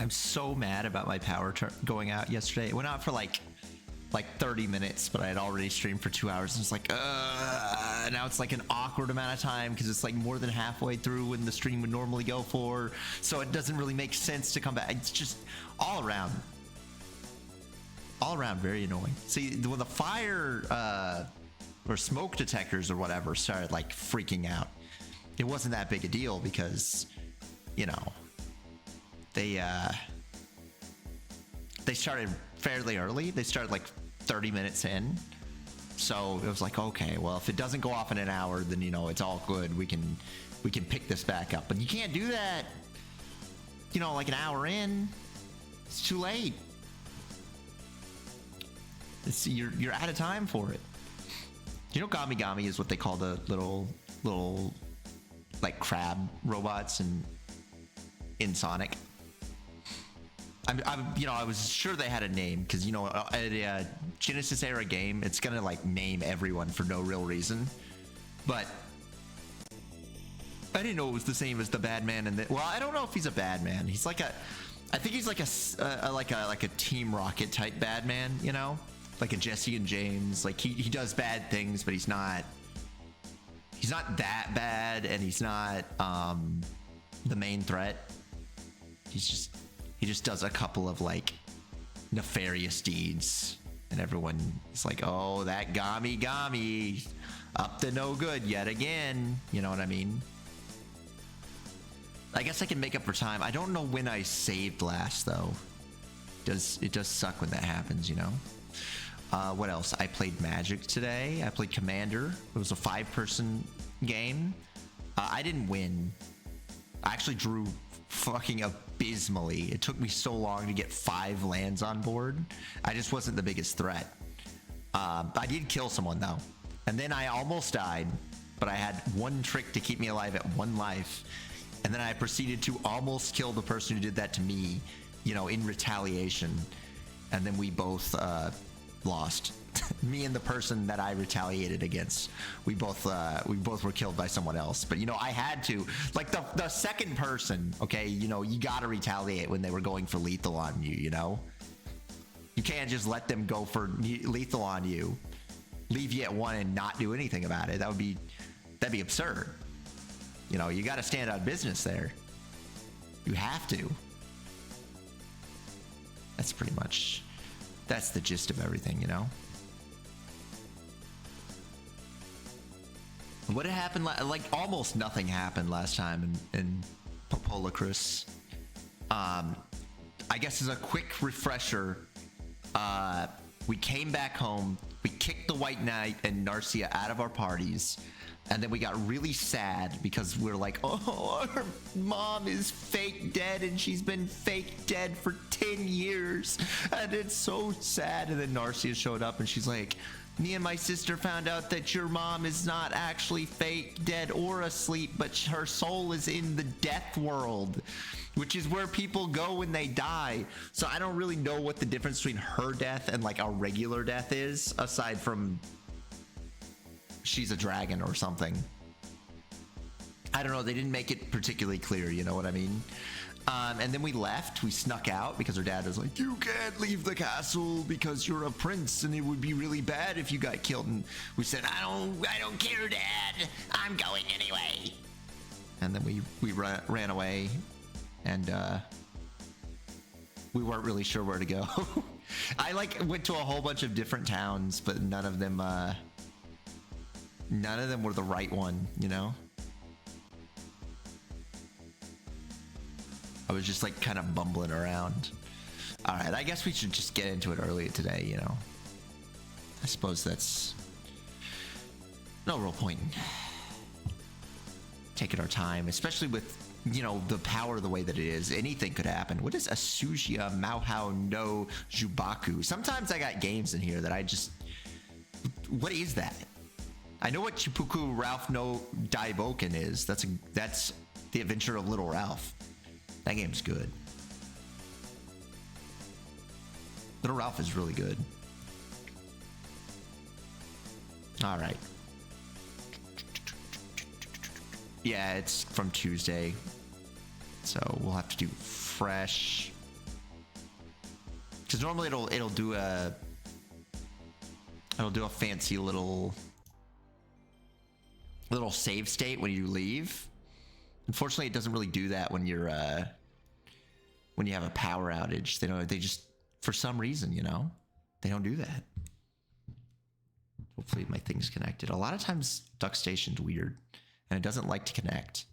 I'm so mad about my power going out yesterday. It went out for like 30 minutes, but I had already streamed for 2 hours. And it's like, now it's like an awkward amount of time because it's like more than halfway through when the stream would normally go for. So it doesn't really make sense to come back. It's just all around very annoying. See, when the fire or smoke detectors or whatever started like freaking out, it wasn't that big a deal because, you know, they started fairly early. They started like 30 minutes in. So it was like, okay, well, if it doesn't go off in an hour, then, you know, it's all good. We can pick this back up. But you can't do that, you know, like an hour in. It's too late. You're out of time for it. You know, GamiGami is what they call the little like crab robots in Sonic. I was sure they had a name because, you know, a Genesis era game, it's gonna like name everyone for no real reason. But I didn't know it was the same as the bad man. Well, I don't know if he's a bad man. He's like I think he's like a Team Rocket type bad man, you know, like a Jesse and James. Like he does bad things, but he's not that bad, and he's not the main threat. He just does a couple of like nefarious deeds, and everyone is like, oh, that GamiGami up to no good yet again. You know what I mean? I guess I can make up for time. I don't know when I saved last though. It does suck when that happens, you know? What else? I played Magic today. I played Commander. It was a 5-person game. I didn't win. I actually drew fucking abysmally. It took me so long to get 5 lands on board. I just wasn't the biggest threat. I did kill someone though, and then I almost died, but I had one trick to keep me alive at 1 life, and then I proceeded to almost kill the person who did that to me, you know, in retaliation, and then we both lost. Me and the person that I retaliated against, we both were killed by someone else. But, you know, I had to, like, the second person, okay, you know, you gotta retaliate when they were going for lethal on you, you know? You can't just let them go for lethal on you, leave you at 1 and not do anything about it. That'd be absurd. You know, you gotta stand on business there. You have to. That's pretty much, that's the gist of everything, you know? What had happened, like almost nothing happened last time in Popolocrois. I guess as a quick refresher, we came back home, we kicked the White Knight and Narcia out of our parties, and then we got really sad because we're like, oh, our mom is fake dead, and she's been fake dead for 10 years, and it's so sad. And then Narcia showed up, and she's like, me and my sister found out that your mom is not actually fake dead or asleep, but her soul is in the death world, which is where people go when they die. So I don't really know what the difference between her death and like a regular death is, aside from she's a dragon or something. I don't know. They didn't make it particularly clear. You know what I mean? And then we left. We snuck out because her dad was like, you can't leave the castle because you're a prince and it would be really bad if you got killed. And we said, I don't care, Dad. I'm going anyway. And then we ran away, and we weren't really sure where to go. I like went to a whole bunch of different towns, but none of them were the right one, you know? I was just like kind of bumbling around. All right, I guess we should just get into it early today, you know. I suppose that's no real point in taking our time, especially with, you know, the power the way that it is. Anything could happen. What is Asushia Mauhao no Jubaku? Sometimes I got games in here that I just... What is that? I know what Chipuku Ralph no Daiboken is. That's the Adventure of Little Ralph. That game's good. Little Ralph is really good. All right. Yeah, it's from Tuesday, so we'll have to do fresh. Because normally it'll do a fancy little save state when you leave. Unfortunately, it doesn't really do that when you're when you have a power outage. They just, for some reason, you know, they don't do that. Hopefully my thing's connected. A lot of times Duck Station's weird and it doesn't like to connect.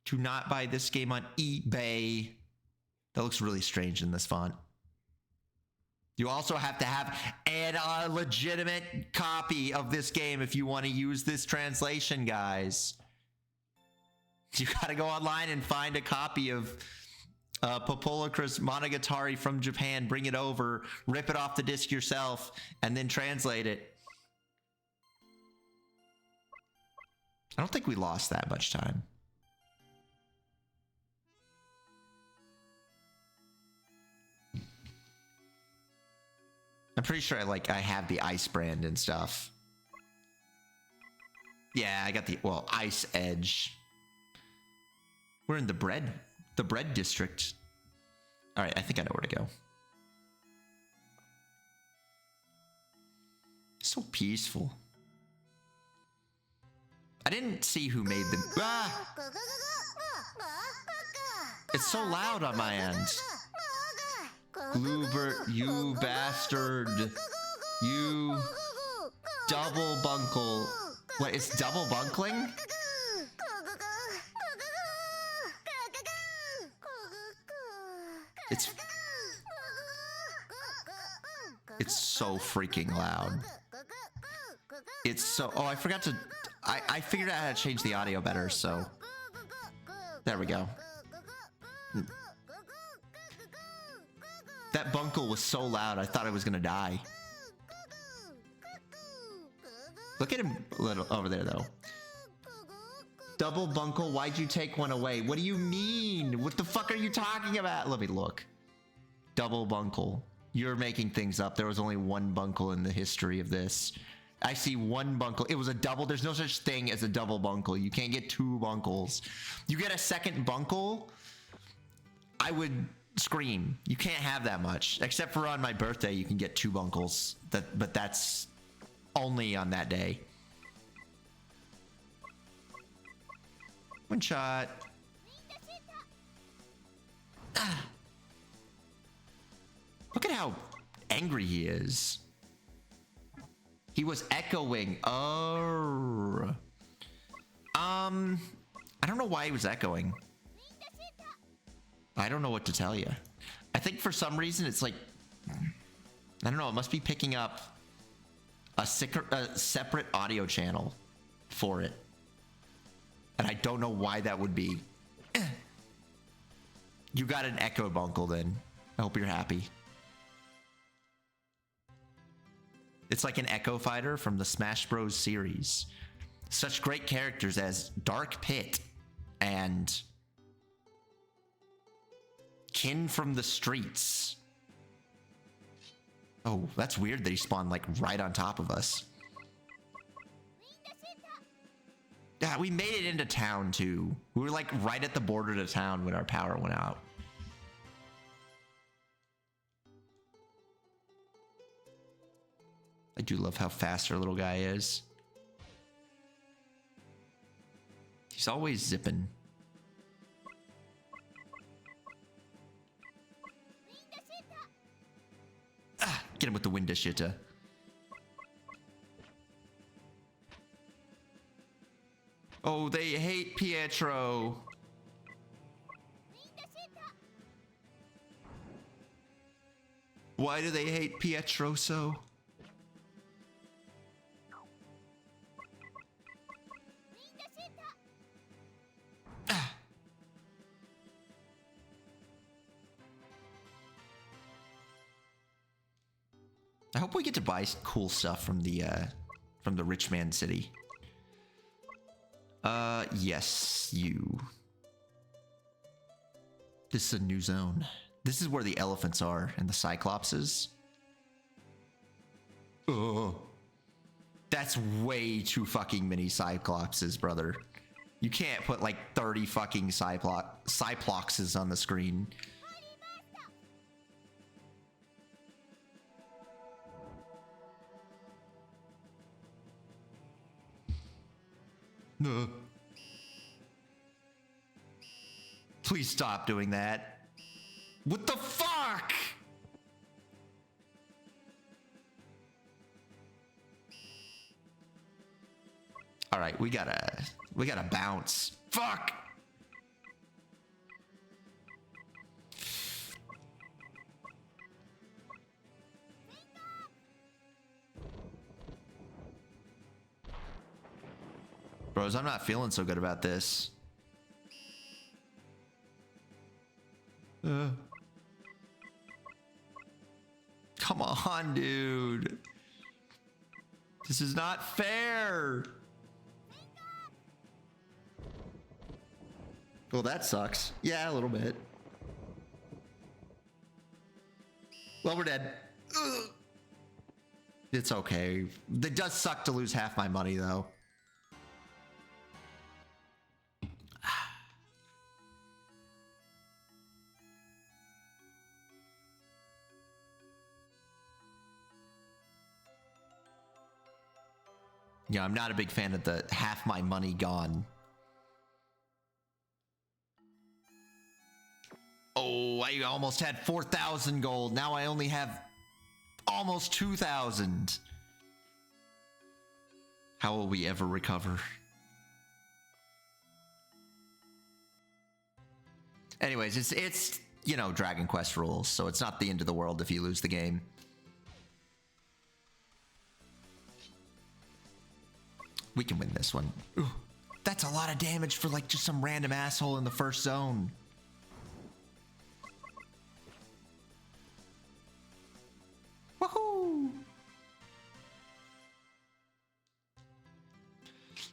Do not buy this game on eBay. That looks really strange in this font. You also have to have a legitimate copy of this game if you want to use this translation, guys. You gotta go online and find a copy of Popolocrois Monogatari from Japan, bring it over, rip it off the disc yourself, and then translate it. I don't think we lost that much time. I'm pretty sure I have the ice brand and stuff. Yeah, I got the, well, Ice Edge. We're in the bread district. All right, I think I know where to go. So peaceful. I didn't see who made them. Ah! It's so loud on my end. Gloober, you bastard. You double bunkle. What, it's double bunkling? It's so freaking loud. It's so, oh, I forgot to, I figured out how to change the audio better, so. There we go. That bunkle was so loud, I thought I was gonna die. Look at him little over there, though. Double bunkle, why'd you take one away? What do you mean? What the fuck are you talking about? Let me look. Double bunkle. You're making things up. There was only one bunkle in the history of this. I see one bunkle. It was a double. There's no such thing as a double bunkle. You can't get two bunkles. You get a second bunkle, I would scream. You can't have that much. Except for on my birthday, you can get two bunkles. But that's only on that day. One shot. Ah. Look at how angry he is. He was echoing. Oh. I don't know why he was echoing. I don't know what to tell you. I think for some reason it's like, I don't know, it must be picking up a separate audio channel for it. And I don't know why that would be. You got an echo bunkle then. I hope you're happy. It's like an Echo Fighter from the Smash Bros. Series. Such great characters as Dark Pit and Kin from the Streets. Oh, that's weird that he spawned like right on top of us. Yeah, we made it into town too. We were like right at the border to town when our power went out. I do love how fast our little guy is. He's always zipping. Ah, get him with the window shitter. Oh, they hate Pietro. Why do they hate Pietro so? I hope we get to buy cool stuff from the rich man city. Yes, you. This is a new zone. This is where the elephants are and the cyclopses. Oh, that's way too fucking many cyclopses, brother. You can't put like 30 fucking Cyploxes on the screen. Please stop doing that. What the fuck? All right, we gotta bounce. Fuck. Bros, I'm not feeling so good about this. Come on, dude. This is not fair. Well, that sucks. Yeah, a little bit. Well, we're dead. Ugh. It's okay. It does suck to lose half my money, though. Yeah, I'm not a big fan of the half my money gone. Oh, I almost had 4,000 gold. Now I only have almost 2,000. How will we ever recover? Anyways, it's you know, Dragon Quest rules, so it's not the end of the world if you lose the game. We can win this one. Ooh, that's a lot of damage for like just some random asshole in the first zone. Woohoo!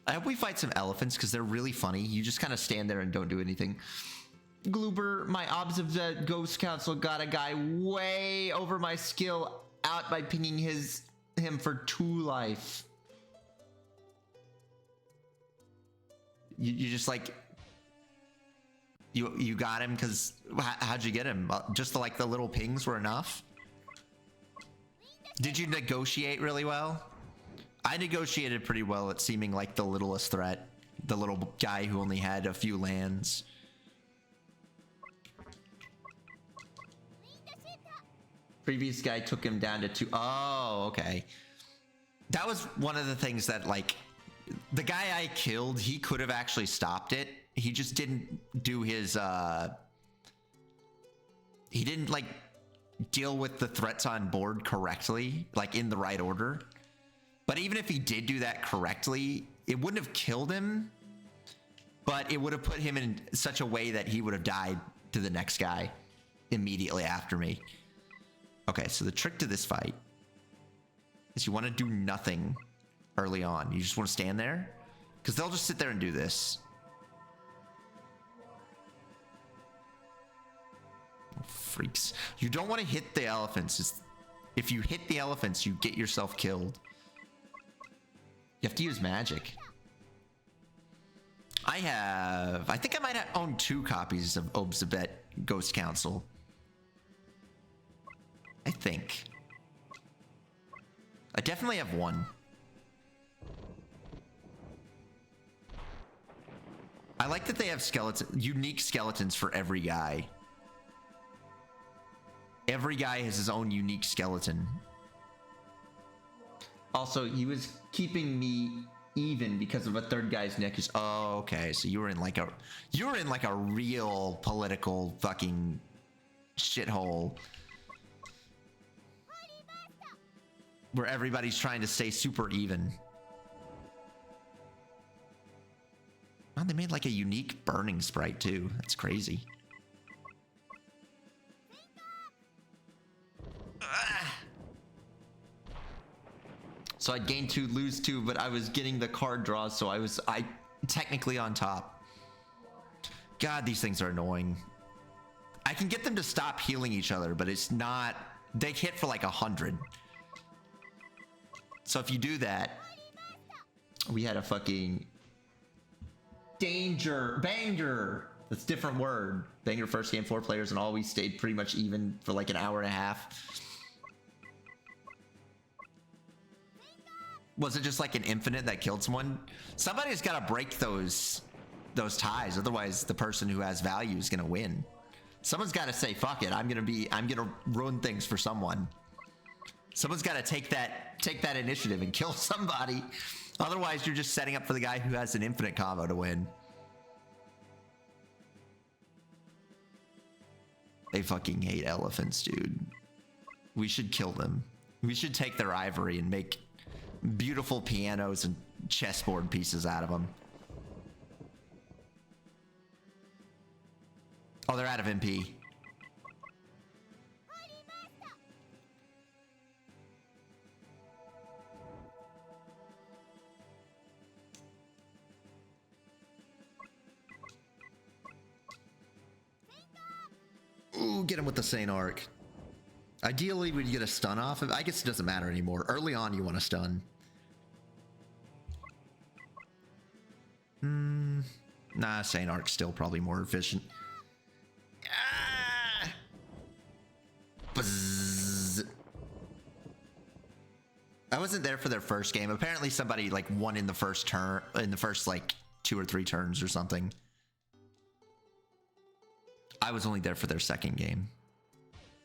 I hope we fight some elephants because they're really funny. You just kind of stand there and don't do anything. Gloober, my obs of the Ghost Council got a guy way over my skill out by pinging him for 2 life. You just like you got him because how'd you get him? Just like the little pings were enough? Did you negotiate really well? I negotiated pretty well at seeming like the littlest threat. The little guy who only had a few lands. Previous guy took him down to 2. Oh, okay. That was one of the things that like the guy I killed, he could have actually stopped it. He just didn't do his he didn't like deal with the threats on board correctly, like in the right order. But even if he did do that correctly, it wouldn't have killed him, but it would have put him in such a way that he would have died to the next guy immediately after me. Okay, so the trick to this fight is you want to do nothing early on. You just want to stand there because they'll just sit there and do this. Oh, freaks. You don't want to hit the elephants. If you hit the elephants, you get yourself killed. You have to use magic. I think I might have owned 2 copies of Obzabet Ghost Council. I think. I definitely have 1. I like that they have unique skeletons for every guy. Every guy has his own unique skeleton. Also, he was keeping me even because of a third guy's neck is. Oh, okay. So you were in like a real political fucking shithole where everybody's trying to stay super even. Oh, they made like a unique burning sprite too. That's crazy. So I'd gain 2, lose 2, but I was getting the card draws, so I technically on top. God, these things are annoying. I can get them to stop healing each other, but it's not. They hit for like 100. So if you do that, we had a fucking Danger. Banger. That's a different word. Banger first game, 4 players, and always stayed pretty much even for like an hour and a half. Was it just like an infinite that killed someone? Somebody's got to break those ties. Otherwise, the person who has value is going to win. Someone's got to say, fuck it. I'm going to ruin things for someone. Someone's got to take that initiative and kill somebody. Otherwise, you're just setting up for the guy who has an infinite combo to win. They fucking hate elephants, dude. We should kill them. We should take their ivory and make beautiful pianos and chessboard pieces out of them. Oh, they're out of MP. Ooh, get him with the Saint Arc. Ideally, we'd get a stun off. I guess it doesn't matter anymore. Early on, you want to stun. Nah, Saint Arc's still probably more efficient. Ah! Buzz. I wasn't there for their first game. Apparently, somebody like won in the first turn, in the first like 2 or 3 turns or something. I was only there for their second game,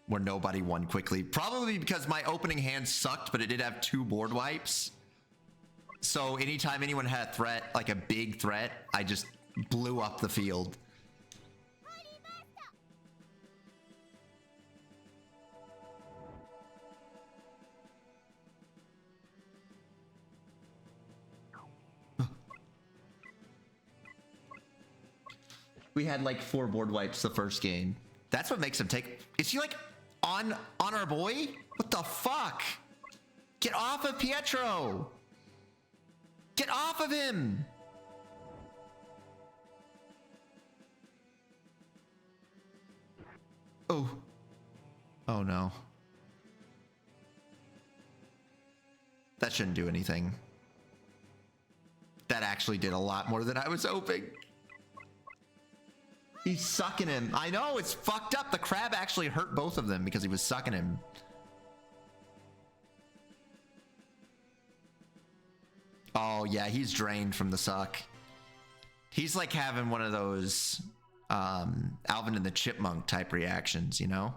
where nobody won quickly. Probably because my opening hand sucked, but it did have 2 board wipes. So anytime anyone had a threat, like a big threat, I just blew up the field. We had like 4 board wipes the first game. That's what makes him take. Is he like on our boy? What the fuck? Get off of Pietro. Get off of him. Oh. Oh no. That shouldn't do anything. That actually did a lot more than I was hoping. He's sucking him. I know, it's fucked up. The crab actually hurt both of them because he was sucking him. Oh, yeah, he's drained from the suck. He's like having one of those Alvin and the Chipmunk type reactions, you know?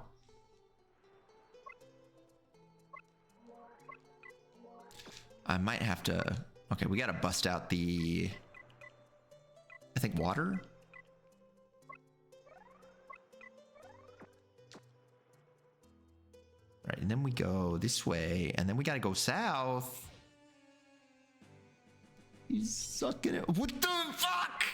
I might have to... Okay, we gotta bust out the... I think water? Right, and then we go this way, and then we gotta go south. He's sucking it. What the fuck?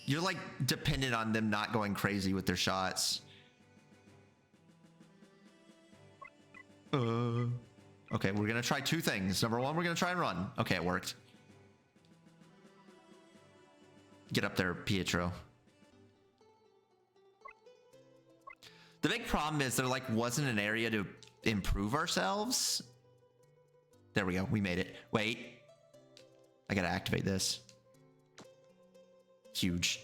You're like dependent on them not going crazy with their shots. Okay, we're gonna try 2 things. Number 1, we're gonna try and run. Okay, it worked. Get up there, Pietro. The big problem is there like wasn't an area to improve ourselves. There we go. We made it. Wait. I gotta activate this. Huge.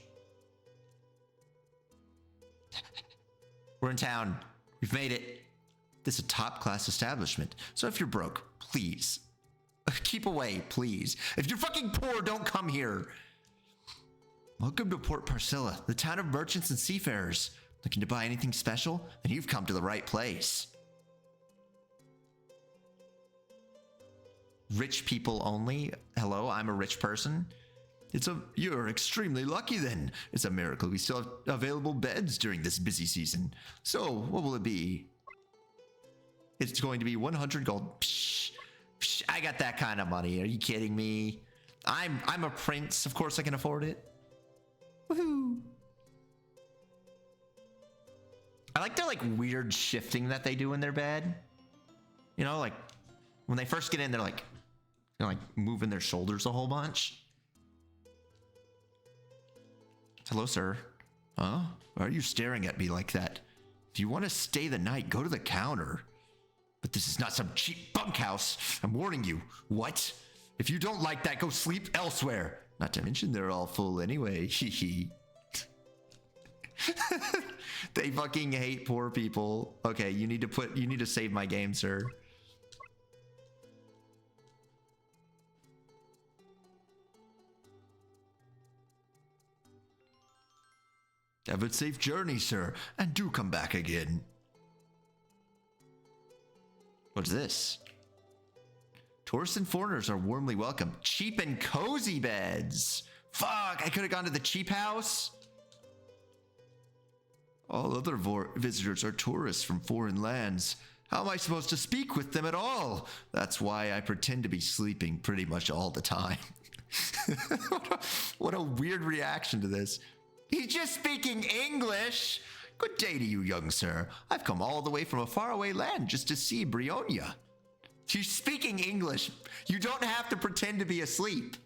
We're in town. We've made it. This is a top-class establishment. So if you're broke, please. Keep away, please. If you're fucking poor, don't come here. Welcome to Port Parcilla, the town of merchants and seafarers. Looking to buy anything special? Then you've come to the right place. Rich people only? Hello, I'm a rich person. You're extremely lucky then. It's a miracle we still have available beds during this busy season. So, what will it be? It's going to be 100 gold. Psh, psh, I got that kind of money. Are you kidding me? I'm a prince. Of course I can afford it. Woohoo. I like their like weird shifting that they do in their bed. You know, like when they first get in, they're like moving their shoulders a whole bunch. Hello, sir. Huh? Why are you staring at me like that? If you want to stay the night, go to the counter. But this is not some cheap bunkhouse. I'm warning you. What? If you don't like that, go sleep elsewhere. Not to mention they're all full anyway. Hee. They fucking hate poor people. Okay, you need to save my game, sir. Have a safe journey, sir, and do come back again. What's this? Tourists and foreigners are warmly welcome. Cheap and cozy beds. Fuck, I could have gone to the cheap house. All other visitors are tourists from foreign lands. How am I supposed to speak with them at all? That's why I pretend to be sleeping pretty much all the time. What a weird reaction to this. He's just speaking English. Good day to you, young sir. I've come all the way from a faraway land just to see Brionia. She's speaking English. You don't have to pretend to be asleep.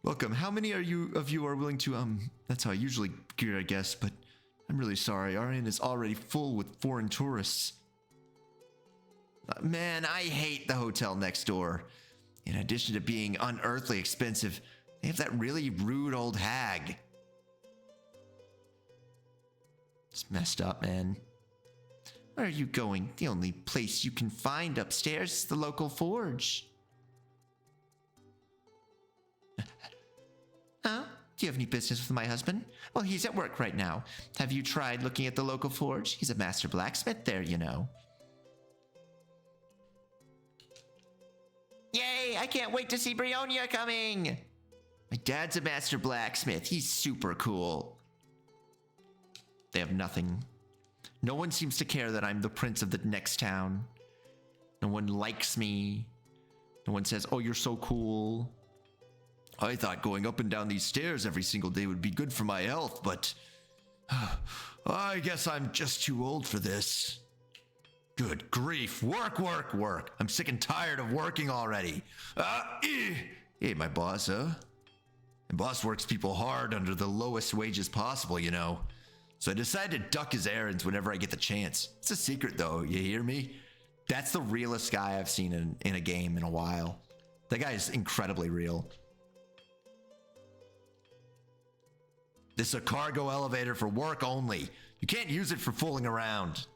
Welcome. How many of you are willing to, that's how I usually gear, I guess, but I'm really sorry. Our inn is already full with foreign tourists. Man, I hate the hotel next door. In addition to being unearthly expensive, they have that really rude old hag. It's messed up, man. Where are you going? The only place you can find upstairs is the local forge. Huh? Do you have any business with my husband? Well, he's at work right now. Have you tried looking at the local forge? He's a master blacksmith there, you know. Yay! I can't wait to see Brionia coming! My dad's a master blacksmith. He's super cool. They have nothing. No one seems to care that I'm the prince of the next town. No one likes me. No one says, oh, you're so cool. I thought going up and down these stairs every single day would be good for my health, but I guess I'm just too old for this. Good grief. Work, work, work. I'm sick and tired of working already. Hey, my boss, huh? My boss works people hard under the lowest wages possible, you know. So I decided to duck his errands whenever I get the chance. It's a secret, though. You hear me? That's the realest guy I've seen in a game in a while. That guy is incredibly real. This is a cargo elevator for work only. You can't use it for fooling around.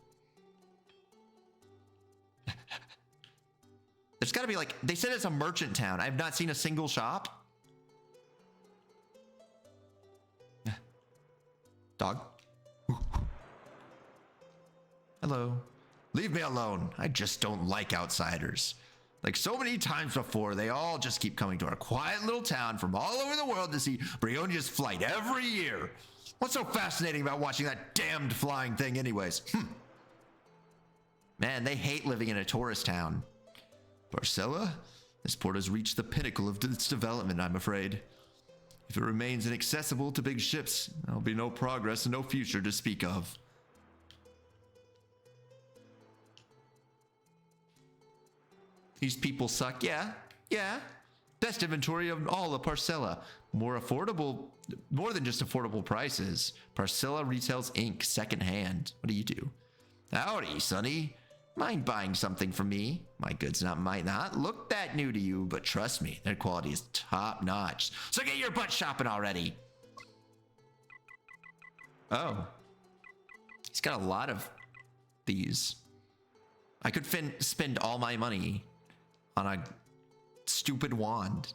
There's got to be like, they said it's a merchant town. I've not seen a single shop. Dog. Hello. Leave me alone. I just don't like outsiders. Like so many times before, they all just keep coming to our quiet little town from all over the world to see Brionia's flight every year. What's so fascinating about watching that damned flying thing anyways? Man, they hate living in a tourist town. Parcella? This port has reached the pinnacle of its development, I'm afraid. If it remains inaccessible to big ships, there'll be no progress and no future to speak of. These people suck. Yeah. Best inventory of all of Parcella. More than just affordable prices. Parcella retails ink secondhand. What do you do? Howdy, Sonny. Mind buying something from me? My goods might not look that new to you, but trust me, their quality is top notch. So get your butt shopping already. Oh. He's got a lot of these. I could spend all my money on a stupid wand.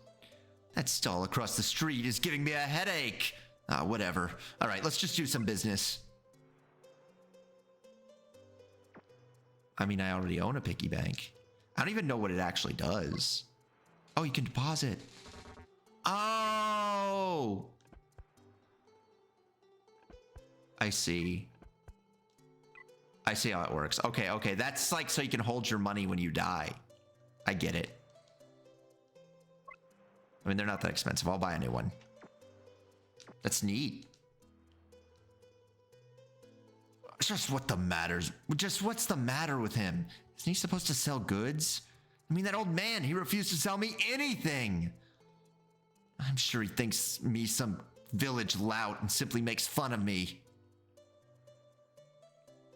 That stall across the street is giving me a headache. Whatever. All right, let's just do some business. I mean, I already own a piggy bank. I don't even know what it actually does. Oh, you can deposit. Oh! I see. I see how it works. Okay. That's like so you can hold your money when you die. I get it. I mean, they're not that expensive. I'll buy a new one. That's neat. Just what's the matter with him? Isn't he supposed to sell goods? I mean, that old man, he refused to sell me anything. I'm sure he thinks me some village lout and simply makes fun of me.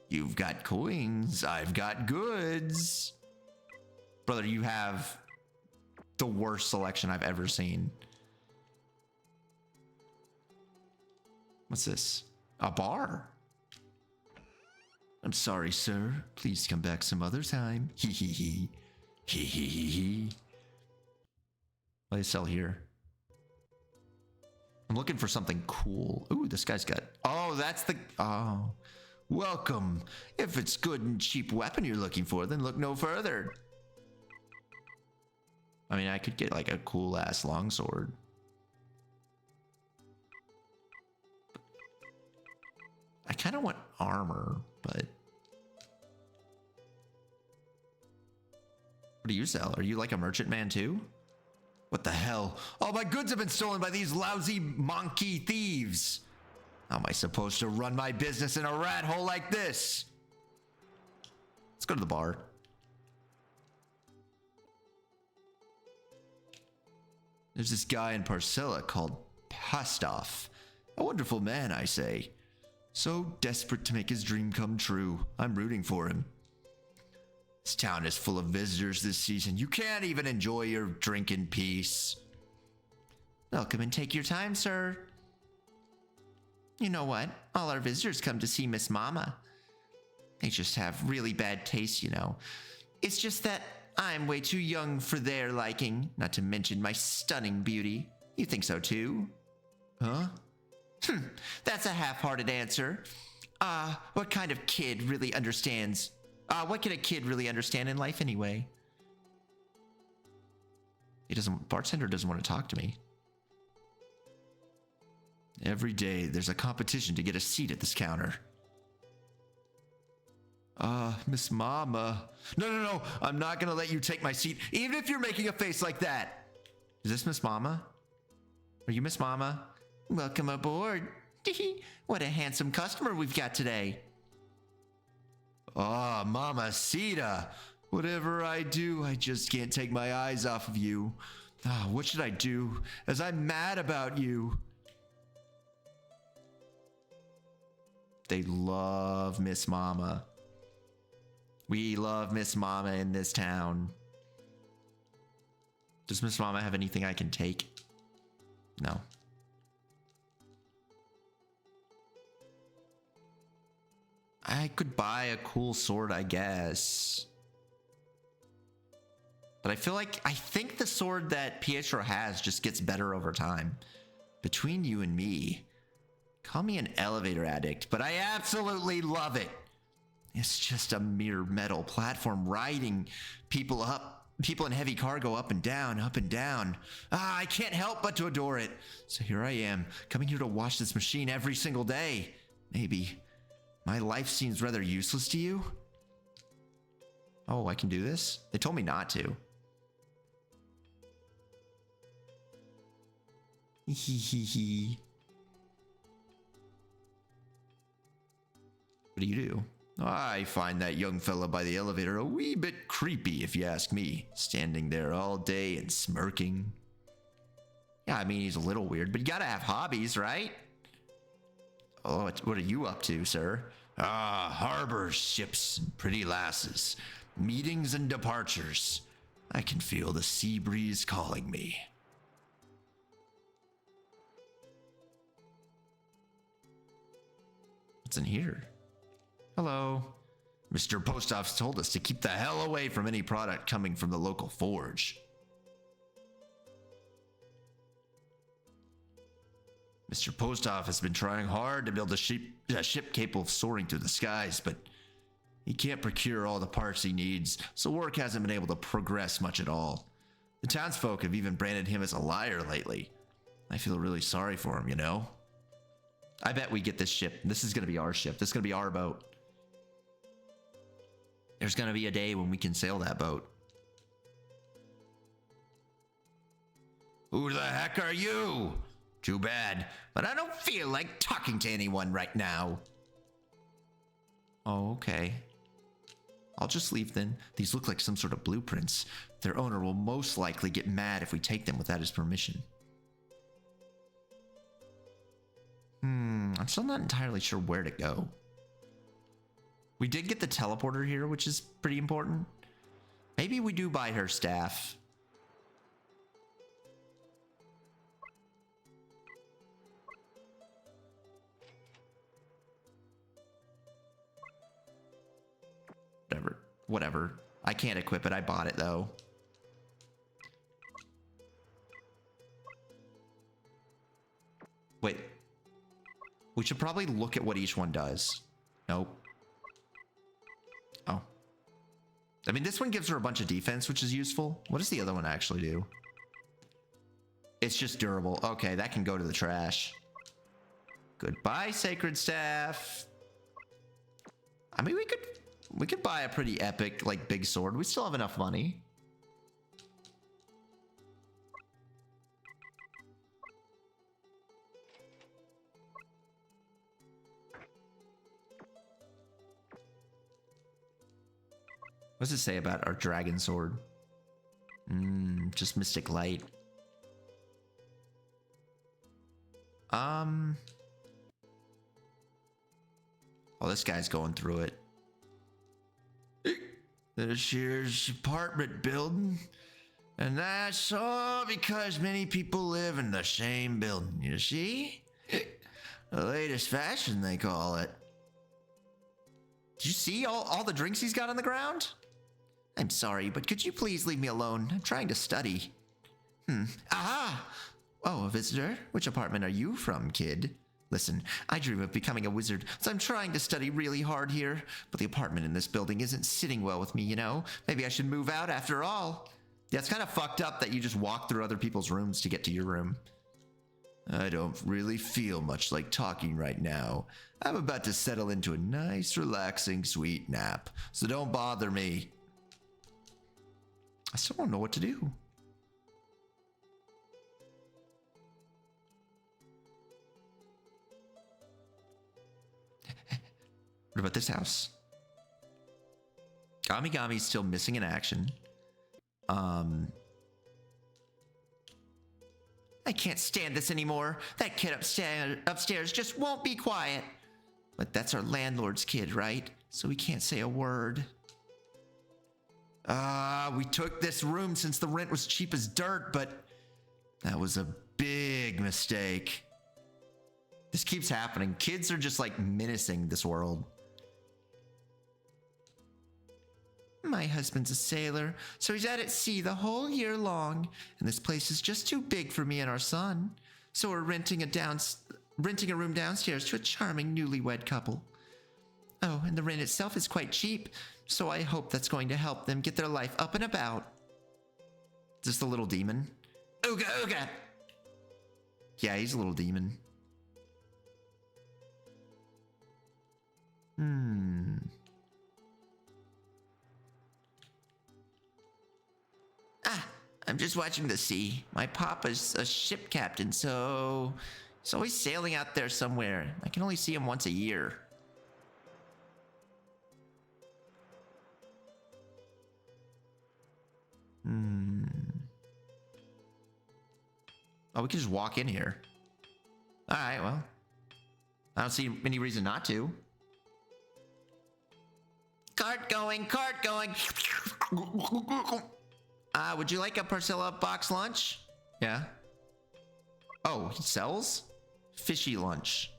You've got coins, I've got goods. Brother, you have the worst selection I've ever seen. What's this? A bar? I'm sorry, sir. Please come back some other time. Hee hee hee. Hee hee hee hee. What do they sell here? I'm looking for something cool. Ooh, this guy's got... Oh, that's the... Oh. Welcome. If it's good and cheap weapon you're looking for, then look no further. I mean, I could get like a cool-ass longsword. I kind of want armor, but... What do you sell? Are you like a merchant man too? What the hell? All my goods have been stolen by these lousy monkey thieves. How am I supposed to run my business in a rat hole like this? Let's go to the bar. There's this guy in Parcella called Pastoff. A wonderful man, I say. So desperate to make his dream come true. I'm rooting for him. This town is full of visitors this season. You can't even enjoy your drink in peace. Welcome and take your time, sir. You know what? All our visitors come to see Miss Mama. They just have really bad taste, you know. It's just that I'm way too young for their liking, not to mention my stunning beauty. You think so too? Huh? That's a half-hearted answer. What kind of kid really understands? What can a kid really understand in life anyway? Bartender doesn't want to talk to me. Every day there's a competition to get a seat at this counter. Miss Mama. No. I'm not gonna let you take my seat, even if you're making a face like that. Is this Miss Mama? Are you Miss Mama? Welcome aboard. What a handsome customer we've got today. Mamacita. Whatever I do, I just can't take my eyes off of you. What should I do, as I'm mad about you? They love Miss Mama. We love Miss Mama in this town. Does Miss Mama have anything I can take? No. I could buy a cool sword, I guess. But I think the sword that Pietro has just gets better over time. Between you and me, call me an elevator addict, but I absolutely love it. It's just a mere metal platform riding people up. People in heavy cargo up and down, up and down. I can't help but to adore it. So here I am, coming here to watch this machine every single day. Maybe. My life seems rather useless to you? Oh, I can do this? They told me not to. Hee. What do you do? I find that young fella by the elevator a wee bit creepy, if you ask me. Standing there all day and smirking. Yeah, I mean, he's a little weird, but you gotta have hobbies, right? Oh, what are you up to, sir? Harbors, ships, and pretty lasses. Meetings and departures. I can feel the sea breeze calling me. What's in here? Hello. Mr. Post Office told us to keep the hell away from any product coming from the local forge. Mr. Post Office has been trying hard to build a ship capable of soaring through the skies, but he can't procure all the parts he needs, so work hasn't been able to progress much at all. The townsfolk have even branded him as a liar lately. I feel really sorry for him, you know? I bet we get this ship. This is going to be our ship. This is going to be our boat. There's going to be a day when we can sail that boat. Who the heck are you? Too bad, but I don't feel like talking to anyone right now. Oh, okay. I'll just leave then. These look like some sort of blueprints. Their owner will most likely get mad if we take them without his permission. I'm still not entirely sure where to go. We did get the teleporter here, which is pretty important. Maybe we do buy her staff. Whatever. I can't equip it. I bought it, though. Wait. We should probably look at what each one does. Nope. Oh. I mean, this one gives her a bunch of defense, which is useful. What does the other one actually do? It's just durable. Okay, that can go to the trash. Goodbye, Sacred Staff. I mean, we could buy a pretty epic, like, big sword. We still have enough money. What does it say about our dragon sword? Just Mystic Light. Oh, this guy's going through it. This here's apartment building. And that's all because many people live in the same building, you see? The latest fashion, they call it. Did you see all the drinks he's got on the ground? I'm sorry, but could you please leave me alone? I'm trying to study. Aha! Oh, a visitor? Which apartment are you from, kid? Listen, I dream of becoming a wizard, so I'm trying to study really hard here. But the apartment in this building isn't sitting well with me, you know? Maybe I should move out after all. Yeah, it's kind of fucked up that you just walk through other people's rooms to get to your room. I don't really feel much like talking right now. I'm about to settle into a nice, relaxing, sweet nap, so don't bother me. I still don't know what to do. What about this house? GamiGami's still missing in action. I can't stand this anymore. That kid upstairs just won't be quiet. But that's our landlord's kid, right? So we can't say a word. We took this room since the rent was cheap as dirt, but that was a big mistake. This keeps happening. Kids are just like menacing this world. My husband's a sailor, so he's out at sea the whole year long, and this place is just too big for me and our son. So we're renting a room downstairs to a charming newlywed couple. Oh, and the rent itself is quite cheap, so I hope that's going to help them get their life up and about. Just a little demon. Ooga, ooga! Yeah, he's a little demon. I'm just watching the sea. My papa's a ship captain, so he's always sailing out there somewhere. I can only see him once a year. Oh, we can just walk in here. All right, well, I don't see any reason not to. Cart going, cart going. Would you like a Priscilla box lunch? Yeah. Oh, he sells? Fishy lunch.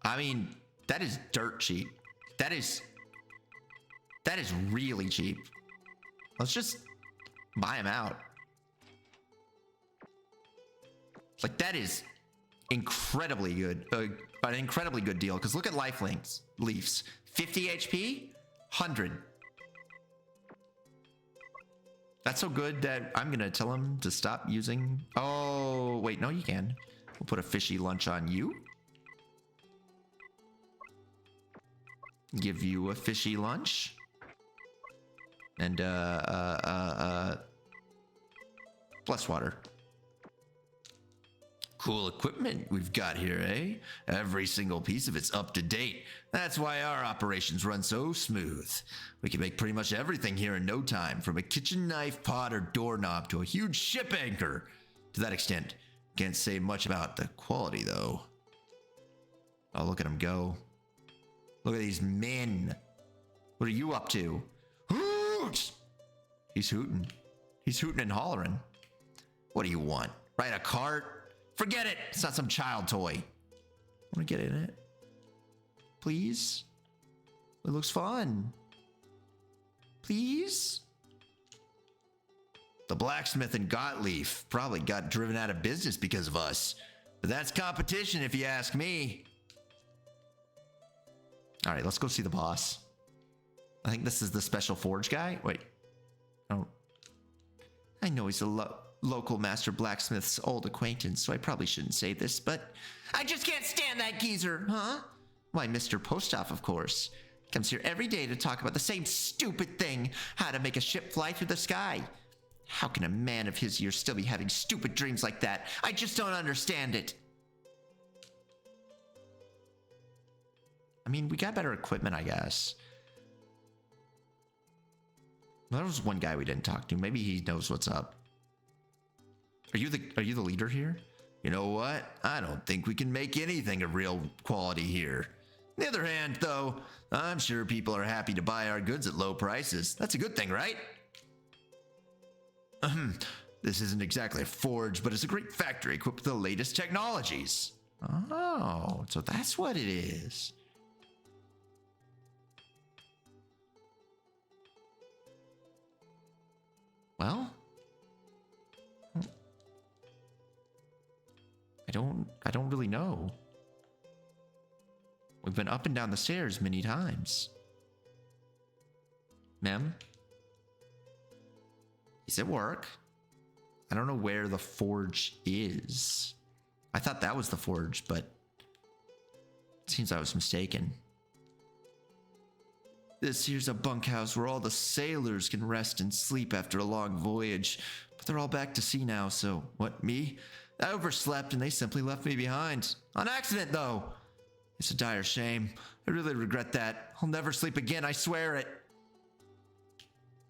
I mean, that is dirt cheap. That is really cheap. Let's just buy him out. Like, that is incredibly good. An incredibly good deal. Because look at life leafs. 50 HP, 100. That's so good that I'm going to tell him to stop using... Oh, wait, no, you can. We'll put a fishy lunch on you. Give you a fishy lunch. And, bless water. Cool equipment we've got here, eh? Every single piece of it's up to date. That's why our operations run so smooth. We can make pretty much everything here in no time, from a kitchen knife, pot, or doorknob to a huge ship anchor. To that extent, can't say much about the quality, though. Oh, look at him go. Look at these men. What are you up to? Hoot! He's hooting. He's hooting and hollering. What do you want? Ride a cart? Forget it. It's not some child toy. Want to get in it? Please? It looks fun. Please? The blacksmith in Gottlieb probably got driven out of business because of us. But that's competition if you ask me. All right, let's go see the boss. I think this is the special forge guy. Wait. Oh. I know he's a local master blacksmith's old acquaintance, so I probably shouldn't say this, but I just can't stand that geezer, huh? Why, Mr. Postoff, of course. Comes here every day to talk about the same stupid thing, how to make a ship fly through the sky. How can a man of his years still be having stupid dreams like that? I just don't understand it. I mean, we got better equipment, I guess. Well, there was one guy we didn't talk to. Maybe he knows what's up. Are you the leader here? You know what? I don't think we can make anything of real quality here. On the other hand, though, I'm sure people are happy to buy our goods at low prices. That's a good thing, right? This isn't exactly a forge, but it's a great factory equipped with the latest technologies. Oh, so that's what it is. Well, I don't really know. We've been up and down the stairs many times. Ma'am? He's at work. I don't know where the forge is. I thought that was the forge, but it seems I was mistaken. This here's a bunkhouse where all the sailors can rest and sleep after a long voyage. But they're all back to sea now, so what, me? I overslept and they simply left me behind. On accident, though. It's a dire shame. I really regret that. I'll never sleep again, I swear it.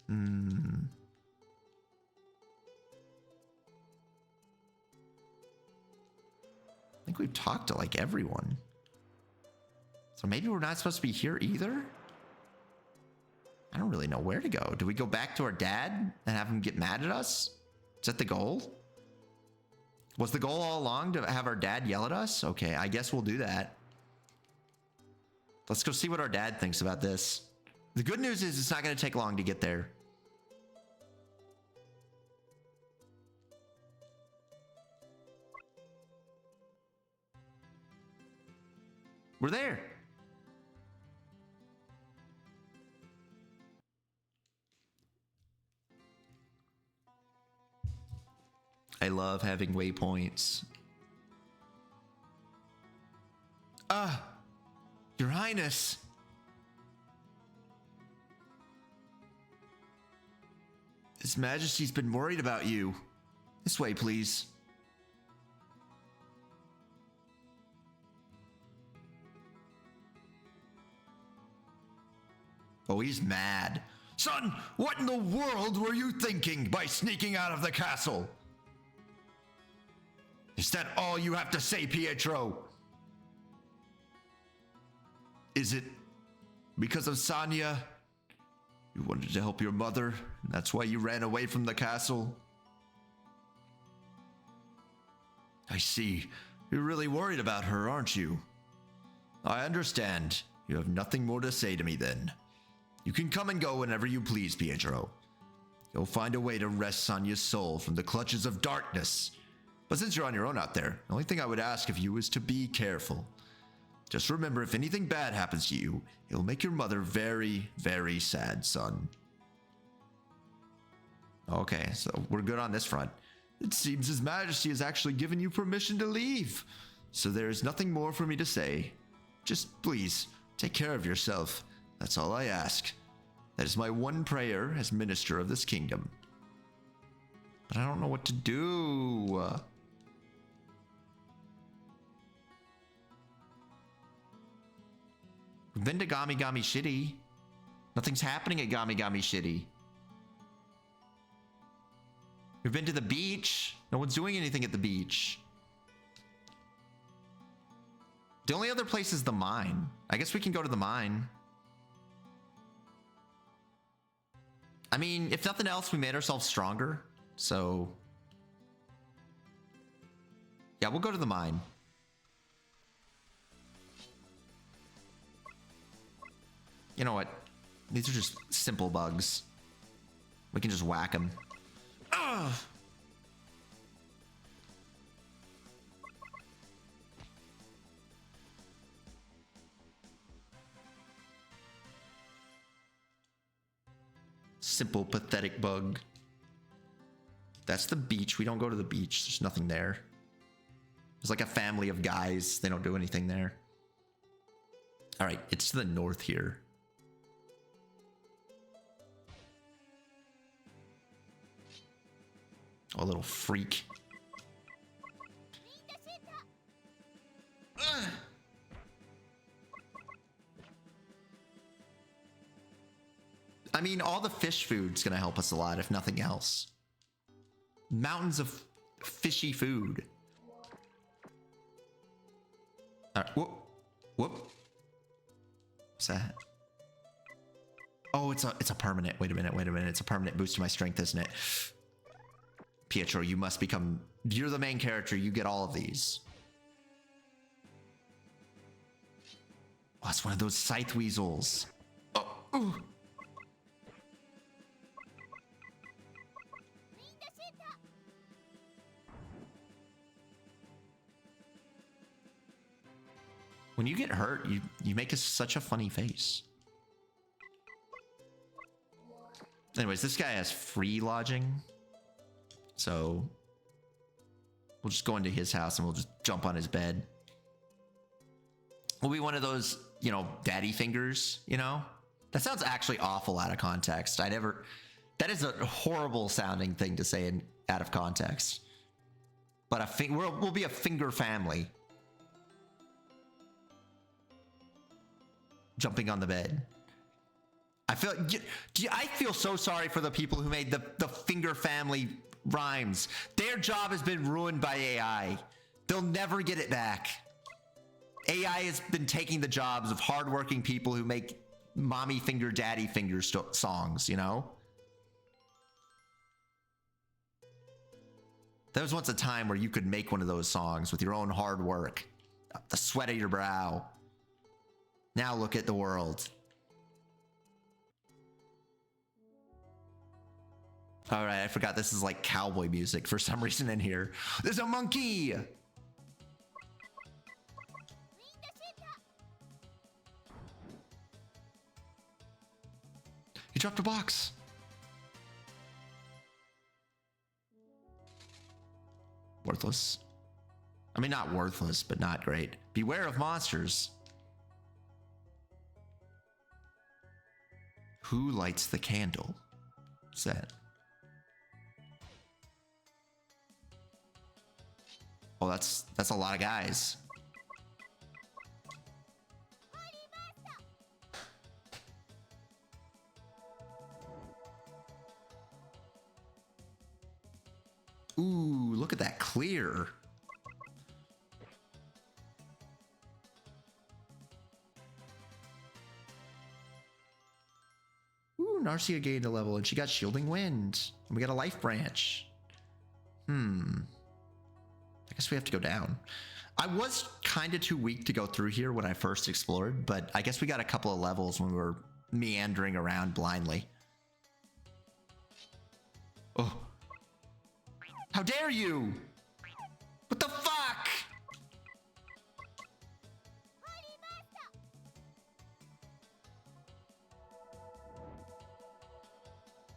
I think we've talked to like everyone. So maybe we're not supposed to be here either? I don't really know where to go. Do we go back to our dad and have him get mad at us? Is that the goal? Was the goal all along to have our dad yell at us? Okay, I guess we'll do that. Let's go see what our dad thinks about this. The good news is it's not going to take long to get there. We're there. I love having waypoints. Your Highness. His Majesty's been worried about you. This way, please. Oh, he's mad. Son, what in the world were you thinking by sneaking out of the castle? Is that all you have to say, Pietro? Is it because of Sonia? You wanted to help your mother, and that's why you ran away from the castle? I see. You're really worried about her, aren't you? I understand. You have nothing more to say to me then. You can come and go whenever you please, Pietro. You'll find a way to wrest Sonia's soul from the clutches of darkness. But since you're on your own out there, the only thing I would ask of you is to be careful. Just remember, if anything bad happens to you, it'll make your mother very, very sad, son. Okay, so we're good on this front. It seems His Majesty has actually given you permission to leave. So there is nothing more for me to say. Just please, take care of yourself. That's all I ask. That is my one prayer as minister of this kingdom. But I don't know what to do. We've been to GamiGami Shitty. Nothing's happening at GamiGami Shitty. We've been to the beach. No one's doing anything at the beach. The only other place is the mine. I guess we can go to the mine. I mean, if nothing else, we made ourselves stronger. So, yeah, we'll go to the mine. You know what? These are just simple bugs. We can just whack them. Ugh! Simple, pathetic bug. That's the beach. We don't go to the beach. There's nothing there. There's like a family of guys. They don't do anything there. All right, it's to the north here. Oh, little freak. Ugh. I mean, all the fish food's gonna help us a lot, if nothing else. Mountains of fishy food. All right, whoop, whoop. What's that? Oh, it's a permanent. Wait a minute. It's a permanent boost to my strength, isn't it? Pietro, you must become... You're the main character. You get all of these. Oh, it's one of those scythe weasels. Oh, ooh. When you get hurt, you make such a funny face. Anyways, this guy has free lodging. So we'll just go into his house and we'll just jump on his bed. We'll be one of those, you know, daddy fingers, you know? That sounds actually awful out of context. That is a horrible sounding thing to say out of context. But we'll be a finger family. Jumping on the bed. I feel so sorry for the people who made the finger family rhymes. Their job has been ruined by AI. They'll never get it back. AI has been taking the jobs of hardworking people who make mommy finger, daddy finger songs, you know? There was once a time where you could make one of those songs with your own hard work, the sweat of your brow. Now look at the world. All right, I forgot this is like cowboy music for some reason in here. There's a monkey! He dropped a box. Worthless. I mean, not worthless, but not great. Beware of monsters. Who lights the candle? What's that? Oh, that's a lot of guys. Ooh, look at that clear. Ooh, Narcia gained a level and she got Shielding Wind. And we got a life branch. I guess we have to go down. I was kind of too weak to go through here when I first explored, but I guess we got a couple of levels when we were meandering around blindly. Oh. How dare you? What the fuck?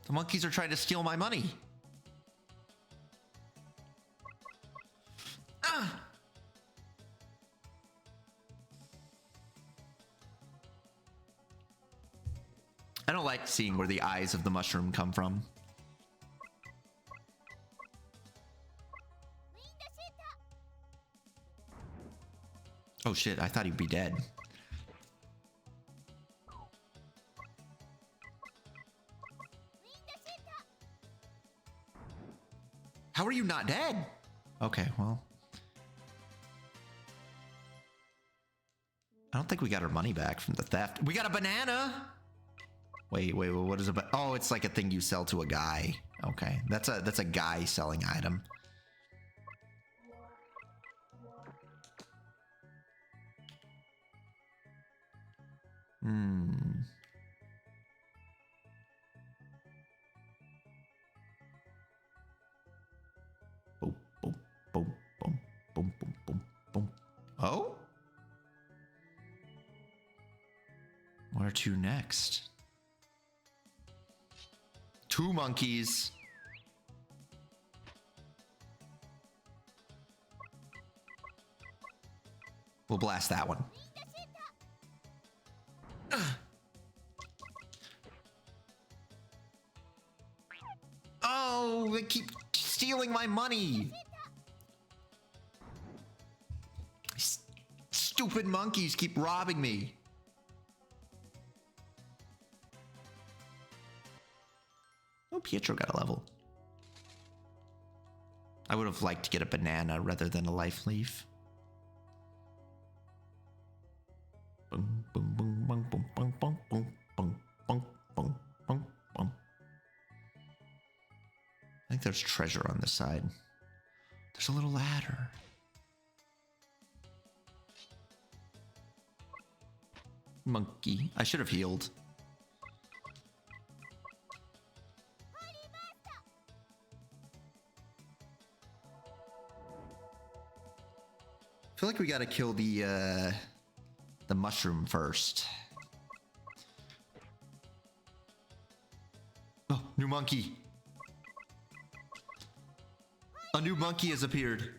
The monkeys are trying to steal my money. I don't like seeing where the eyes of the mushroom come from. Oh shit, I thought he'd be dead. How are you not dead? Okay, well. I don't think we got our money back from the theft. We got a banana! Wait, what is it? Oh, it's like a thing you sell to a guy. Okay, that's a guy selling item. Boom, boom, boom, boom, boom, boom, boom, boom. Oh? Where to next? 2 monkeys. We'll blast that one. Oh, they keep stealing my money. Stupid monkeys keep robbing me. Oh, Pietro got a level. I would have liked to get a banana rather than a life leaf. Boom, boom, boom, boom, boom, boom, boom, boom, boom, boom, boom, boom, boom. I think there's treasure on this side. There's a little ladder. Monkey. I should have healed. I feel like we gotta kill the mushroom first. Oh, new monkey. A new monkey has appeared.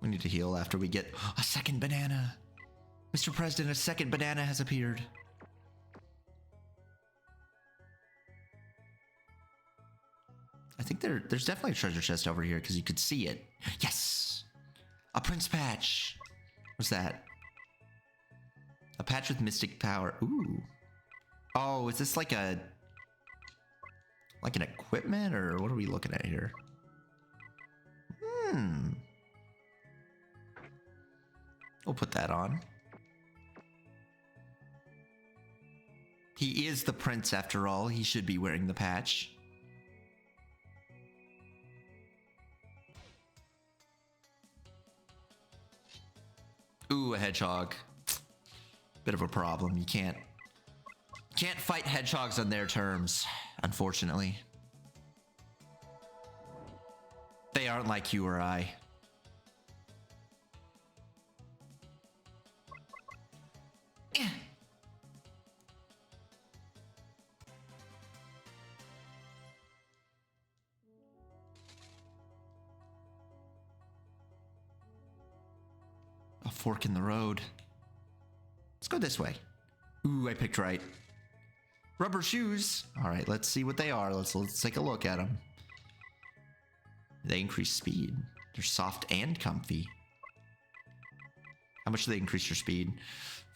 We need to heal after we get a second banana. Mr. President, a second banana has appeared. I think there's definitely a treasure chest over here because you could see it. Yes! A prince patch. What's that? A patch with mystic power. Ooh. Oh, is this like an equipment or what are we looking at here? We'll put that on. He is the prince after all. He should be wearing the patch. Ooh, a hedgehog. Bit of a problem. You can't fight hedgehogs on their terms, unfortunately. They aren't like you or I. A fork in the road. Let's go this way. Ooh, I picked right. Rubber shoes. All right, let's see what they are. Let's take a look at them. They increase speed. They're soft and comfy. How much do they increase your speed?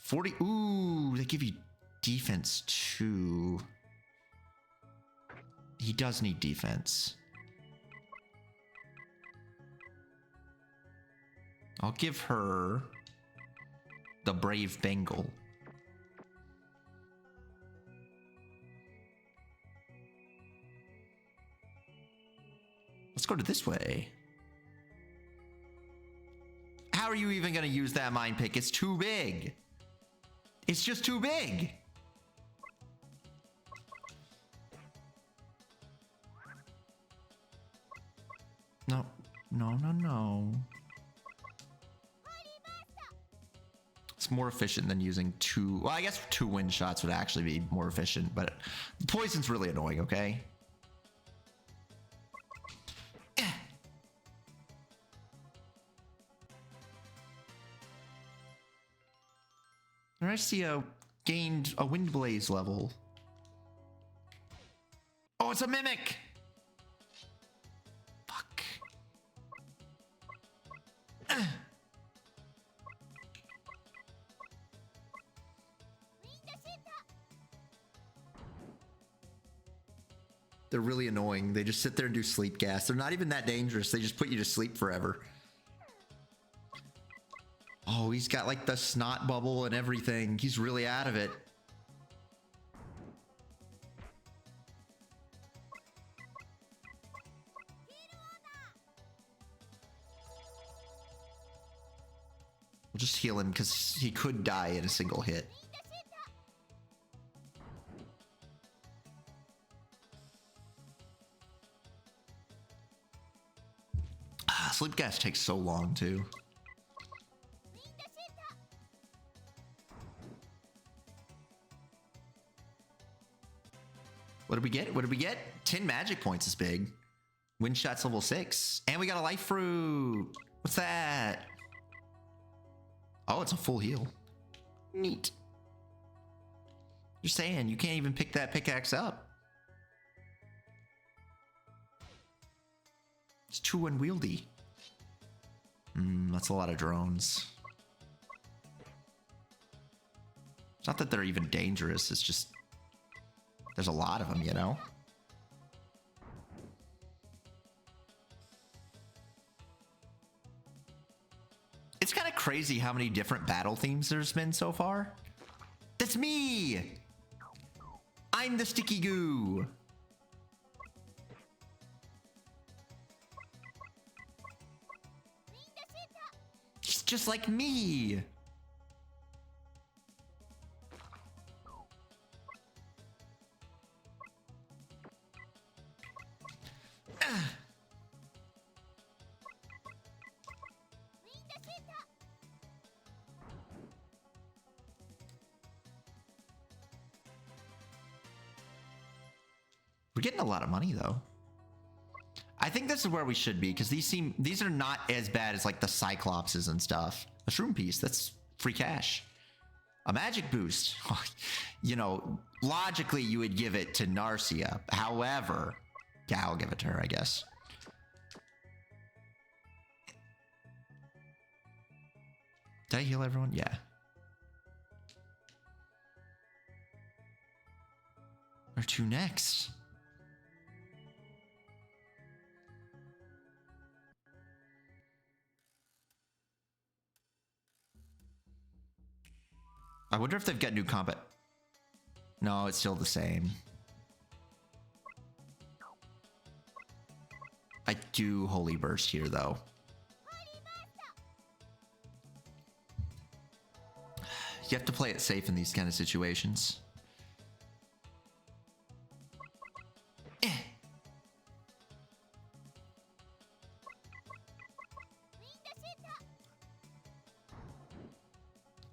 40. Ooh, they give you defense too. He does need defense. I'll give her the Brave Bengal. Let's go to this way. How are you even going to use that mine pick? It's too big. It's just too big. No, no, no, no. It's more efficient than using two. Well, I guess 2 wind shots would actually be more efficient, but poison's really annoying, okay? I see gained a wind blaze level. Oh, it's a mimic. Fuck. They're really annoying. They just sit there and do sleep gas. They're not even that dangerous. They just put you to sleep forever. Oh, he's got like the snot bubble and everything. He's really out of it. We'll just heal him because he could die in a single hit. Sleep gas takes so long too. What did we get? What did we get? 10 magic points is big. Wind shot's level 6. And we got a life fruit. What's that? Oh, it's a full heal. Neat. You're saying you can't even pick that pickaxe up. It's too unwieldy. That's a lot of drones. It's not that they're even dangerous. It's just there's a lot of them, you know? It's kind of crazy how many different battle themes there's been so far. That's me! I'm the sticky goo! He's just like me! We're getting a lot of money though. I think this is where we should be because these are not as bad as like the Cyclopses and stuff. A shroom piece, that's free cash. A magic boost. You know, logically you would give it to Narcia. However, yeah, I'll give it to her, I guess. Did I heal everyone? Yeah. Where to next? I wonder if they've got new combat. No, it's still the same. I do Holy Burst here, though. You have to play it safe in these kind of situations.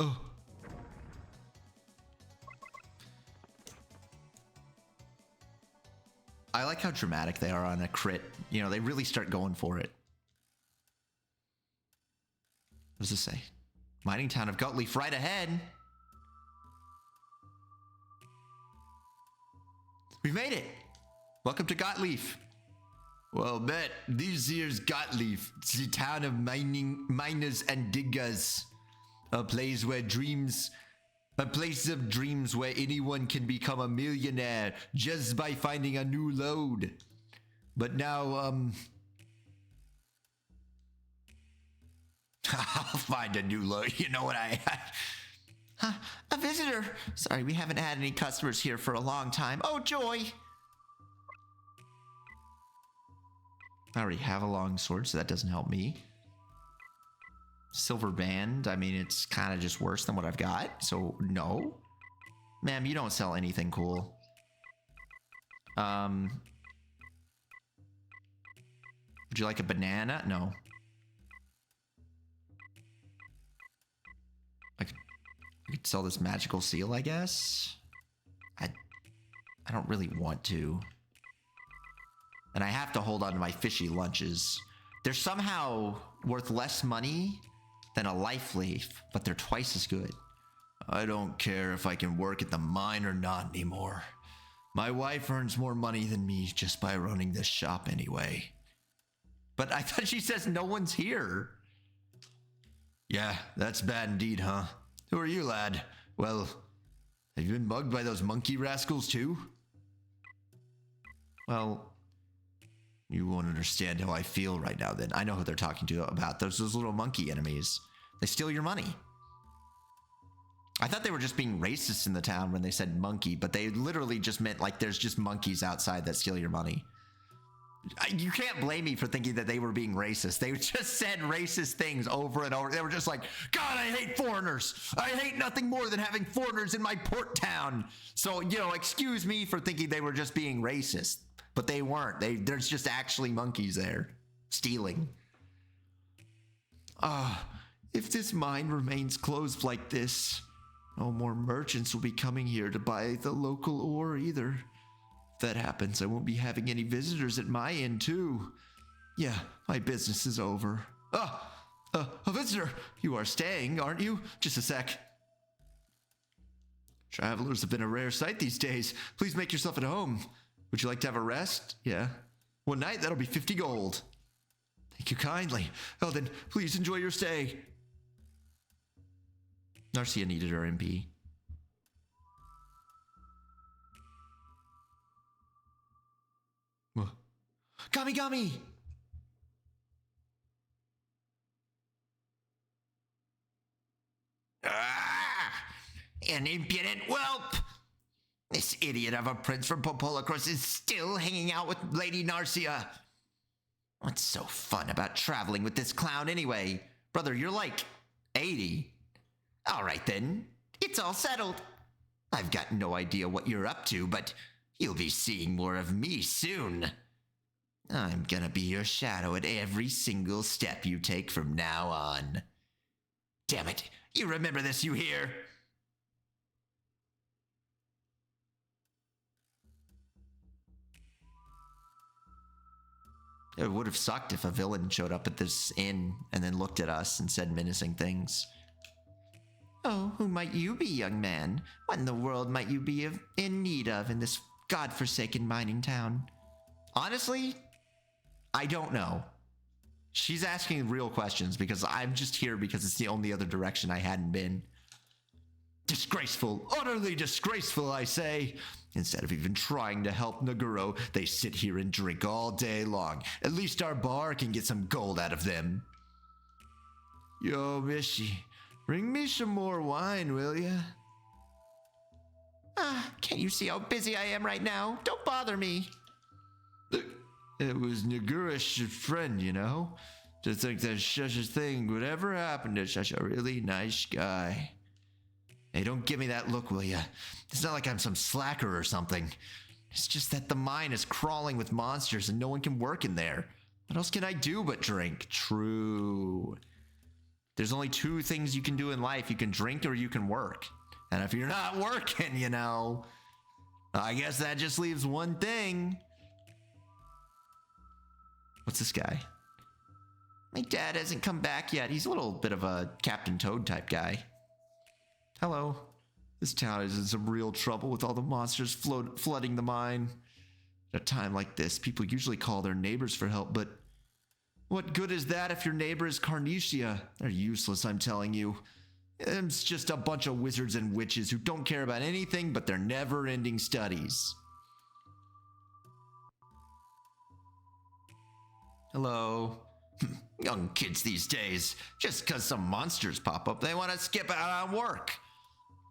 Oh. I like how dramatic they are on a crit. You know, they really start going for it. What does this say? Mining town of Gutleaf right ahead. We made it. Welcome to Gutleaf. Well, bet this here's Gutleaf, the town of miners and diggers. A place of dreams where anyone can become a millionaire just by finding a new lode. But now, I'll find a new lode. You know what Huh? A visitor. Sorry, we haven't had any customers here for a long time. Oh, joy. I already have a long sword, so that doesn't help me. Silver band. I mean, it's kind of just worse than what I've got. So, no. Ma'am, you don't sell anything cool. Would you like a banana? No. I could sell this magical seal, I guess. I don't really want to. And I have to hold on to my fishy lunches. They're somehow worth less money than a life leaf, but they're twice as good. I don't care if I can work at the mine or not anymore. My wife earns more money than me just by running this shop anyway. But I thought she says no one's here. Yeah, that's bad indeed, huh? Who are you, lad? Well, have you been mugged by those monkey rascals too? Well, you won't understand how I feel right now then. I know who they're talking to about. Those little monkey enemies. They steal your money. I thought they were just being racist in the town when they said monkey, but they literally just meant like there's just monkeys outside that steal your money. You can't blame me for thinking that they were being racist. They just said racist things over and over. They were just like, God, I hate foreigners. I hate nothing more than having foreigners in my port town. So, you know, excuse me for thinking they were just being racist. But they weren't. There's just actually monkeys there stealing. If this mine remains closed like this, no more merchants will be coming here to buy the local ore either. If that happens, I won't be having any visitors at my inn too. Yeah, my business is over. A visitor! You are staying, aren't you? Just a sec. Travelers have been a rare sight these days. Please make yourself at home. Would you like to have a rest? Yeah. One night, that'll be 50 gold. Thank you kindly. Oh, then please enjoy your stay. Narcia needed her MP. GamiGami! An impudent whelp! This idiot of a prince from Popolocrois is still hanging out with Lady Narcia. What's so fun about traveling with this clown anyway? Brother, you're like 80. All right then, it's all settled. I've got no idea what you're up to, but you'll be seeing more of me soon. I'm gonna be your shadow at every single step you take from now on. Damn it, you remember this, you hear? It would have sucked if a villain showed up at this inn and then looked at us and said menacing things. Oh, who might you be, young man? What in the world might you be in need of in this godforsaken mining town? Honestly, I don't know. She's asking real questions because I'm just here because it's the only other direction I hadn't been. Disgraceful, utterly disgraceful, I say. Instead of even trying to help Naguro, they sit here and drink all day long. At least our bar can get some gold out of them. Yo, Mishi, bring me some more wine, will ya? Can't you see how busy I am right now? Don't bother me. It was Naguro's friend, you know? To think that such a thing would ever happen to such a really nice guy. Hey, don't give me that look, will ya? It's not like I'm some slacker or something. It's just that the mine is crawling with monsters and no one can work in there. What else can I do but drink? True. There's only two things you can do in life. You can drink or you can work. And if you're not working, you know, I guess that just leaves one thing. What's this guy? My dad hasn't come back yet. He's a little bit of a Captain Toad type guy. Hello. This town is in some real trouble with all the monsters flooding the mine. At a time like this, people usually call their neighbors for help, but what good is that if your neighbor is Carnicia? They're useless, I'm telling you. It's just a bunch of wizards and witches who don't care about anything but their never-ending studies. Hello. Young kids these days, just because some monsters pop up, they want to skip out on work.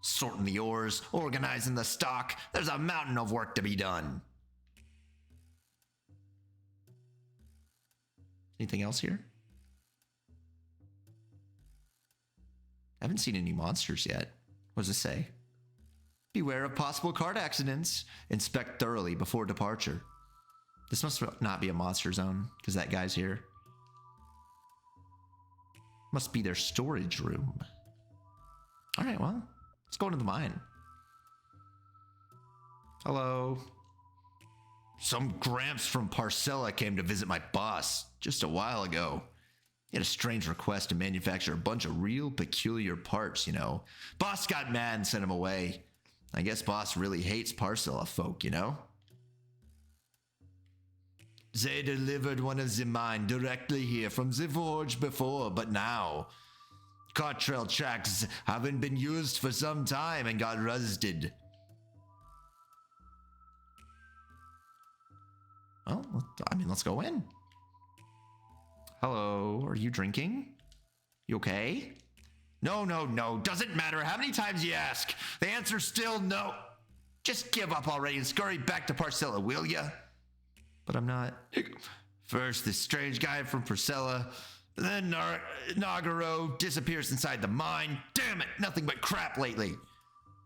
Sorting the ores, organizing the stock, there's a mountain of work to be done. Anything else here? I haven't seen any monsters yet. What does it say? Beware of possible cart accidents. Inspect thoroughly before departure. This must not be a monster zone, because that guy's here. Must be their storage room. Alright, well, let's go into the mine. Hello. Some Gramps from Parcella came to visit my boss just a while ago. He had a strange request to manufacture a bunch of real peculiar parts, you know. Boss got mad and sent him away. I guess boss really hates Parcella folk, you know? They delivered one of the mine directly here from the forge before, but now Cartrail tracks haven't been used for some time and got rusted. Oh, I mean, let's go in. Hello, are you drinking? You okay? No, no, no. Doesn't matter how many times you ask. The answer's still no. Just give up already and scurry back to Parcella, will ya? But I'm not. First, this strange guy from Parcella. Then Nagaro disappears inside the mine. Damn it, nothing but crap lately.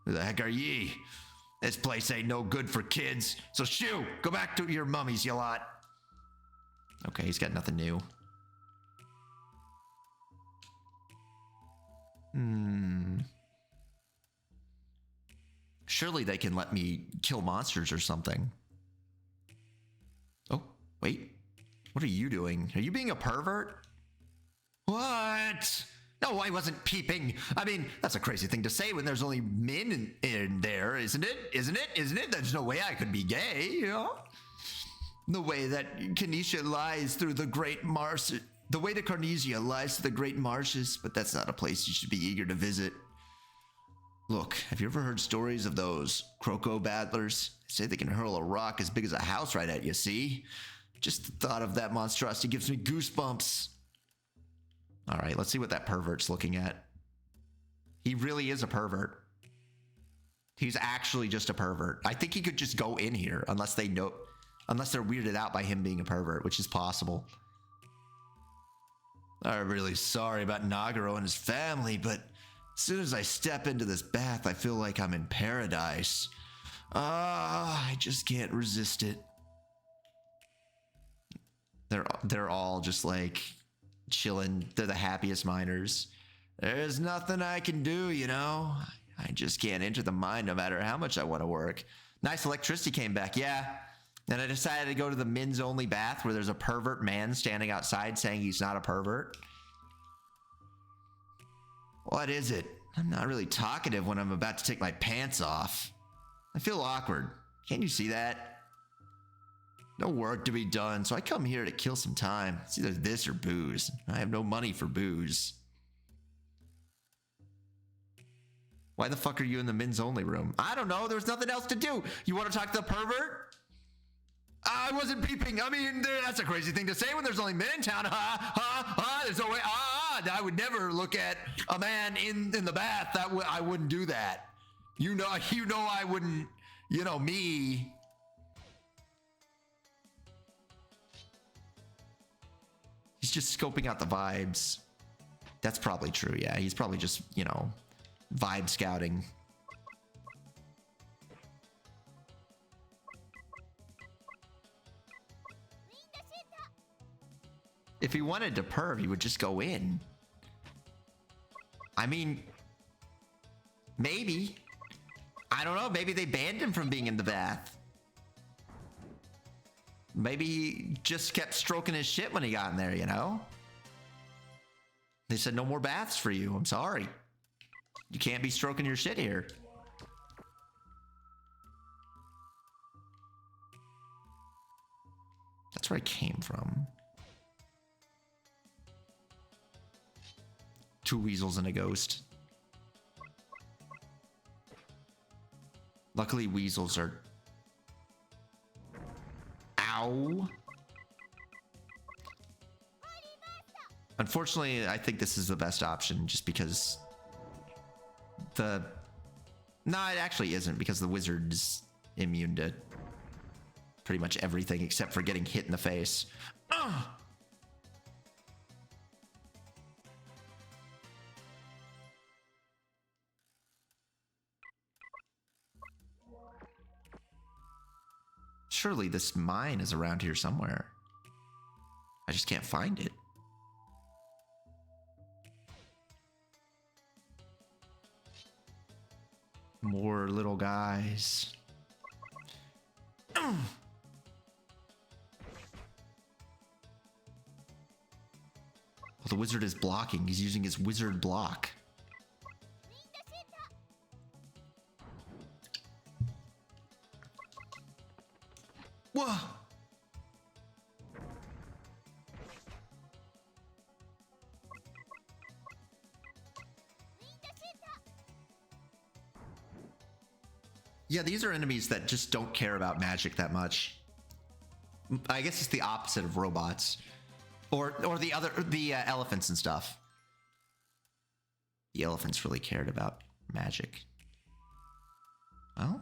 Who the heck are ye? This place ain't no good for kids. So shoo, go back to your mummies, you lot. Okay, he's got nothing new. Surely they can let me kill monsters or something. Oh, wait. What are you doing? Are you being a pervert? What? No, I wasn't peeping. I mean, that's a crazy thing to say when there's only men in there, isn't it? Isn't it? Isn't it? There's no way I could be gay, you know? The way that Kinesia lies through the great marshes. The way to Carnesia lies to the great marshes, but that's not a place you should be eager to visit. Look, have you ever heard stories of those Croco battlers? They say they can hurl a rock as big as a house right at you, see? Just the thought of that monstrosity gives me goosebumps. All right, let's see what that pervert's looking at. He really is a pervert. He's actually just a pervert. I think he could just go in here unless they're weirded out by him being a pervert, which is possible. I'm really sorry about Nagaro and his family, but as soon as I step into this bath, I feel like I'm in paradise. I just can't resist it. They're all just like chilling. They're the happiest miners. There's nothing I can do, you know? I just can't enter the mine no matter how much I want to work. Nice electricity came back, yeah. And I decided to go to the men's only bath where there's a pervert man standing outside saying he's not a pervert. What is it? I'm not really talkative when I'm about to take my pants off. I feel awkward. Can't you see that? No work to be done, so I come here to kill some time. It's either this or booze. I have no money for booze. Why the fuck are you in the men's only room? I don't know. There's nothing else to do. You want to talk to the pervert? I wasn't peeping. I mean, that's a crazy thing to say when there's only men in town. There's no way. I would never look at a man in the bath. I wouldn't do that. You know, I wouldn't. You know me. He's just scoping out the vibes. That's probably true. Yeah, he's probably just, you know, vibe scouting. If he wanted to perv, he would just go in. I mean, maybe. I don't know. Maybe they banned him from being in the bath. Maybe he just kept stroking his shit when he got in there, you know? They said no more baths for you. I'm sorry. You can't be stroking your shit here. That's where I came from. 2 weasels and a ghost. Luckily, weasels are... Ow. Unfortunately, I think this is the best option just because the... No, it actually isn't because the wizard's immune to pretty much everything except for getting hit in the face. Ugh. Surely this mine is around here somewhere. I just can't find it. More little guys. Well, the wizard is blocking. He's using his wizard block. Whoa! Yeah, these are enemies that just don't care about magic that much. I guess it's the opposite of robots. Or the elephants and stuff. The elephants really cared about magic. Well,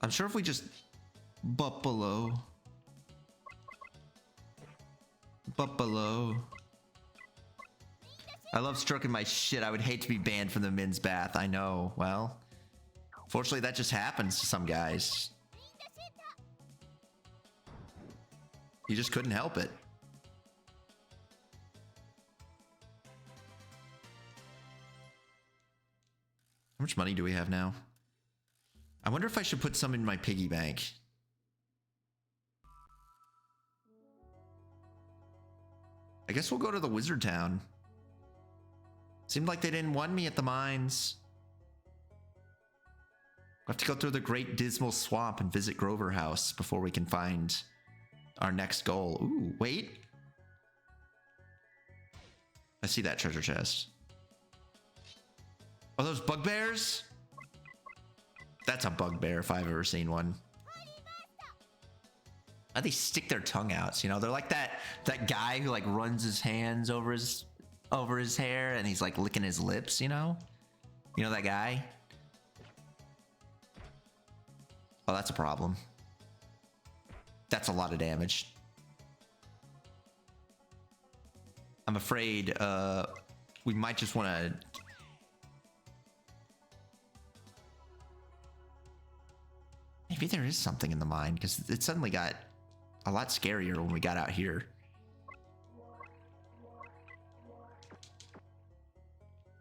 I'm sure if we just Popolo. I love stroking my shit. I would hate to be banned from the men's bath. I know. Well, fortunately, that just happens to some guys. You just couldn't help it. How much money do we have now? I wonder if I should put some in my piggy bank. I guess we'll go to the wizard town. Seemed like they didn't want me at the mines. We'll have to go through the Great Dismal Swamp and visit Grover House before we can find our next goal. Ooh, wait. I see that treasure chest. Are those bugbears? That's a bugbear if I've ever seen one. Why they stick their tongue out? You know, they're like that guy who like runs his hands over his hair and he's like licking his lips, you know? You know that guy? Oh, that's a problem. That's a lot of damage. I'm afraid we might just want to... Maybe there is something in the mine, because it suddenly got a lot scarier when we got out here.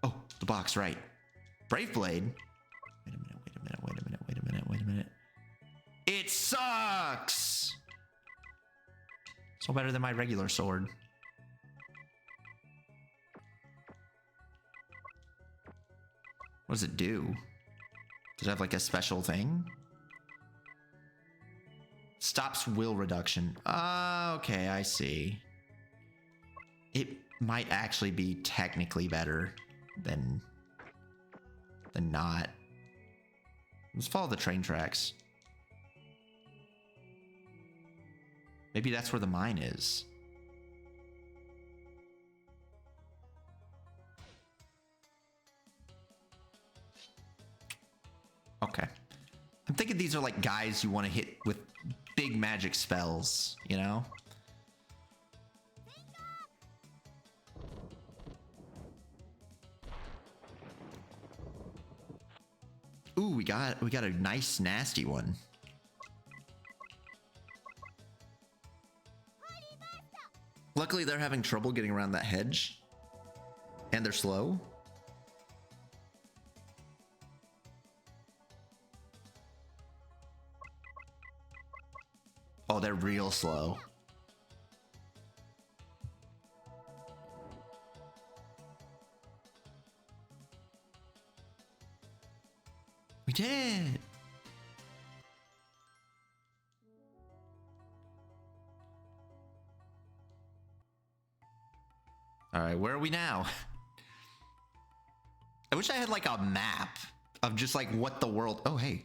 Oh, the box, right. Brave Blade. Wait a minute. It sucks! So better than my regular sword. What does it do? Does it have like a special thing? Stops will reduction. Okay, I see. It might actually be technically better than not. Let's follow the train tracks. Maybe that's where the mine is. Okay. I'm thinking these are like guys you want to hit with big magic spells, you know? Ooh, we got a nice nasty one. Luckily they're having trouble getting around that hedge. And they're slow. Oh, they're real slow. We did it! Alright, where are we now? I wish I had like a map of just like what the world... Oh, hey.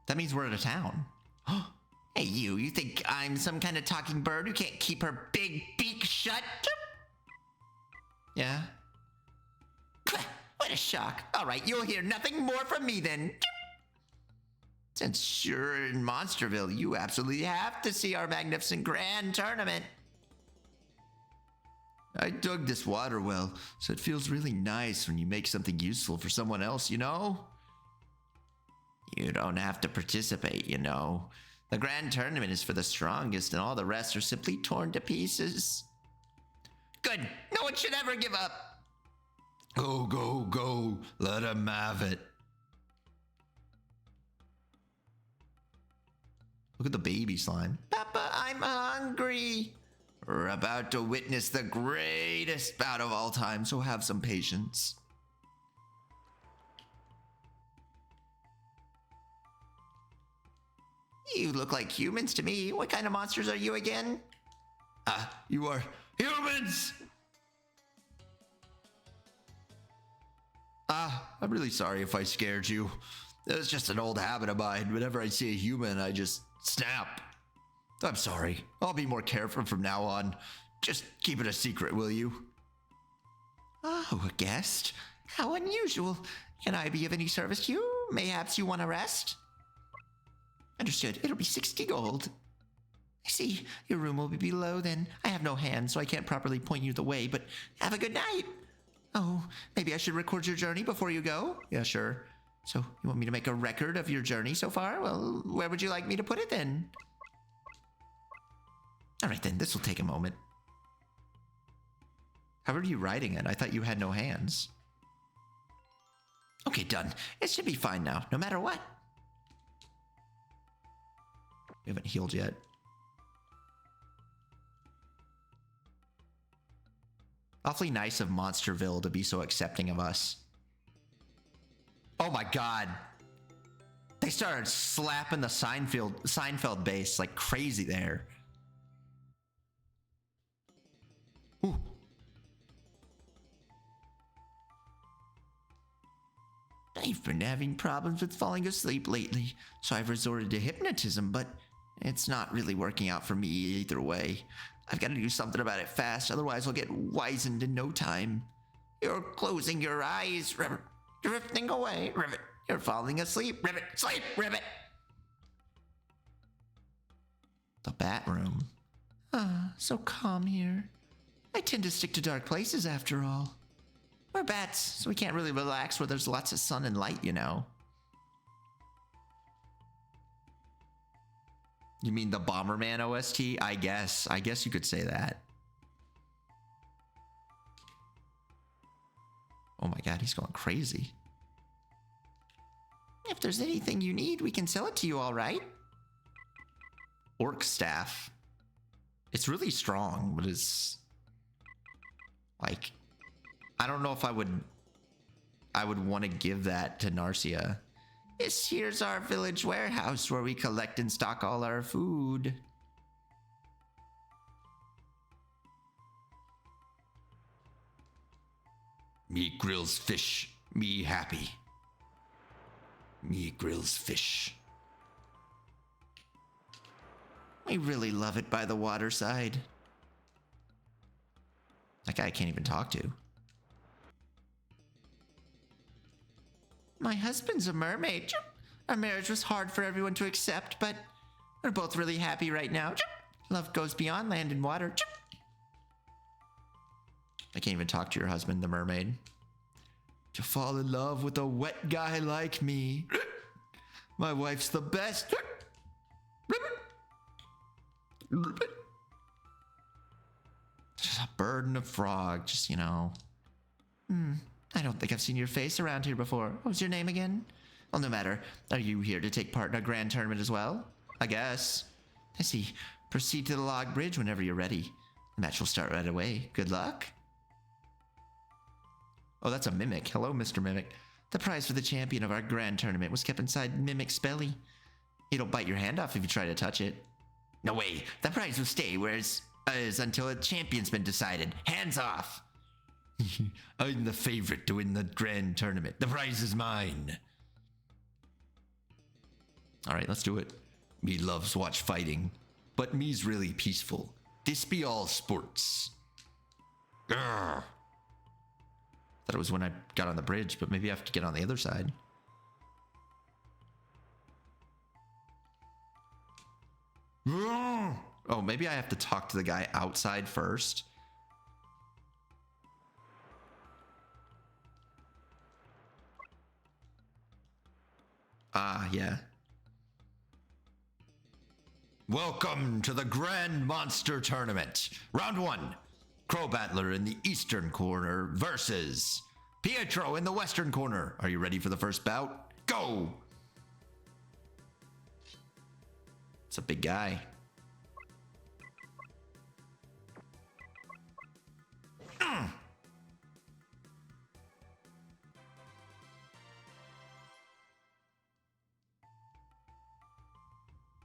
That means we're at a town. Hey, you think I'm some kind of talking bird who can't keep her big beak shut? Yeah? What a shock. All right, you'll hear nothing more from me then. Since you're in Monsterville, you absolutely have to see our magnificent grand tournament. I dug this water well, so it feels really nice when you make something useful for someone else, you know? You don't have to participate, you know. The grand tournament is for the strongest, and all the rest are simply torn to pieces. Good. No one should ever give up. Go, go, go. Let 'em have it. Look at the baby slime. Papa, I'm hungry. We're about to witness the greatest bout of all time, so have some patience. You look like humans to me. What kind of monsters are you again? You are humans! I'm really sorry if I scared you. It's just an old habit of mine. Whenever I see a human, I just snap. I'm sorry. I'll be more careful from now on. Just keep it a secret, will you? Oh, a guest? How unusual. Can I be of any service to you? Mayhaps you want a rest? Understood. It'll be 60 gold. I see. Your room will be below then. I have no hands, so I can't properly point you the way, but have a good night. Oh, maybe I should record your journey before you go? Yeah, sure. So, you want me to make a record of your journey so far? Well, where would you like me to put it then? Alright then, this will take a moment. How are you riding it? I thought you had no hands. Okay, done. It should be fine now, no matter what. We haven't healed yet. Awfully nice of Monsterville to be so accepting of us. Oh my god. They started slapping the Seinfeld bass like crazy there. Ooh. I've been having problems with falling asleep lately, so I've resorted to hypnotism, but it's not really working out for me either way. I've got to do something about it fast, otherwise I'll get wizened in no time. You're closing your eyes, Ribbit. Drifting away, Ribbit. You're falling asleep, Ribbit. Sleep, Ribbit. The bat room. Ah, so calm here. I tend to stick to dark places after all. We're bats, so we can't really relax where there's lots of sun and light, you know. You mean the Bomberman OST? I guess you could say that. Oh my god, he's going crazy. If there's anything you need, we can sell it to you, all right? Orc staff. It's really strong, but it's like, I don't know if I would want to give that to Narcia. Here's our village warehouse where we collect and stock all our food. Me grills fish, me happy. Me grills fish. We really love it by the waterside. That guy I can't even talk to. My husband's a mermaid. Our marriage was hard for everyone to accept, but we're both really happy right now. Love goes beyond land and water. I can't even talk to your husband, the mermaid. To fall in love with a wet guy like me. My wife's the best. Just a bird and a frog, just, you know. I don't think I've seen your face around here before. What was your name again? Well, no matter. Are you here to take part in a grand tournament as well? I guess. I see. Proceed to the log bridge whenever you're ready. The match will start right away. Good luck. Oh, that's a Mimic. Hello, Mr. Mimic. The prize for the champion of our grand tournament was kept inside Mimic's belly. It'll bite your hand off if you try to touch it. No way. The prize will stay where it is until a champion's been decided. Hands off. I'm the favorite to win the grand tournament. The prize is mine. All right, let's do it. Me loves watch fighting, but me's really peaceful. This be all sports. Grr. Thought it was when I got on the bridge, but maybe I have to get on the other side. Oh, maybe I have to talk to the guy outside first. Ah, yeah. Welcome to the Grand Monster Tournament. Round 1. Crow Battler in the eastern corner versus Pietro in the western corner. Are you ready for the first bout? Go! It's a big guy.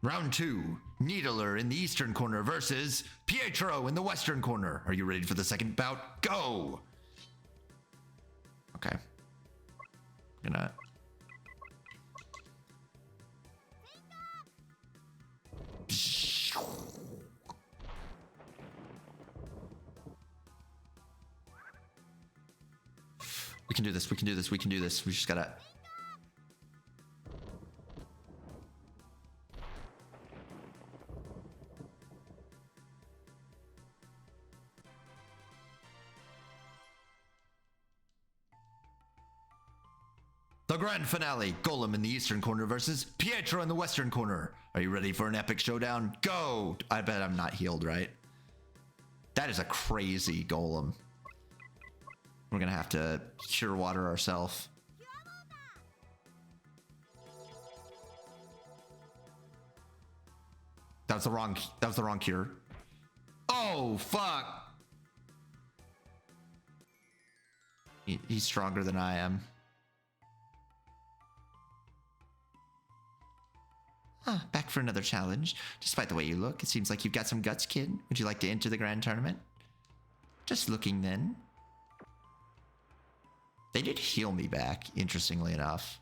Round 2, Needler in the eastern corner versus Pietro in the western corner. Are you ready for the second bout? Go! Okay. Gonna We can do this. We can do this. We can do this. We just gotta... The grand finale, Golem in the eastern corner versus Pietro in the western corner. Are you ready for an epic showdown? Go! I bet I'm not healed, right? That is a crazy Golem. We're gonna have to cure water ourselves. That was the wrong cure. Oh, fuck! He's stronger than I am. Back for another challenge. Despite the way you look, it seems like you've got some guts, kid. Would you like to enter the grand tournament? Just looking then. They did heal me back, interestingly enough.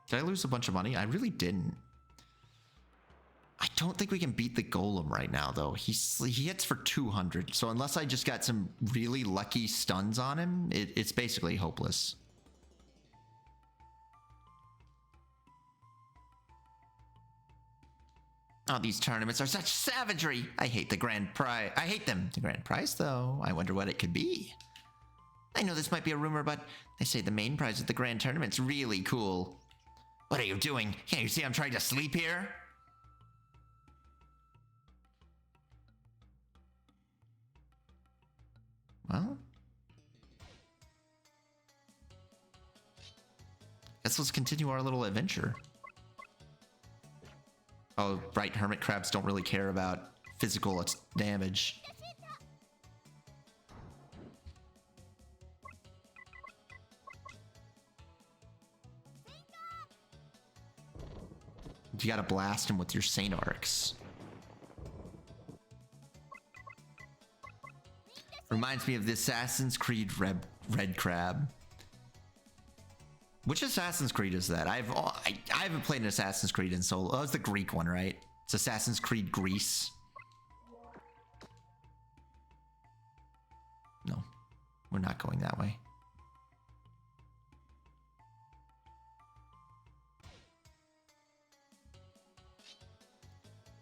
Did I lose a bunch of money? I really didn't. I don't think we can beat the Golem right now, though. He hits for 200, so unless I just got some really lucky stuns on him, it's basically hopeless. Oh, these tournaments are such savagery. I hate the grand prize. I hate them. The grand prize, though, I wonder what it could be. I know this might be a rumor, but they say the main prize at the grand tournament's really cool. What are you doing? Can't you see I'm trying to sleep here? Well, guess let's continue our little adventure. Oh, right, hermit crabs don't really care about physical damage. You gotta blast him with your Saint Arcs. Reminds me of the Assassin's Creed Red Crab. Which Assassin's Creed is that? I haven't played an Assassin's Creed in so long. Oh, it's the Greek one, right? It's Assassin's Creed Greece. No, we're not going that way.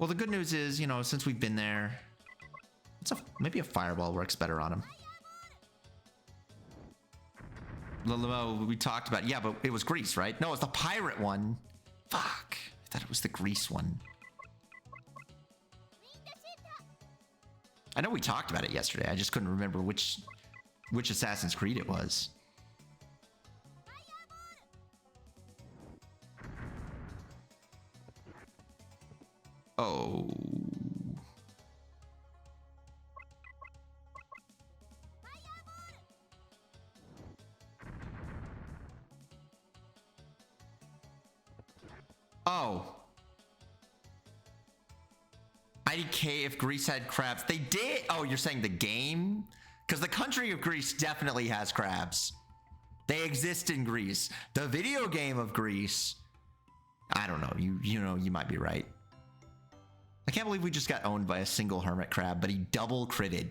Well, the good news is, you know, since we've been there, maybe a fireball works better on him. We talked about, yeah, but it was Greece, right? No, it's the pirate one. Fuck, I thought it was the Greece one. I know we talked about it yesterday. I just couldn't remember which Assassin's Creed it was. Oh. Oh. IDK if Greece had crabs. They did. Oh, you're saying the game? Because the country of Greece definitely has crabs. They exist in Greece. The video game of Greece, I don't know. You know, you might be right. I can't believe we just got owned by a single hermit crab, but he double critted.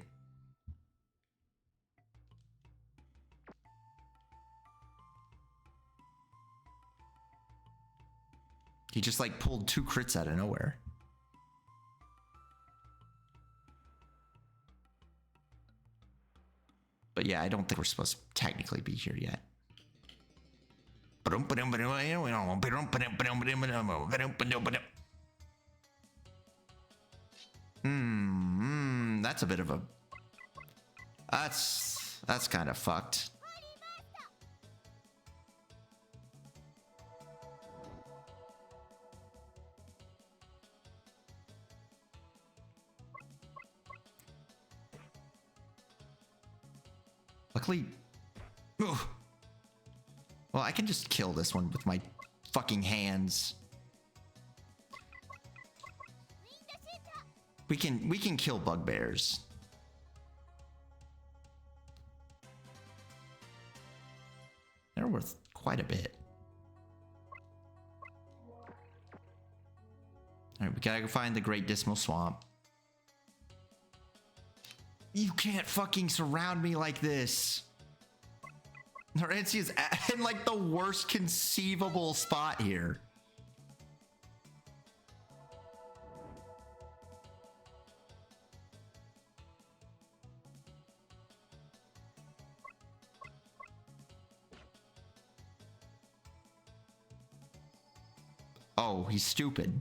He just like pulled 2 crits out of nowhere. But yeah, I don't think we're supposed to technically be here yet. That's a bit of a... That's kind of fucked. Luckily... Ugh. Well, I can just kill this one with my fucking hands. We can kill bugbears. They're worth quite a bit. All right, we gotta go find the Great Dismal Swamp. You can't fucking surround me like this. Naranci is in like the worst conceivable spot here. Oh, he's stupid.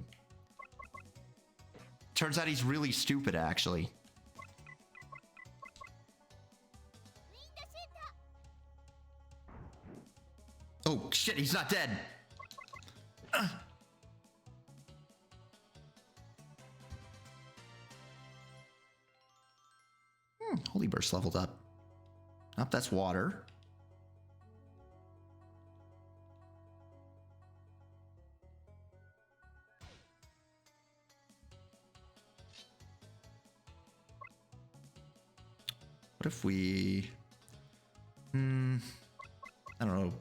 Turns out he's really stupid, actually. Oh, shit, he's not dead. Holy Burst leveled up. Oh, that's water. What if we... I don't know.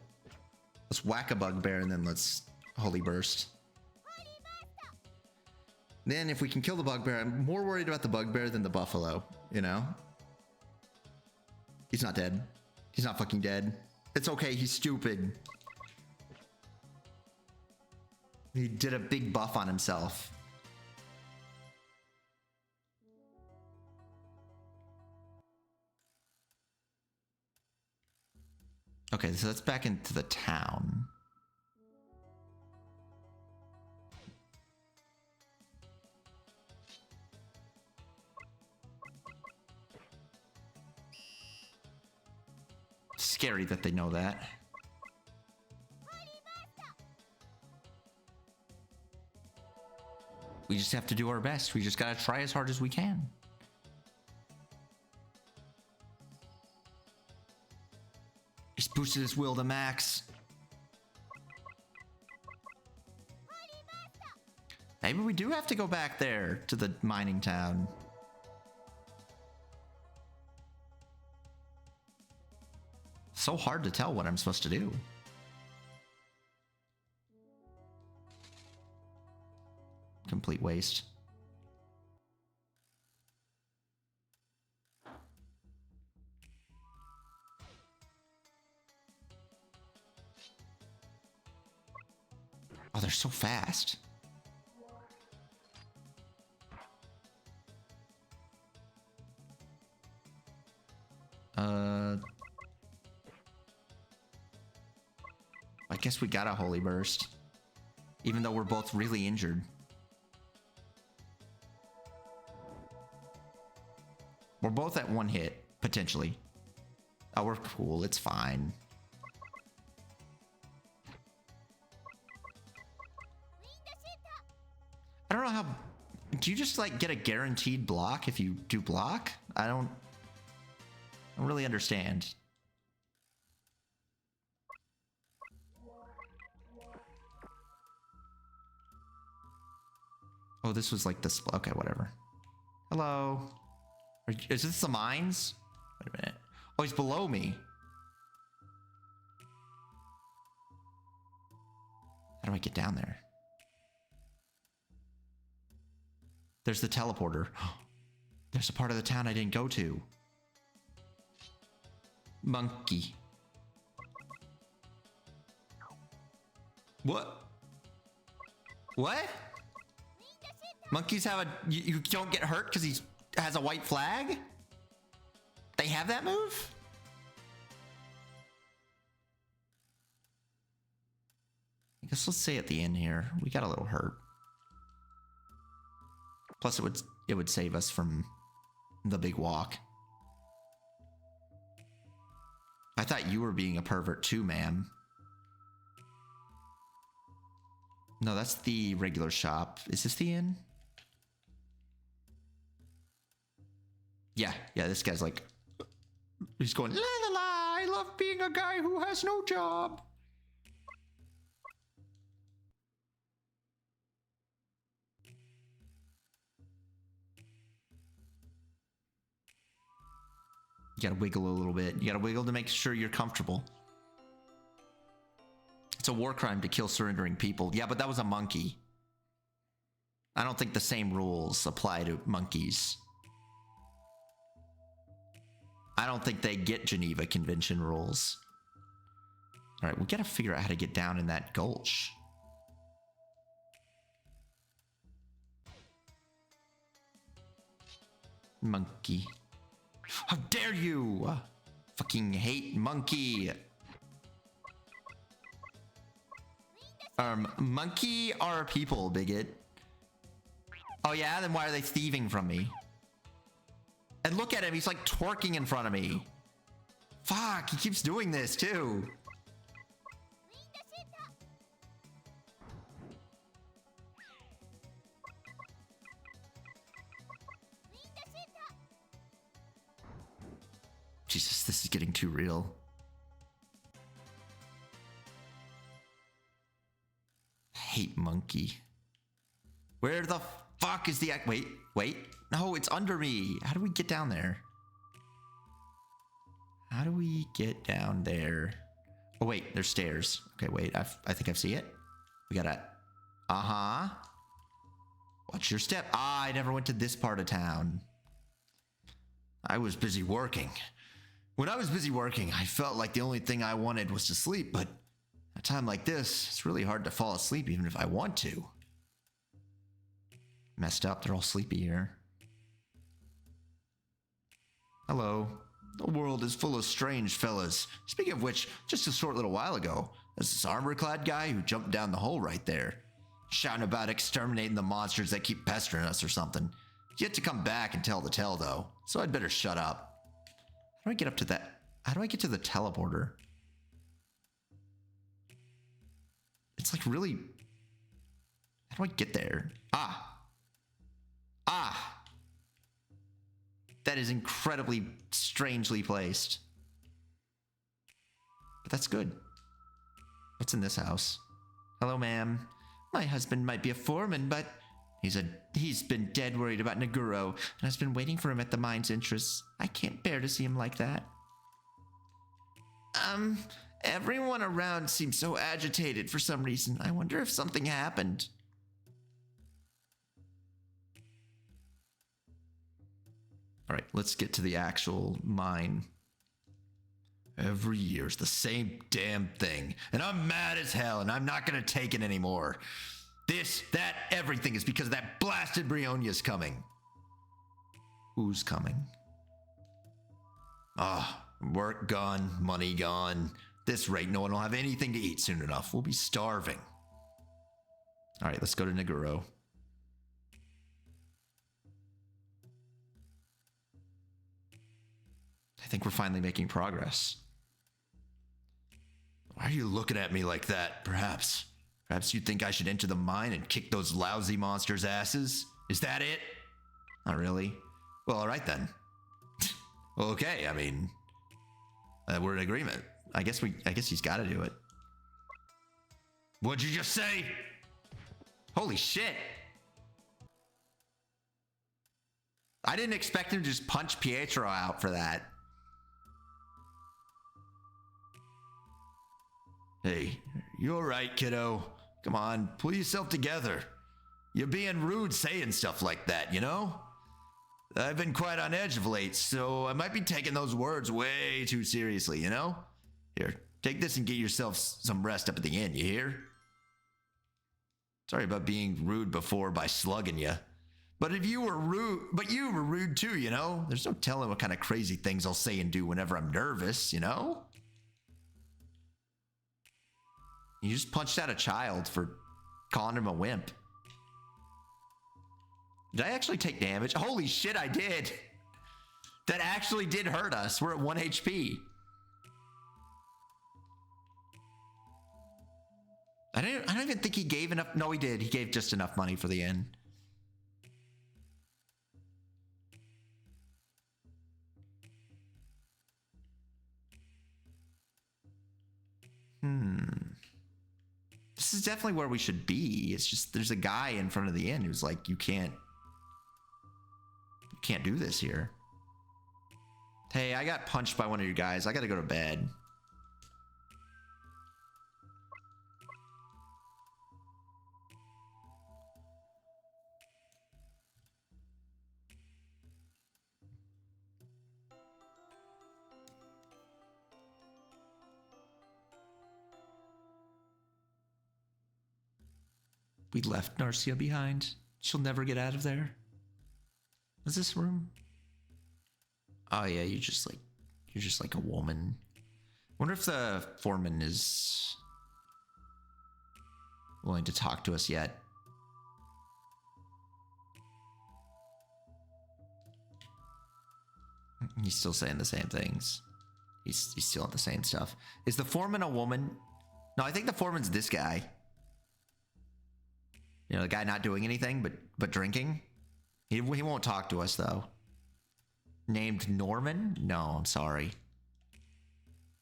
Let's whack a bugbear and then let's Holy Burst. Then if we can kill the bugbear, I'm more worried about the bugbear than the buffalo, you know? He's not dead. He's not fucking dead. It's okay, he's stupid. He did a big buff on himself. Okay, so that's back into the town. Scary that they know that. We just have to do our best. We just gotta try as hard as we can. He's boosted his will to max. Maybe we do have to go back there to the mining town. So hard to tell what I'm supposed to do. Complete waste. Oh, they're so fast. I guess we got a Holy Burst. Even though we're both really injured. We're both at one hit, potentially. Oh, we're cool. It's fine. I don't know how... Do you just, like, get a guaranteed block if you do block? I don't really understand. Oh, this was like this... Okay, whatever. Hello? Is this the mines? Wait a minute. Oh, he's below me. How do I get down there? There's the teleporter. There's a part of the town I didn't go to. Monkey. What? What? Monkeys have a... You don't get hurt because he has a white flag? They have that move? I guess let's say at the end here. We got a little hurt. Plus it would save us from the big walk. I thought you were being a pervert too, ma'am. No, that's the regular shop. Is this the inn? Yeah, this guy's like... He's going, la la la, I love being a guy who has no job. You gotta wiggle a little bit. You gotta wiggle to make sure you're comfortable. It's a war crime to kill surrendering people. Yeah, but that was a monkey. I don't think the same rules apply to monkeys. I don't think they get Geneva Convention rules. All right, we gotta figure out how to get down in that gulch. Monkey. How dare you! Fucking hate monkey. Monkey are people, bigot. Oh yeah, then why are they thieving from me? And look at him, he's like twerking in front of me. Fuck, he keeps doing this too. Jesus, this is getting too real. I hate monkey. Where the fuck is the... Wait. No, it's under me. How do we get down there? How do we get down there? Oh, wait, there's stairs. Okay, wait, I think I see it. We gotta... Uh-huh. Watch your step. Ah, I never went to this part of town. I was busy working. When I was busy working, I felt like the only thing I wanted was to sleep, but at a time like this, it's really hard to fall asleep even if I want to. Messed up, they're all sleepy here. Hello. The world is full of strange fellas. Speaking of which, just a short little while ago, there's this armor-clad guy who jumped down the hole right there, shouting about exterminating the monsters that keep pestering us or something. Yet to come back and tell the tale, though, so I'd better shut up. How do I get up to that? How do I get to the teleporter? It's like really... How do I get there? Ah! That is incredibly strangely placed. But that's good. What's in this house? Hello, ma'am. My husband might be a foreman, but he's been dead worried about Naguro, and has been waiting for him at the mine's entrance. I can't bear to see him like that. Everyone around seems so agitated for some reason. I wonder if something happened. All right, let's get to the actual mine. Every year is the same damn thing, and I'm mad as hell, and I'm not gonna take it anymore. This, that, everything is because that blasted Brionia's coming. Who's coming? Work gone, money gone. This rate, no one will have anything to eat soon enough. We'll be starving. All right, let's go to Naguro. I think we're finally making progress. Why are you looking at me like that? Perhaps you think I should enter the mine and kick those lousy monsters' asses? Is that it? Not really. Well, all right then. Well, okay, I mean, we're in agreement. I guess he's got to do it. What'd you just say? Holy shit. I didn't expect him to just punch Pietro out for that. Hey, you all right, kiddo? Come on, pull yourself together. You're being rude saying stuff like that, you know? I've been quite on edge of late, so I might be taking those words way too seriously, you know? Here, take this and get yourself some rest up at the inn, you hear? Sorry about being rude before by slugging you. But you were rude too, you know? There's no telling what kind of crazy things I'll say and do whenever I'm nervous, you know? You just punched out a child for calling him a wimp. Did I actually take damage? Holy shit, I did. That actually did hurt us. We're at 1 HP. I don't even think he gave enough. No, he did. He gave just enough money for the inn. This is definitely where we should be. It's just there's a guy in front of the inn who's like, you can't do this here. Hey, I got punched by one of you guys. I gotta go to bed. We left Narcia behind. She'll never get out of there. What's this room? Oh yeah, you're just like a woman. Wonder if the foreman is willing to talk to us yet. He's still saying the same things. He's still on the same stuff. Is the foreman a woman? No, I think the foreman's this guy. You know, the guy not doing anything but drinking. He won't talk to us though. Named Norman? No, I'm sorry.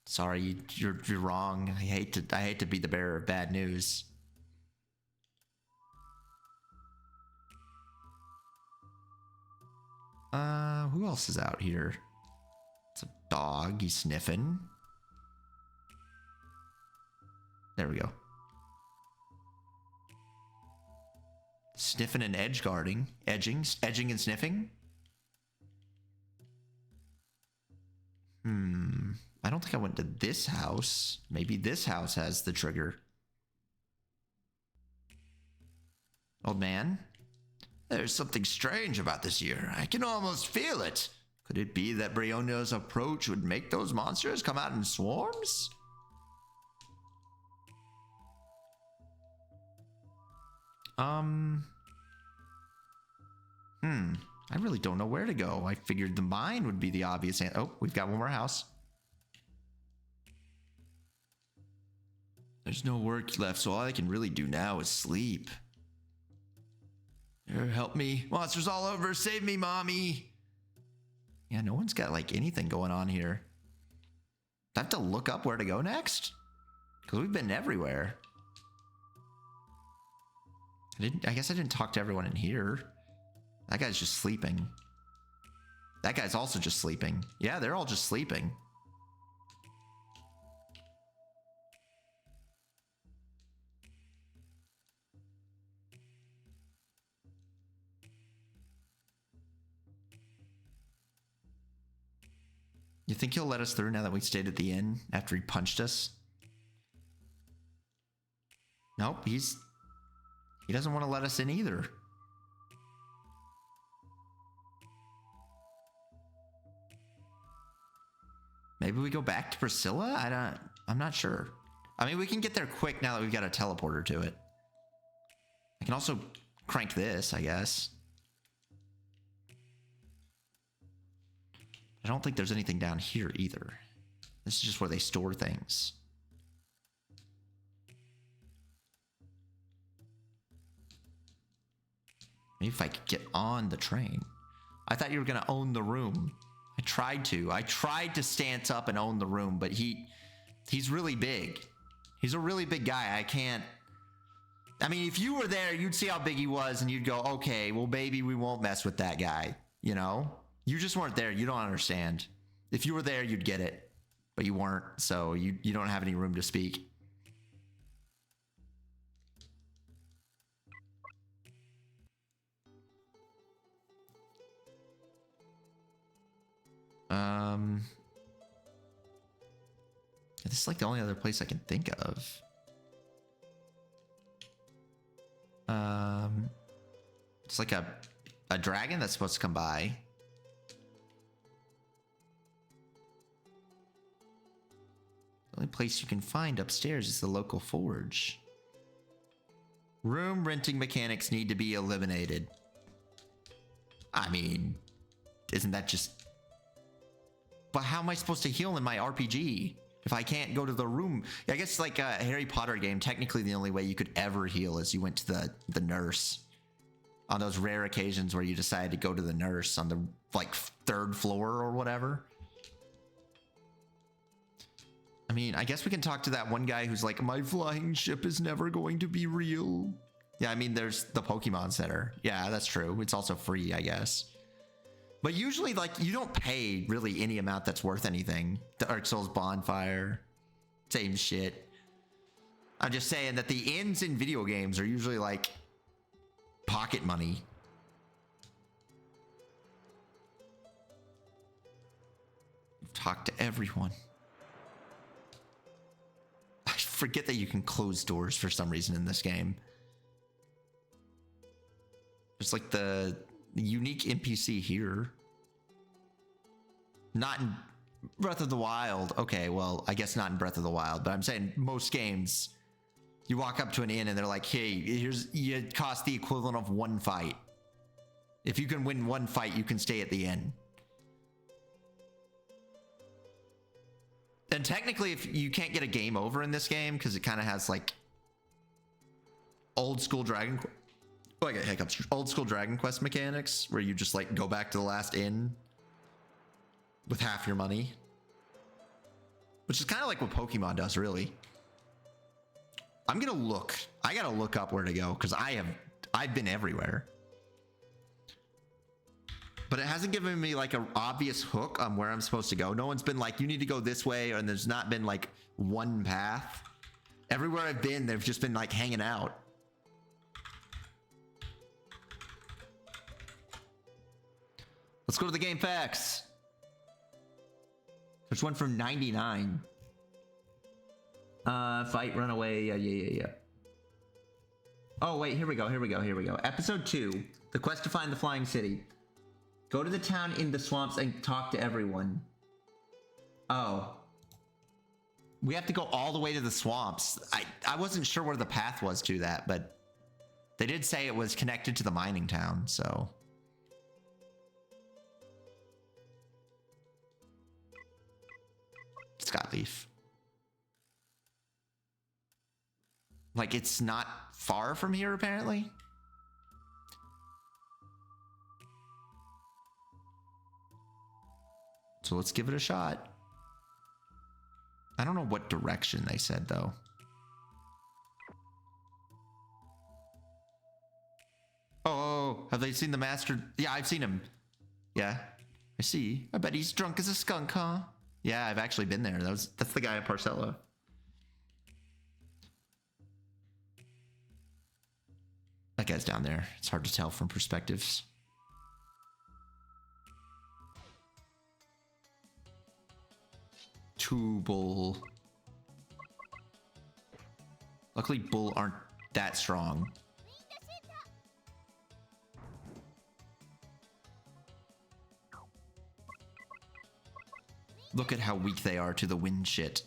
Sorry, you're wrong. I hate to be the bearer of bad news. Who else is out here? It's a dog. He's sniffing. There we go. Sniffing and edging and sniffing. I don't think I went to this house. Maybe this house has the trigger. Old man? There's something strange about this year. I can almost feel it. Could it be that Brionio's approach would make those monsters come out in swarms? I really don't know where to go. I figured the mine would be the obvious answer. Oh, we've got one more house. There's no work left, so all I can really do now is sleep. Here, help me. Monsters all over. Save me, mommy. Yeah, no one's got like anything going on here. Do I have to look up where to go next? Because we've been everywhere. I guess I didn't talk to everyone in here. That guy's just sleeping. That guy's also just sleeping. Yeah, they're all just sleeping. You think he'll let us through now that we stayed at the inn after he punched us? Nope, he doesn't want to let us in either. Maybe we go back to Priscilla? I'm not sure. I mean, we can get there quick now that we've got a teleporter to it. I can also crank this, I guess. I don't think there's anything down here either. This is just where they store things. Maybe if I could get on the train. I thought you were going to own the room. I tried to stance up and own the room, but he's really big. He's a really big guy. I mean, if you were there, you'd see how big he was and you'd go, okay, well, baby, we won't mess with that guy. You know? You just weren't there. You don't understand. If you were there, you'd get it, but you weren't. So you don't have any room to speak. This is like the only other place I can think of. It's like a dragon that's supposed to come by. The only place you can find upstairs is the local forge. Room renting mechanics need to be eliminated. I mean, isn't that just... But how am I supposed to heal in my RPG if I can't go to the room? I guess like a Harry Potter game, technically the only way you could ever heal is you went to the nurse. On those rare occasions where you decided to go to the nurse on the like 3rd floor or whatever. I mean, I guess we can talk to that one guy who's like, my flying ship is never going to be real. Yeah, I mean, there's the Pokemon Center. Yeah, that's true. It's also free, I guess. But usually, like, you don't pay really any amount that's worth anything. The Arc Souls Bonfire, same shit. I'm just saying that the inns in video games are usually like pocket money. You've talked to everyone. I forget that you can close doors for some reason in this game. There's like the unique NPC here. Not in Breath of the Wild. Okay, well, I guess not in Breath of the Wild, but I'm saying most games, you walk up to an inn and they're like, hey, it costs the equivalent of one fight. If you can win one fight, you can stay at the inn. And technically, if you can't get a game over in this game, because it kind of has like old school Dragon Quest mechanics, where you just like go back to the last inn with half your money, which is kind of like what Pokemon does, really. I gotta look up where to go, because I've been everywhere, but it hasn't given me like an obvious hook on where I'm supposed to go. No one's been like, you need to go this way, and there's not been like one path. Everywhere I've been, they've just been like hanging out. Let's go to the game facts. There's one from 99. Fight, run away. Yeah. Oh, wait, here we go. Episode 2, The Quest to Find the Flying City. Go to the town in the swamps and talk to everyone. Oh. We have to go all the way to the swamps. I wasn't sure where the path was to that, but they did say it was connected to the mining town, so. Scott Leaf. Like, it's not far from here, apparently. So let's give it a shot. I don't know what direction they said, though. Oh, have they seen the master? Yeah, I've seen him. Yeah, I see. I bet he's drunk as a skunk, huh? Yeah, I've actually been there. That's the guy at Parcella. That guy's down there. It's hard to tell from perspectives. Two bull. Luckily, bull aren't that strong. Look at how weak they are to the wind shit.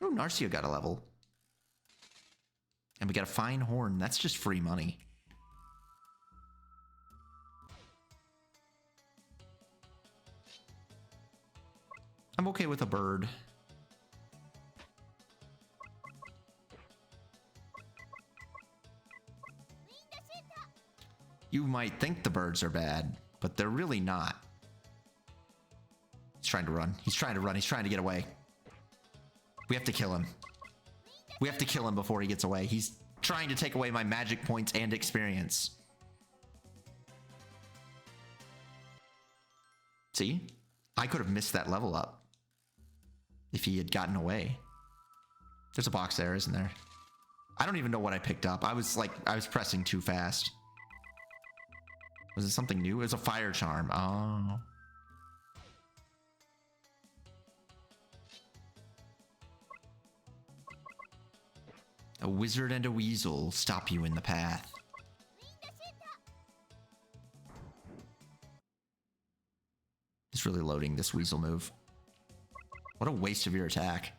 Oh, Narcia got a level. And we got a fine horn. That's just free money. I'm okay with a bird. You might think the birds are bad, but they're really not. He's trying to run. He's trying to get away. We have to kill him. We have to kill him before he gets away. He's trying to take away my magic points and experience. See? I could have missed that level up if he had gotten away. There's a box there, isn't there? I don't even know what I picked up. I was pressing too fast. Was it something new? It was a fire charm. Oh. A wizard and a weasel stop you in the path. It's really loading, this weasel move. What a waste of your attack.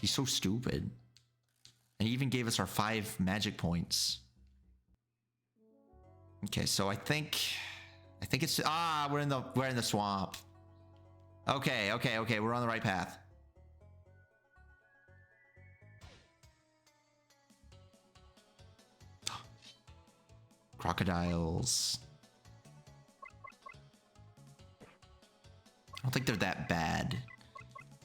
He's so stupid. And he even gave us our 5 magic points. Okay, so I think it's we're in the swamp. Okay, we're on the right path. Crocodiles. I don't think they're that bad.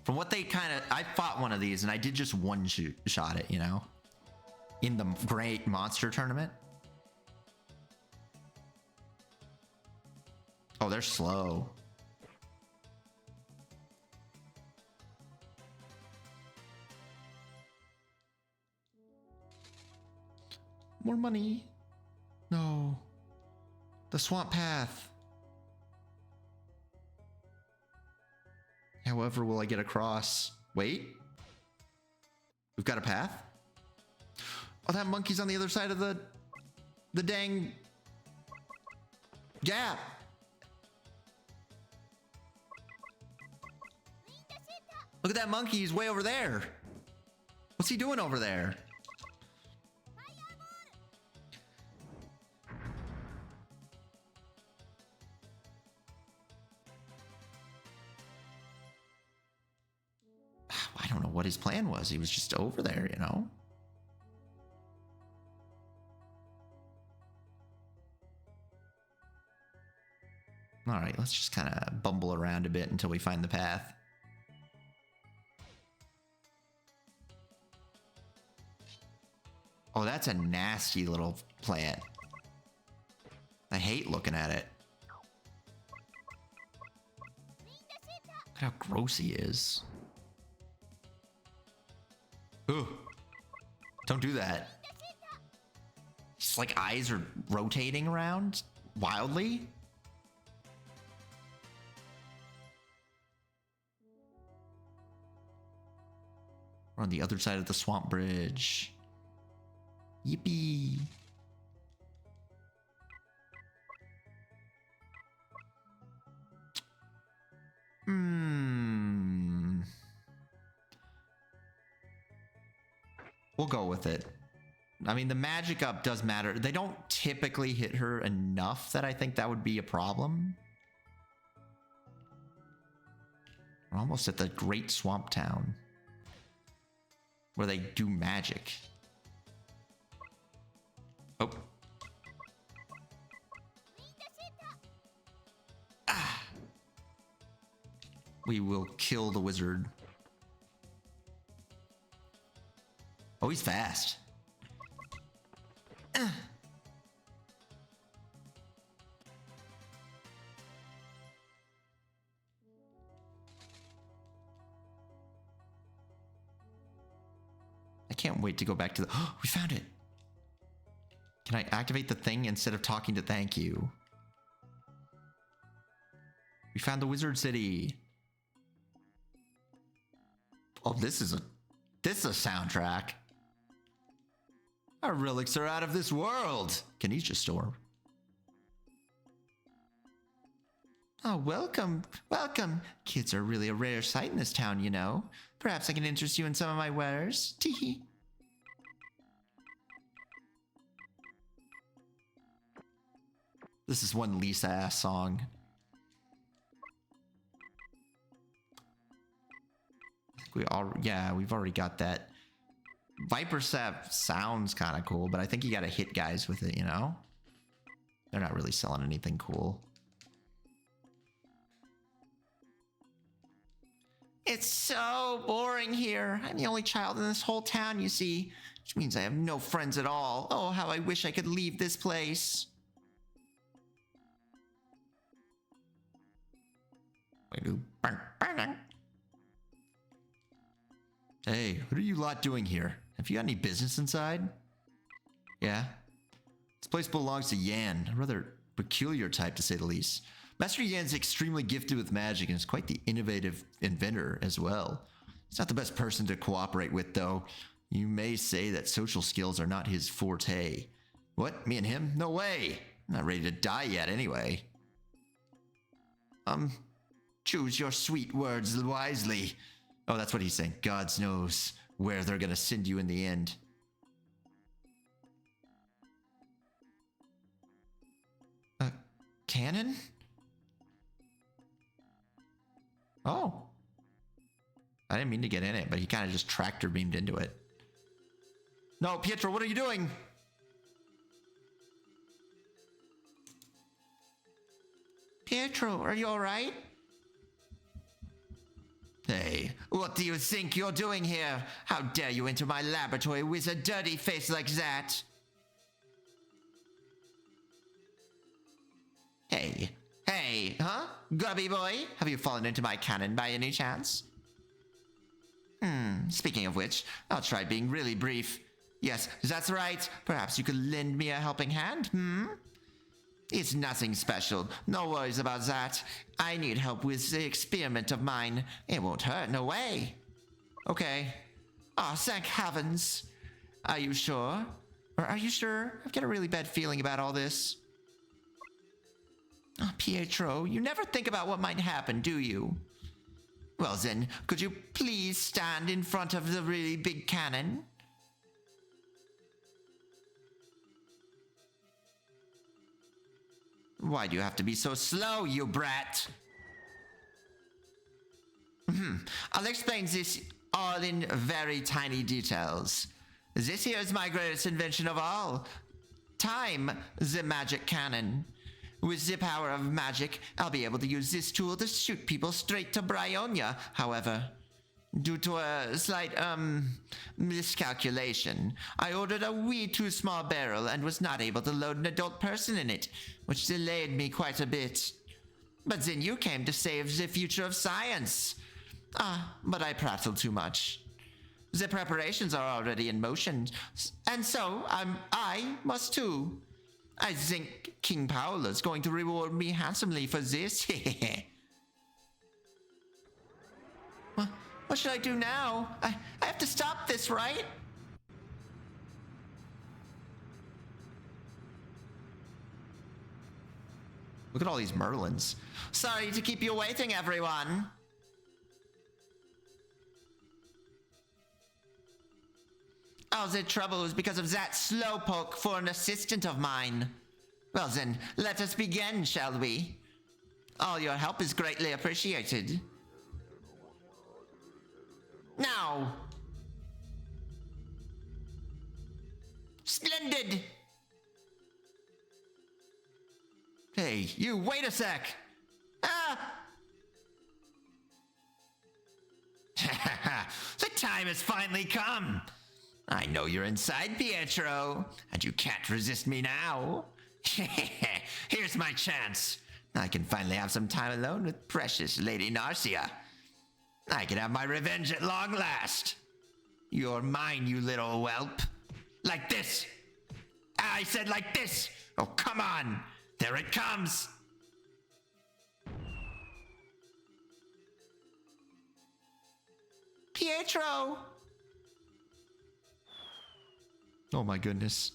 From what they I fought one of these and I did just one shot it, you know, in the Great Monster Tournament. Oh, they're slow. More money. No. The swamp path. However, will I get across? Wait. We've got a path? Oh, that monkey's on the other side of the dang gap. Look at that monkey. He's way over there. What's he doing over there? I don't know what his plan was. He was just over there, you know? All right, let's just kind of bumble around a bit until we find the path. Oh, that's a nasty little plant. I hate looking at it. Look how gross he is. Ugh. Don't do that. His like eyes are rotating around wildly. We're on the other side of the swamp bridge. Yippee. We'll go with it. I mean, the magic up does matter. They don't typically hit her enough that I think that would be a problem. We're almost at the Great Swamp Town, where they do magic. Oh. Ah. We will kill the wizard. Oh, he's fast. I can't wait to go back to the... Oh, we found it. Can I activate the thing instead of talking to thank you? We found the wizard city. Oh, this is a soundtrack. Our relics are out of this world. Kinesia store. Oh, welcome. Welcome. Kids are really a rare sight in this town, you know. Perhaps I can interest you in some of my wares. Teehee. This is one Lisa-ass song. We've already got that. Viper Sap sounds kind of cool, but I think you gotta hit guys with it, you know? They're not really selling anything cool. It's so boring here. I'm the only child in this whole town, you see. Which means I have no friends at all. Oh, how I wish I could leave this place. Hey, what are you lot doing here? Have you got any business inside? Yeah? This place belongs to Yan, a rather peculiar type to say the least. Master Yan's extremely gifted with magic and is quite the innovative inventor as well. He's not the best person to cooperate with, though. You may say that social skills are not his forte. What? Me and him? No way! I'm not ready to die yet, anyway. Choose your sweet words wisely. Oh, that's what he's saying. God knows where they're gonna send you in the end. Cannon? Oh. I didn't mean to get in it, but he kind of just tractor beamed into it. No, Pietro, what are you doing? Pietro, are you all right? Hey, what do you think you're doing here? How dare you enter my laboratory with a dirty face like that? Hey, huh? Grubby boy, have you fallen into my cannon by any chance? Speaking of which, I'll try being really brief. Yes, that's right. Perhaps you could lend me a helping hand, It's nothing special. No worries about that. I need help with the experiment of mine. It won't hurt, no way. Okay. Oh, thank heavens. Are you sure? Or are you sure? I've got a really bad feeling about all this. Oh, Pietro, you never think about what might happen, do you? Well then, could you please stand in front of the really big cannon? Why do you have to be so slow, you brat? I'll explain this all in very tiny details. This here is my greatest invention of all. Time, the magic cannon. With the power of magic, I'll be able to use this tool to shoot people straight to Brionia. However, due to a slight, miscalculation, I ordered a wee too small barrel and was not able to load an adult person in it, which delayed me quite a bit. But then you came to save the future of science. But I prattled too much. The preparations are already in motion, and so I must too. I think King Paolo's going to reward me handsomely for this. What should I do now? I have to stop this, right? Look at all these Merlins. Sorry to keep you waiting, everyone. All the trouble is because of that slowpoke for an assistant of mine. Well then, let us begin, shall we? All your help is greatly appreciated. Now! Splendid! Hey, you, wait a sec! The time has finally come! I know you're inside, Pietro, and you can't resist me now. Here's my chance. I can finally have some time alone with precious Lady Narcia. I can have my revenge at long last. You're mine, you little whelp. Like this. I said like this. Oh, come on. There it comes. Pietro. Oh my goodness.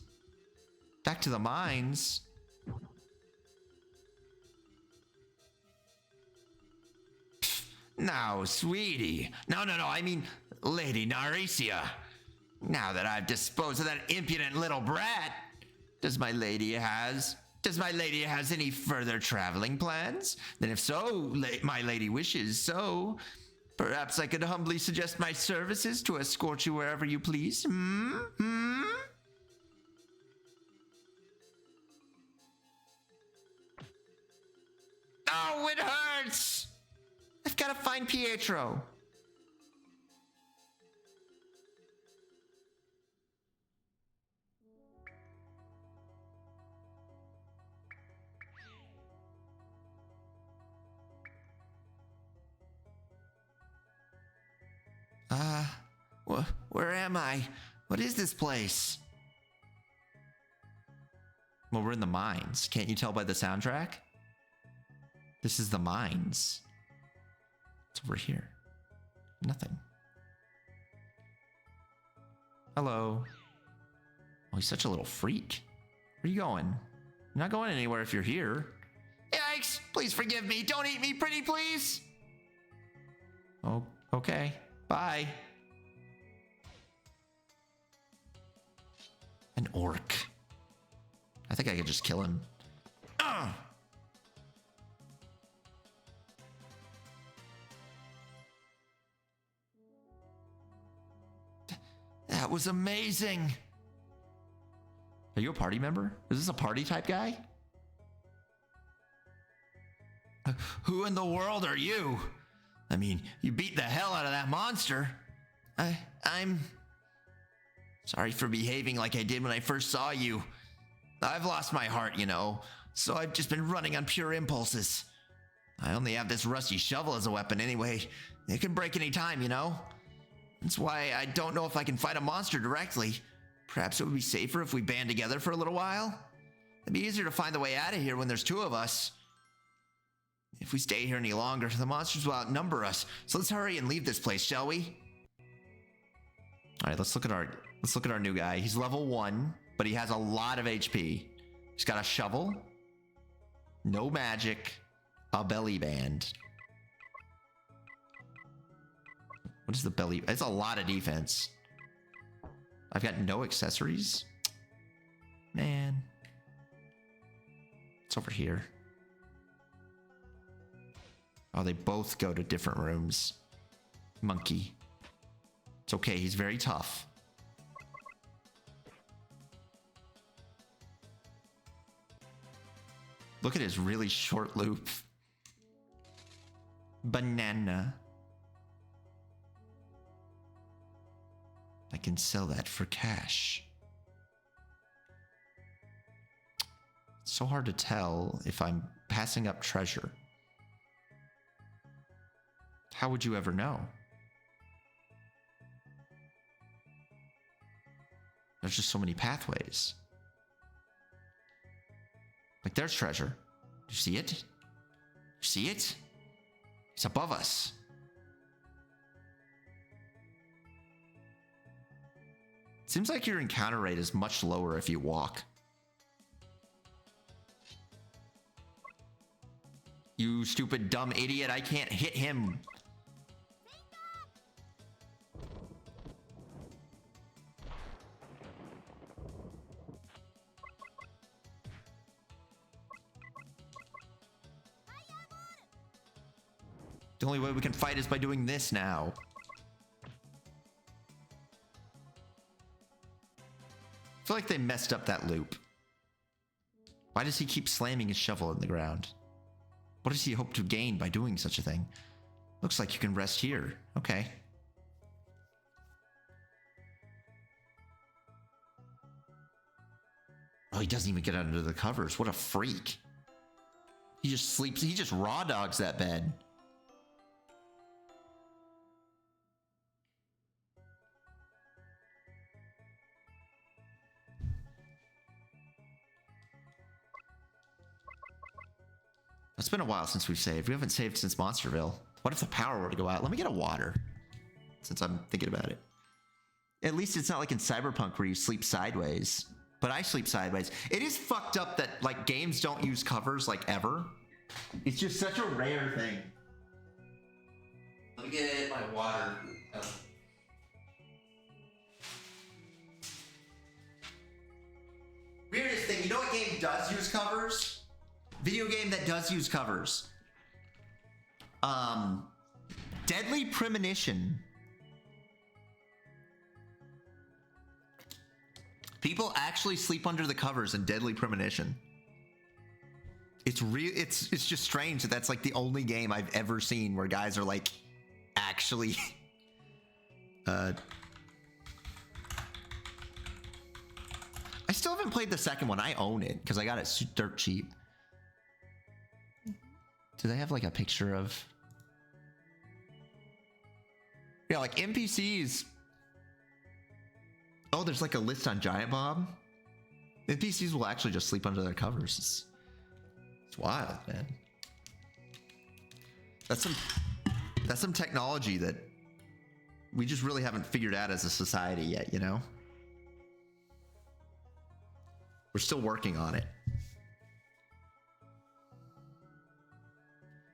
Back to the mines. Now, sweetie. No, I mean, Lady Naricia. Now that I've disposed of that impudent little brat, does my lady has any further traveling plans? Then if so, my lady wishes so, perhaps I could humbly suggest my services to escort you wherever you please. Oh, it hurts! I've got to find Pietro. Where am I? What is this place? Well, we're in the mines. Can't you tell by the soundtrack? This is the mines. It's over here. Nothing. Hello. Oh, he's such a little freak. Where are you going? You're not going anywhere if you're here. Yikes! Please forgive me. Don't eat me, pretty please. Oh, okay. Bye. An orc. I think I could just kill him. That was amazing. Are you a party member? Is this a party type guy? Who in the world are you? I mean, you beat the hell out of that monster. I'm sorry for behaving like I did when I first saw you. I've lost my heart, you know, so I've just been running on pure impulses. I only have this rusty shovel as a weapon anyway. It can break any time, you know? That's why I don't know if I can fight a monster directly. Perhaps it would be safer if we band together for a little while? It'd be easier to find the way out of here when there's two of us. If we stay here any longer, the monsters will outnumber us. So let's hurry and leave this place, shall we? All right, let's look at our new guy. He's level 1, but he has a lot of HP. He's got a shovel, no magic, a belly band. What is the belly? It's a lot of defense. I've got no accessories. Man. It's over here. Oh, they both go to different rooms. Monkey. It's okay, he's very tough. Look at his really short loop. Banana. I can sell that for cash. It's so hard to tell if I'm passing up treasure. How would you ever know? There's just so many pathways. Like, there's treasure. You see it? You see it? It's above us. Seems like your encounter rate is much lower if you walk. You stupid dumb idiot, I can't hit him. The only way we can fight is by doing this now. I feel like they messed up that loop. Why does he keep slamming his shovel in the ground? What does he hope to gain by doing such a thing? Looks like you can rest here. Okay. Oh, he doesn't even get under the covers. What a freak. He just sleeps. He just raw dogs that bed. It's been a while since we've saved. We haven't saved since Monsterville. What if the power were to go out? Let me get a water, since I'm thinking about it. At least it's not like in Cyberpunk where you sleep sideways. But I sleep sideways. It is fucked up that, like, games don't use covers, like, ever. It's just such a rare thing. Let me get my water. Weirdest thing, you know what game does use covers? Video game that does use covers. Deadly Premonition. People actually sleep under the covers in Deadly Premonition. It's real. It's just strange that that's like the only game I've ever seen where guys are like actually I still haven't played the second one. I own it because I got it dirt cheap. Do they have like a picture of... Yeah, like NPCs. Oh, there's like a list on Giant Bomb. NPCs will actually just sleep under their covers. It's wild, man. That's some technology that we just really haven't figured out as a society yet, you know? We're still working on it.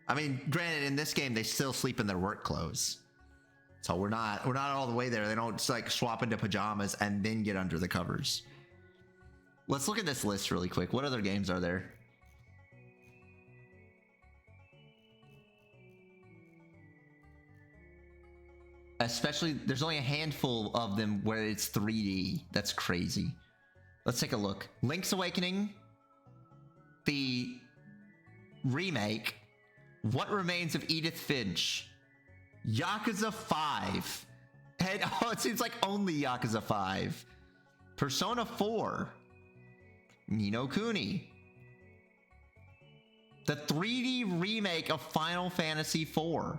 I mean, granted, in this game, they still sleep in their work clothes. So we're not all the way there. They don't just like swap into pajamas and then get under the covers. Let's look at this list really quick. What other games are there? Especially, there's only a handful of them where it's 3D. That's crazy. Let's take a look. Link's Awakening, the remake, What Remains of Edith Finch, Yakuza 5, and oh, it seems like only Yakuza 5, Persona 4, Ni no Kuni, the 3D remake of Final Fantasy IV,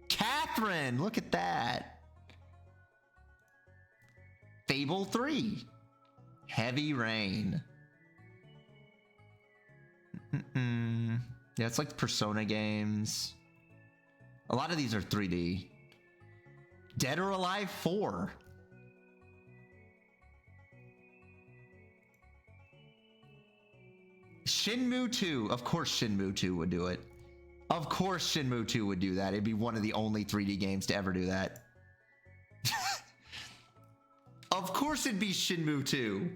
Catherine, look at that, Fable 3, Heavy Rain, Yeah, it's like Persona games. A lot of these are 3D. Dead or Alive 4. Shenmue 2. Of course Shenmue 2 would do it. Of course Shenmue 2 would do that. It'd be one of the only 3D games to ever do that. Of course it'd be Shenmue 2.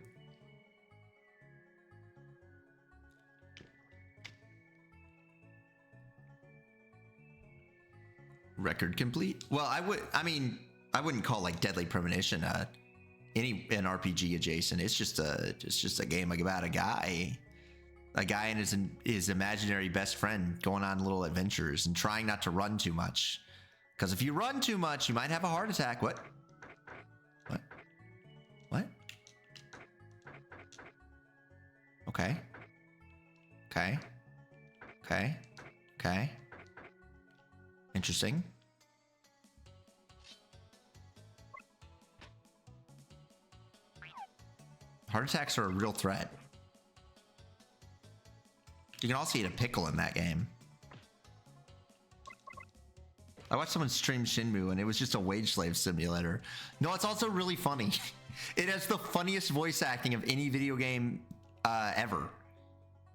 Record complete? Well, I wouldn't call like Deadly Premonition an RPG adjacent. It's just a game about a guy and his imaginary best friend going on little adventures and trying not to run too much. Because if you run too much, you might have a heart attack. What? Okay. Interesting. Heart attacks are a real threat. You can also eat a pickle in that game. I watched someone stream Shenmue and it was just a wage slave simulator. No, it's also really funny. It has the funniest voice acting of any video game ever.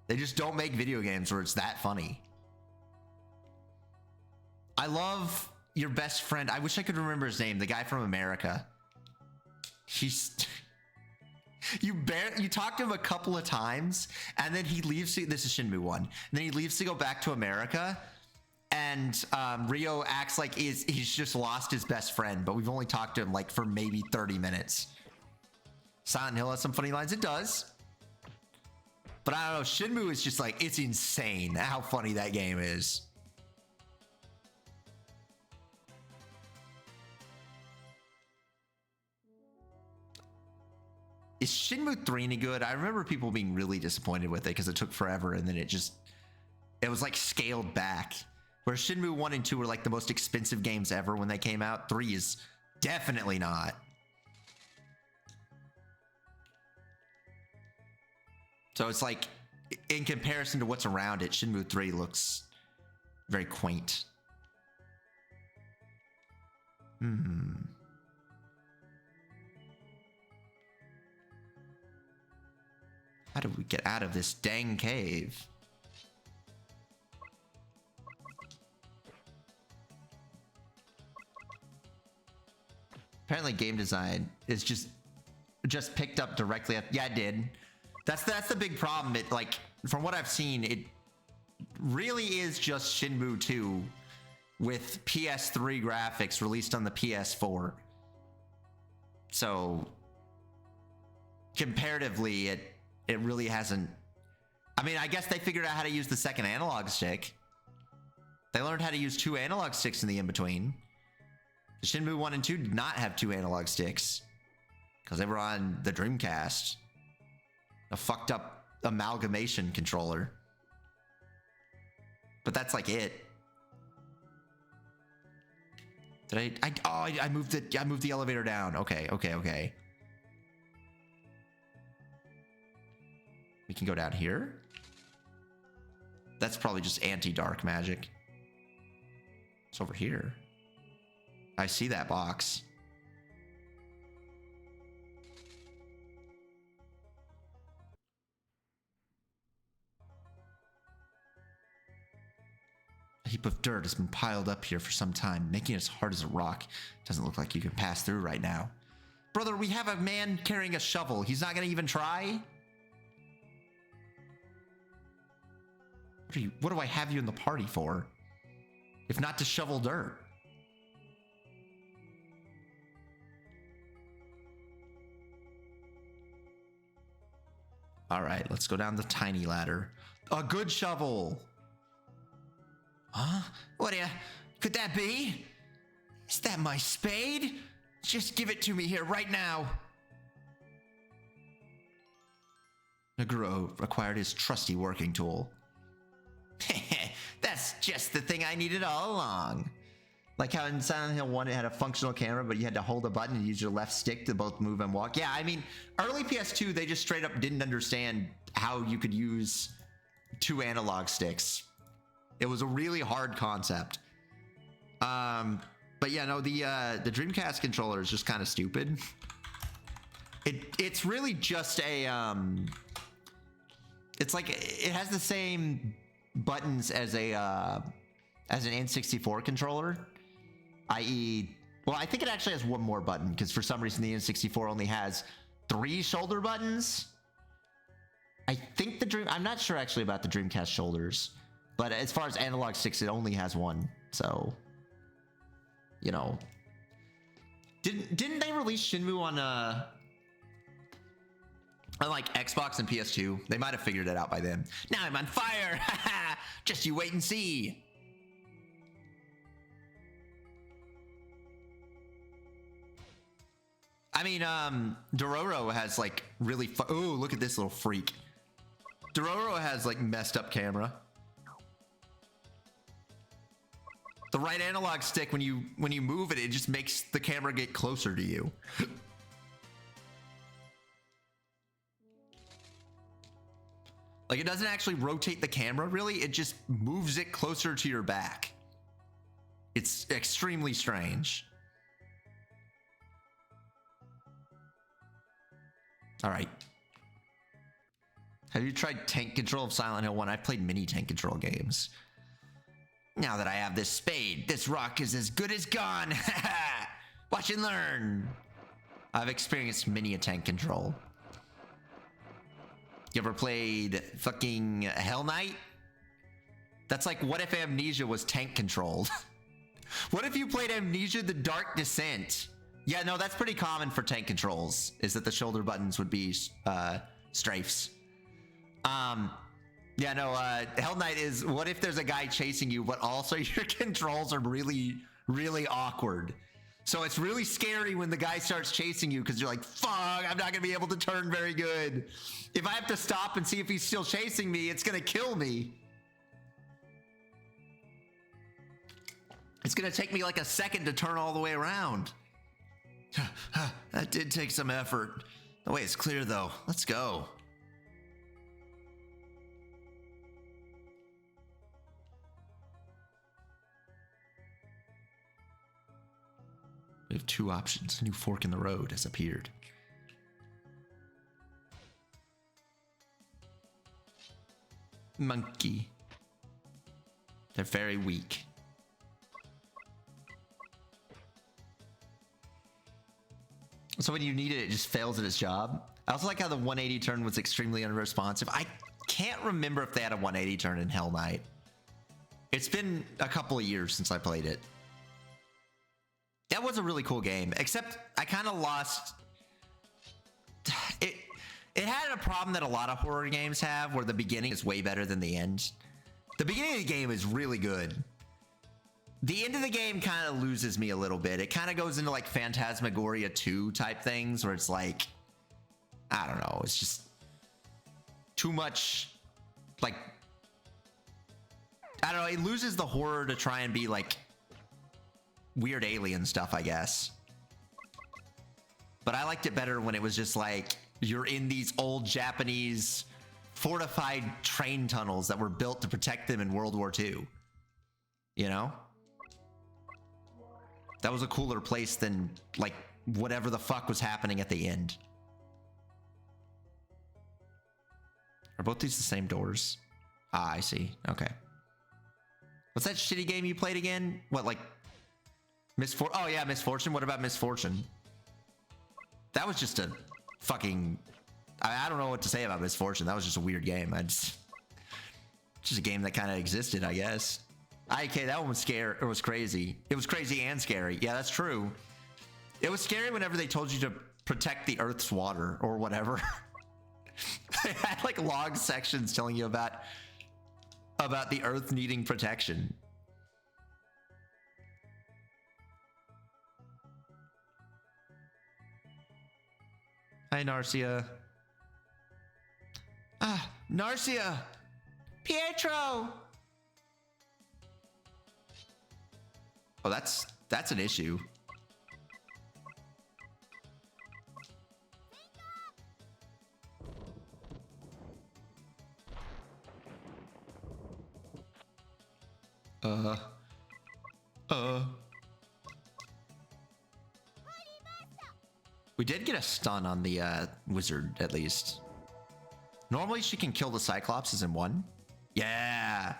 They just don't make video games where it's that funny. I love your best friend. I wish I could remember his name. The guy from America. He's... You talk to him a couple of times, and then he leaves. This is Shenmue 1. And then he leaves to go back to America, and Ryo acts like he's just lost his best friend, but we've only talked to him like for maybe 30 minutes. Silent Hill has some funny lines. It does. But I don't know. Shenmue is just like, it's insane how funny that game is. Is Shenmue 3 any good? I remember people being really disappointed with it because it took forever and then it was like scaled back. Where Shenmue 1 and 2 were like the most expensive games ever when they came out. 3 is definitely not. So it's like, in comparison to what's around it, Shenmue 3 looks very quaint. How do we get out of this dang cave? Apparently game design is just picked up directly. Yeah, it did. That's the big problem. It, like, from what I've seen, it really is just Shenmue 2 with PS3 graphics released on the PS4. So comparatively, it really hasn't. I mean, I guess they figured out how to use the second analog stick. They learned how to use 2 analog sticks in the in-between. Shenmue 1 and 2 did not have 2 analog sticks because they were on the Dreamcast. A fucked up amalgamation controller. But that's like it. Did I moved the elevator down. Okay. We can go down here. That's probably just anti-dark magic. It's over here. I see that box. A heap of dirt has been piled up here for some time, making it as hard as a rock. Doesn't look like you can pass through right now. Brother, we have a man carrying a shovel. He's not gonna even try? What do I have you in the party for? If not to shovel dirt? All right, let's go down the tiny ladder. A good shovel. Huh? Could that be? Is that my spade? Just give it to me here right now. Neguro acquired his trusty working tool. That's just the thing I needed all along. Like how in Silent Hill 1 it had a functional camera, but you had to hold a button and use your left stick to both move and walk. Yeah, I mean, early PS2, they just straight up didn't understand how you could use 2 analog sticks. It was a really hard concept. But yeah, no, the Dreamcast controller is just kind of stupid. It's really just a it's like it has the same buttons as an N64 controller, i.e. Well, I think it actually has one more button because for some reason the N64 only has 3 shoulder buttons. I think I'm not sure actually about the Dreamcast shoulders, but as far as analog sticks, it only has 1. So, you know, didn't they release Shenmue on like Xbox and PS2? They might have figured it out by then. Now I'm on fire. Just you wait and see. I mean, Dororo has like really oh, look at this little freak. Dororo has like messed up camera. The right analog stick, when you move it, it just makes the camera get closer to you. Like, it doesn't actually rotate the camera, really. It just moves it closer to your back. It's extremely strange. All right. Have you tried tank control of Silent Hill 1? I've played many tank control games. Now that I have this spade, this rock is as good as gone. Watch and learn. I've experienced many a tank control. You ever played fucking Hell Knight? That's like, what if Amnesia was tank controlled? What if you played Amnesia The Dark Descent? Yeah, no, that's pretty common for tank controls, is that the shoulder buttons would be strafes. Yeah, no, Hell Knight is, what if there's a guy chasing you, but also your controls are really, really awkward. So it's really scary when the guy starts chasing you because you're like, fuck, I'm not going to be able to turn very good. If I have to stop and see if he's still chasing me, it's going to kill me. It's going to take me like a second to turn all the way around. That did take some effort. The way is clear, though. Let's go. We have 2 options. A new fork in the road has appeared. Monkey. They're very weak. So when you need it, it just fails at its job. I also like how the 180 turn was extremely unresponsive. I can't remember if they had a 180 turn in Hell Knight. It's been a couple of years since I played it. That was a really cool game, except I kind of lost... It had a problem that a lot of horror games have, where the beginning is way better than the end. The beginning of the game is really good. The end of the game kind of loses me a little bit. It kind of goes into like Phantasmagoria 2 type things, where it's like, I don't know, it's just too much, like, I don't know, it loses the horror to try and be like weird alien stuff, I guess. But I liked it better when it was just like, you're in these old Japanese fortified train tunnels that were built to protect them in World War II. You know? That was a cooler place than, like, whatever the fuck was happening at the end. Are both these the same doors? Ah, I see. Okay. What's that shitty game you played again? What, like... Oh, yeah, Misfortune. What about Misfortune? That was just a fucking... I don't know what to say about Misfortune. That was just a weird game. Just a game that kind of existed, I guess. Okay, that one was scary. It was crazy. It was crazy and scary. Yeah, that's true. It was scary whenever they told you to protect the Earth's water or whatever. They had like log sections telling you about the Earth needing protection. Hi, Narcia. Ah, Narcia! Pietro! Oh, that's an issue. We did get a stun on the wizard, at least. Normally she can kill the Cyclopses in one. Yeah!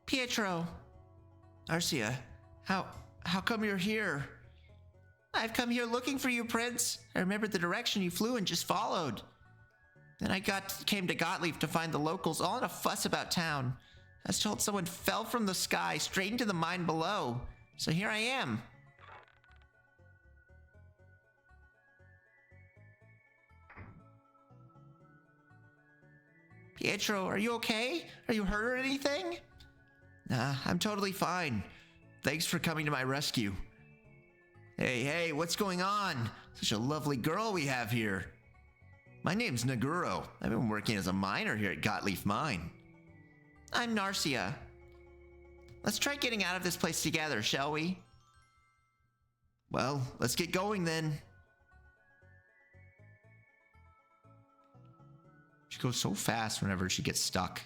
Pietro! Arcia, how come you're here? I've come here looking for you, Prince. I remembered the direction you flew and just followed. Then I came to Gottlieb to find the locals all in a fuss about town. I was told someone fell from the sky straight into the mine below. So here I am. Pietro, are you okay? Are you hurt or anything? Nah, I'm totally fine. Thanks for coming to my rescue. Hey, what's going on? Such a lovely girl we have here. My name's Naguro. I've been working as a miner here at Gottlieb Mine. I'm Narcia. Let's try getting out of this place together, shall we? Well, let's get going then. She goes so fast whenever she gets stuck.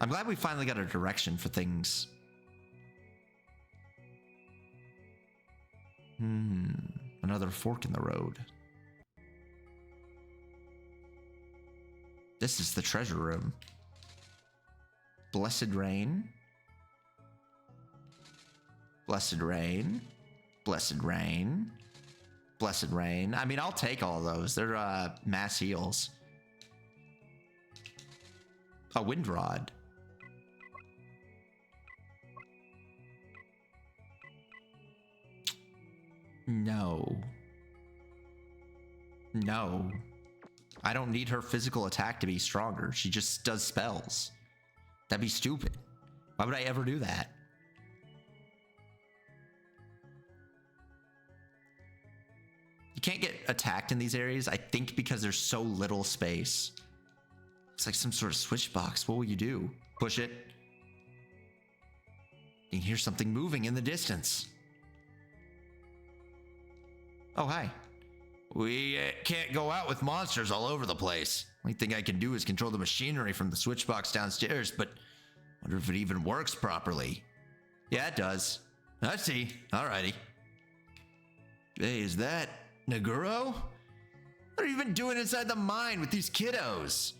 I'm glad we finally got a direction for things. Another fork in the road. This is the treasure room. Blessed rain. Blessed rain. Blessed rain. Blessed rain. I mean, I'll take all of those. They're mass heals. A wind rod. No. No. I don't need her physical attack to be stronger. She just does spells. That'd be stupid. Why would I ever do that? You can't get attacked in these areas, I think, because there's so little space. It's like some sort of switch box. What will you do? Push it. You can hear something moving in the distance. Oh, hi. We can't go out with monsters all over the place. Only thing I can do is control the machinery from the switch box downstairs, but I wonder if it even works properly. Yeah, it does. I see. Alrighty. Hey, is that Naguro? What are you even doing inside the mine with these kiddos?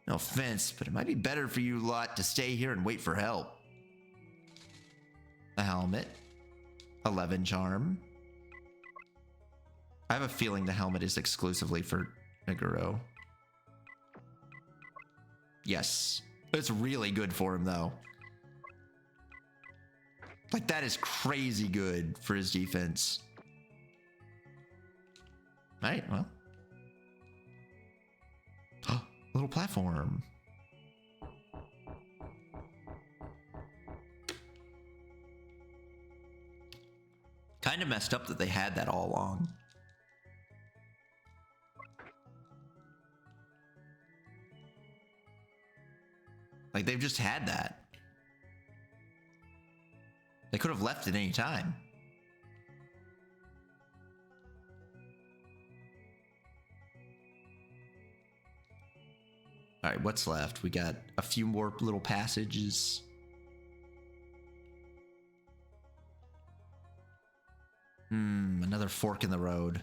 No offense, but it might be better for you lot to stay here and wait for help. A helmet. 11 charm. I have a feeling the helmet is exclusively for Naguro. Yes. It's really good for him, though. Like, that is crazy good for his defense. Alright, well. Little platform. Kind of messed up that they had that all along. Like, they've just had that. They could have left at any time. All right, what's left? We got a few more little passages. Another fork in the road.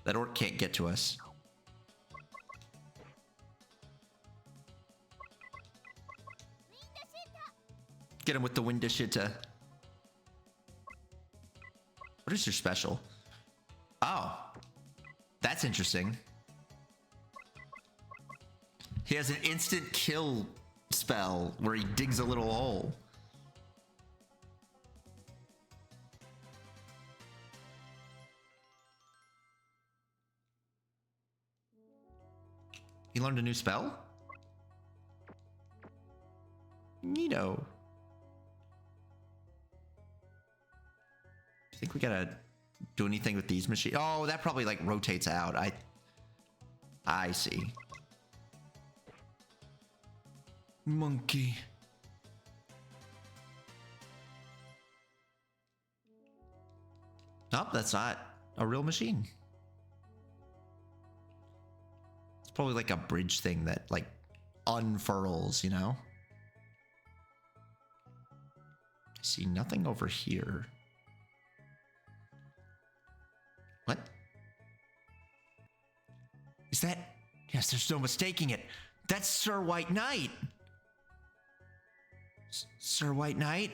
That orc can't get to us. Get him with the Windashita. What is your special? Oh, that's interesting. He has an instant kill spell where he digs a little hole. He learned a new spell? Neato. I think we gotta do anything with these machines. Oh, that probably like rotates out. I see. Monkey. Nope, that's not a real machine. It's probably like a bridge thing that like unfurls, you know? I see nothing over here. What? Is that? Yes, there's no mistaking it. That's Sir White Knight. Sir White Knight?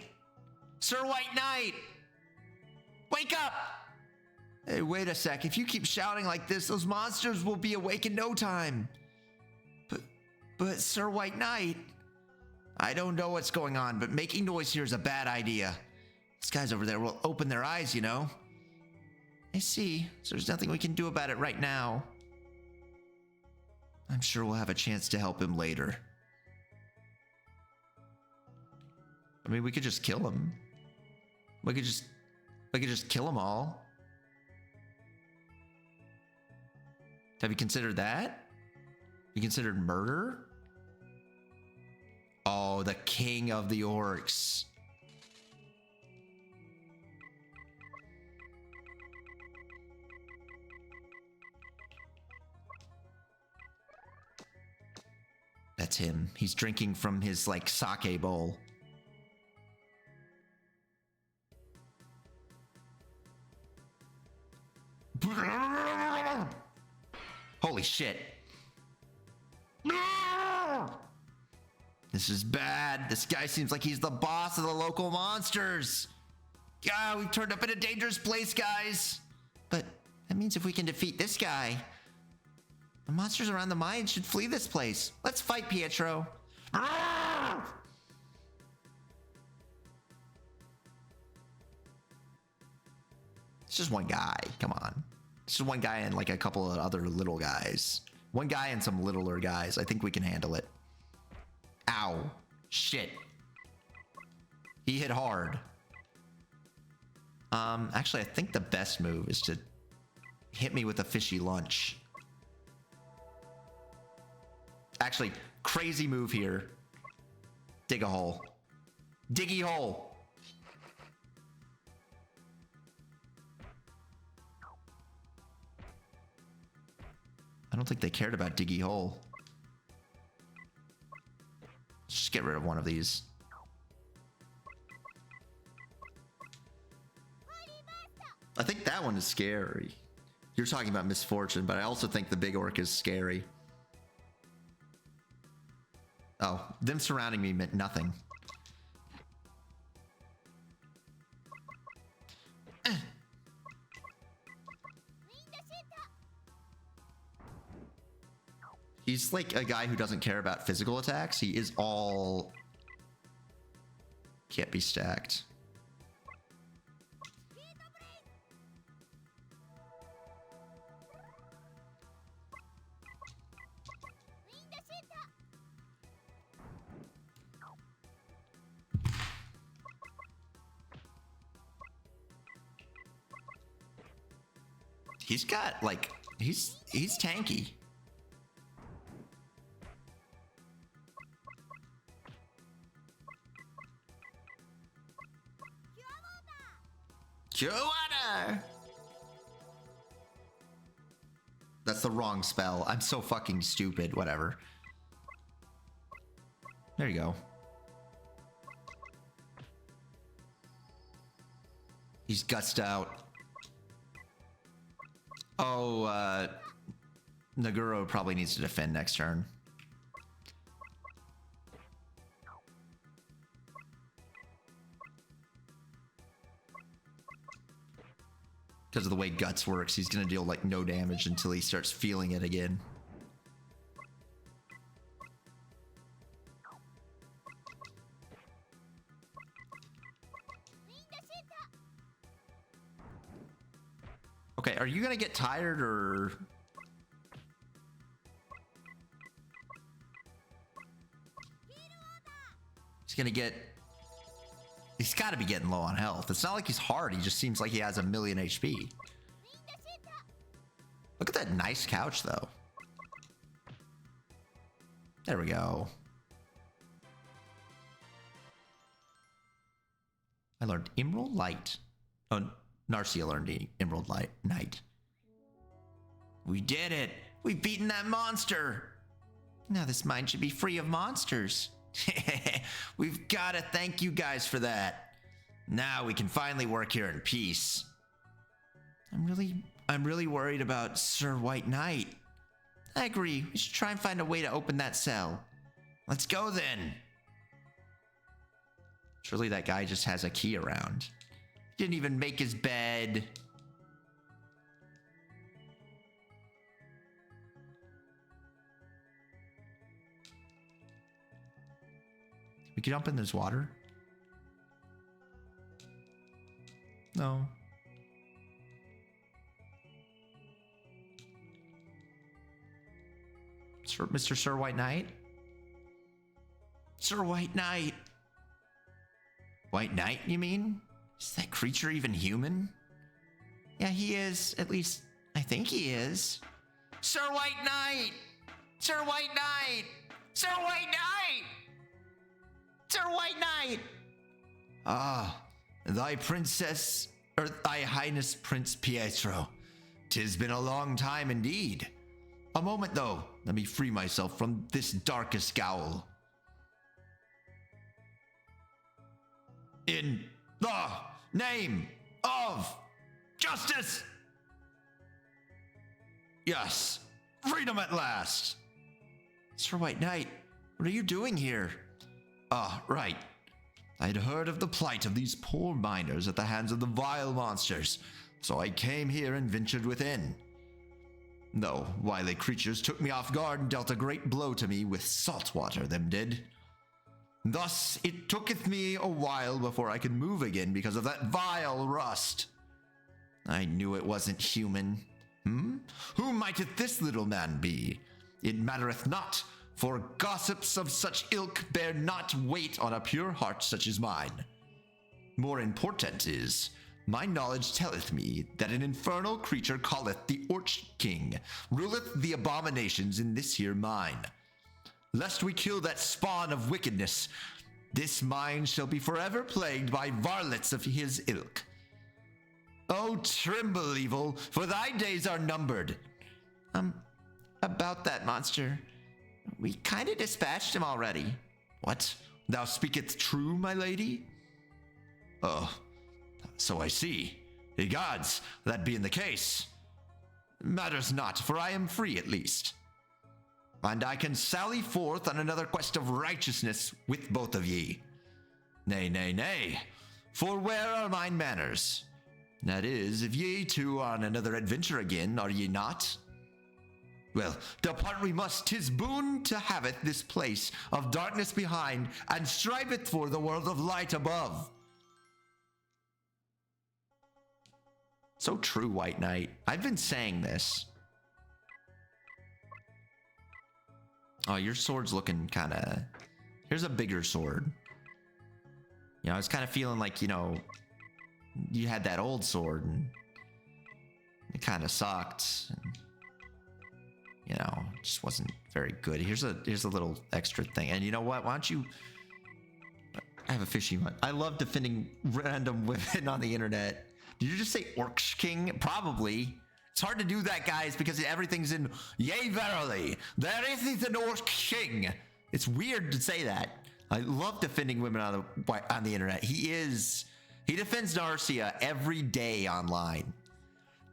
Sir White Knight! Wake up! Hey, wait a sec. If you keep shouting like this, those monsters will be awake in no time. But Sir White Knight, I don't know what's going on, but making noise here is a bad idea. These guys over there will open their eyes, you know? I see. So there's nothing we can do about it right now. I'm sure we'll have a chance to help him later. I mean, we could just kill him. We could just kill them all. Have you considered that? You considered murder? Oh, the king of the orcs. That's him. He's drinking from his, like, sake bowl. Holy shit. This is bad. This guy seems like he's the boss of the local monsters. Yeah, we've turned up in a dangerous place, guys. But that means if we can defeat this guy, the monsters around the mine should flee this place. Let's fight, Pietro. It's just one guy. Come on. It's just one guy and like a couple of other little guys. One guy and some littler guys. I think we can handle it. Ow. Shit. He hit hard. Actually, I think the best move is to hit me with a fishy lunch. Actually, crazy move here. Dig a hole. Diggy hole. I don't think they cared about Diggy Hole. Let's just get rid of one of these. I think that one is scary. You're talking about misfortune, but I also think the big orc is scary. Oh, them surrounding me meant nothing. He's like a guy who doesn't care about physical attacks. He is all... Can't be stacked. He's got like... He's tanky. Joanna! That's the wrong spell. I'm so fucking stupid. Whatever. There you go. He's gutsed out. Oh, Naguro probably needs to defend next turn. Because of the way Guts works, he's going to deal like no damage until he starts feeling it again. Okay, are you going to get tired or... He's going to get... He's got to be getting low on health. It's not like he's hard. He just seems like he has a million HP. Look at that nice couch, though. There we go. I learned Emerald Light. Oh, Narcia learned Emerald Light Night. We did it! We've beaten that monster! Now this mine should be free of monsters. We've got to thank you guys for that. Now we can finally work here in peace. I'm really worried about Sir White Knight. I agree. We should try and find a way to open that cell. Let's go then. Surely that guy just has a key around. He didn't even make his bed. We can jump in this water? No. Mr. Sir White Knight? Sir White Knight! White Knight, you mean? Is that creature even human? Yeah, he is. At least, I think he is. Sir White Knight! Sir White Knight! Sir White Knight! Sir White Knight! Ah, thy princess, or thy highness Prince Pietro. 'Tis been a long time indeed. A moment though, let me free myself from this darkest scowl. In the name of justice! Yes, freedom at last! Sir White Knight, what are you doing here? Ah, right. I'd heard of the plight of these poor miners at the hands of the vile monsters, so I came here and ventured within. Though wily creatures took me off guard and dealt a great blow to me with salt water, them did. Thus it tooketh me a while before I could move again because of that vile rust. I knew it wasn't human. Who mighteth this little man be? It mattereth not, for gossips of such ilk bear not weight on a pure heart such as mine. More important is, my knowledge telleth me that an infernal creature calleth the Orch King ruleth the abominations in this here mine. Lest we kill that spawn of wickedness, this mine shall be forever plagued by varlets of his ilk. Oh, tremble, evil, for thy days are numbered. About that monster, we kinda dispatched him already. What? Thou speaketh true, my lady? Oh, so I see. Egods, that being the case. Matters not, for I am free at least. And I can sally forth on another quest of righteousness with both of ye. Nay, nay, nay, for where are mine manners? That is, if ye two are on another adventure again, are ye not? Well, depart we must, 'tis boon to haveth this place of darkness behind, and striveth for the world of light above. So true, White Knight. I've been saying this. Oh, your sword's looking kinda... Here's a bigger sword. You know, I was kind of feeling like, you know, you had that old sword and it kind of sucked. And, you know, it just wasn't very good. Here's a little extra thing. And you know what? Why don't you... I have a fishy one. I love defending random women on the internet. Did you just say Orch King? Probably. It's hard to do that, guys, because everything's in, yea, verily, there is an Orc King. It's weird to say that. I love defending women on the internet. He defends Narcia every day online.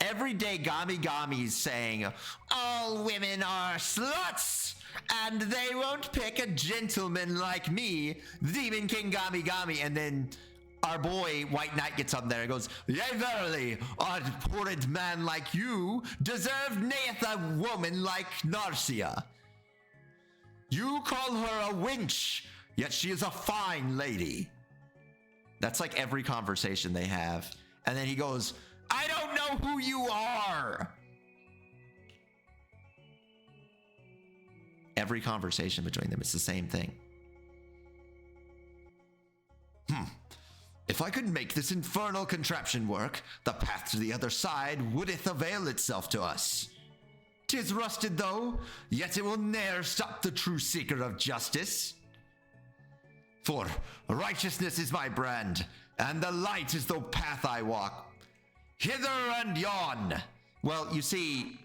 Every day, GamiGami's saying, all women are sluts, and they won't pick a gentleman like me, Demon King GamiGami, and then our boy White Knight gets up there and goes, yea, verily, a horrid man like you deserve naeth a woman like Narcia. You call her a wench, yet she is a fine lady. That's like every conversation they have. And then he goes, I don't know who you are. Every conversation between them, it's the same thing. If I could make this infernal contraption work, the path to the other side wouldeth avail itself to us. 'Tis rusted though, yet it will ne'er stop the true seeker of justice. For righteousness is my brand, and the light is the path I walk. Hither and yon. Well, you see,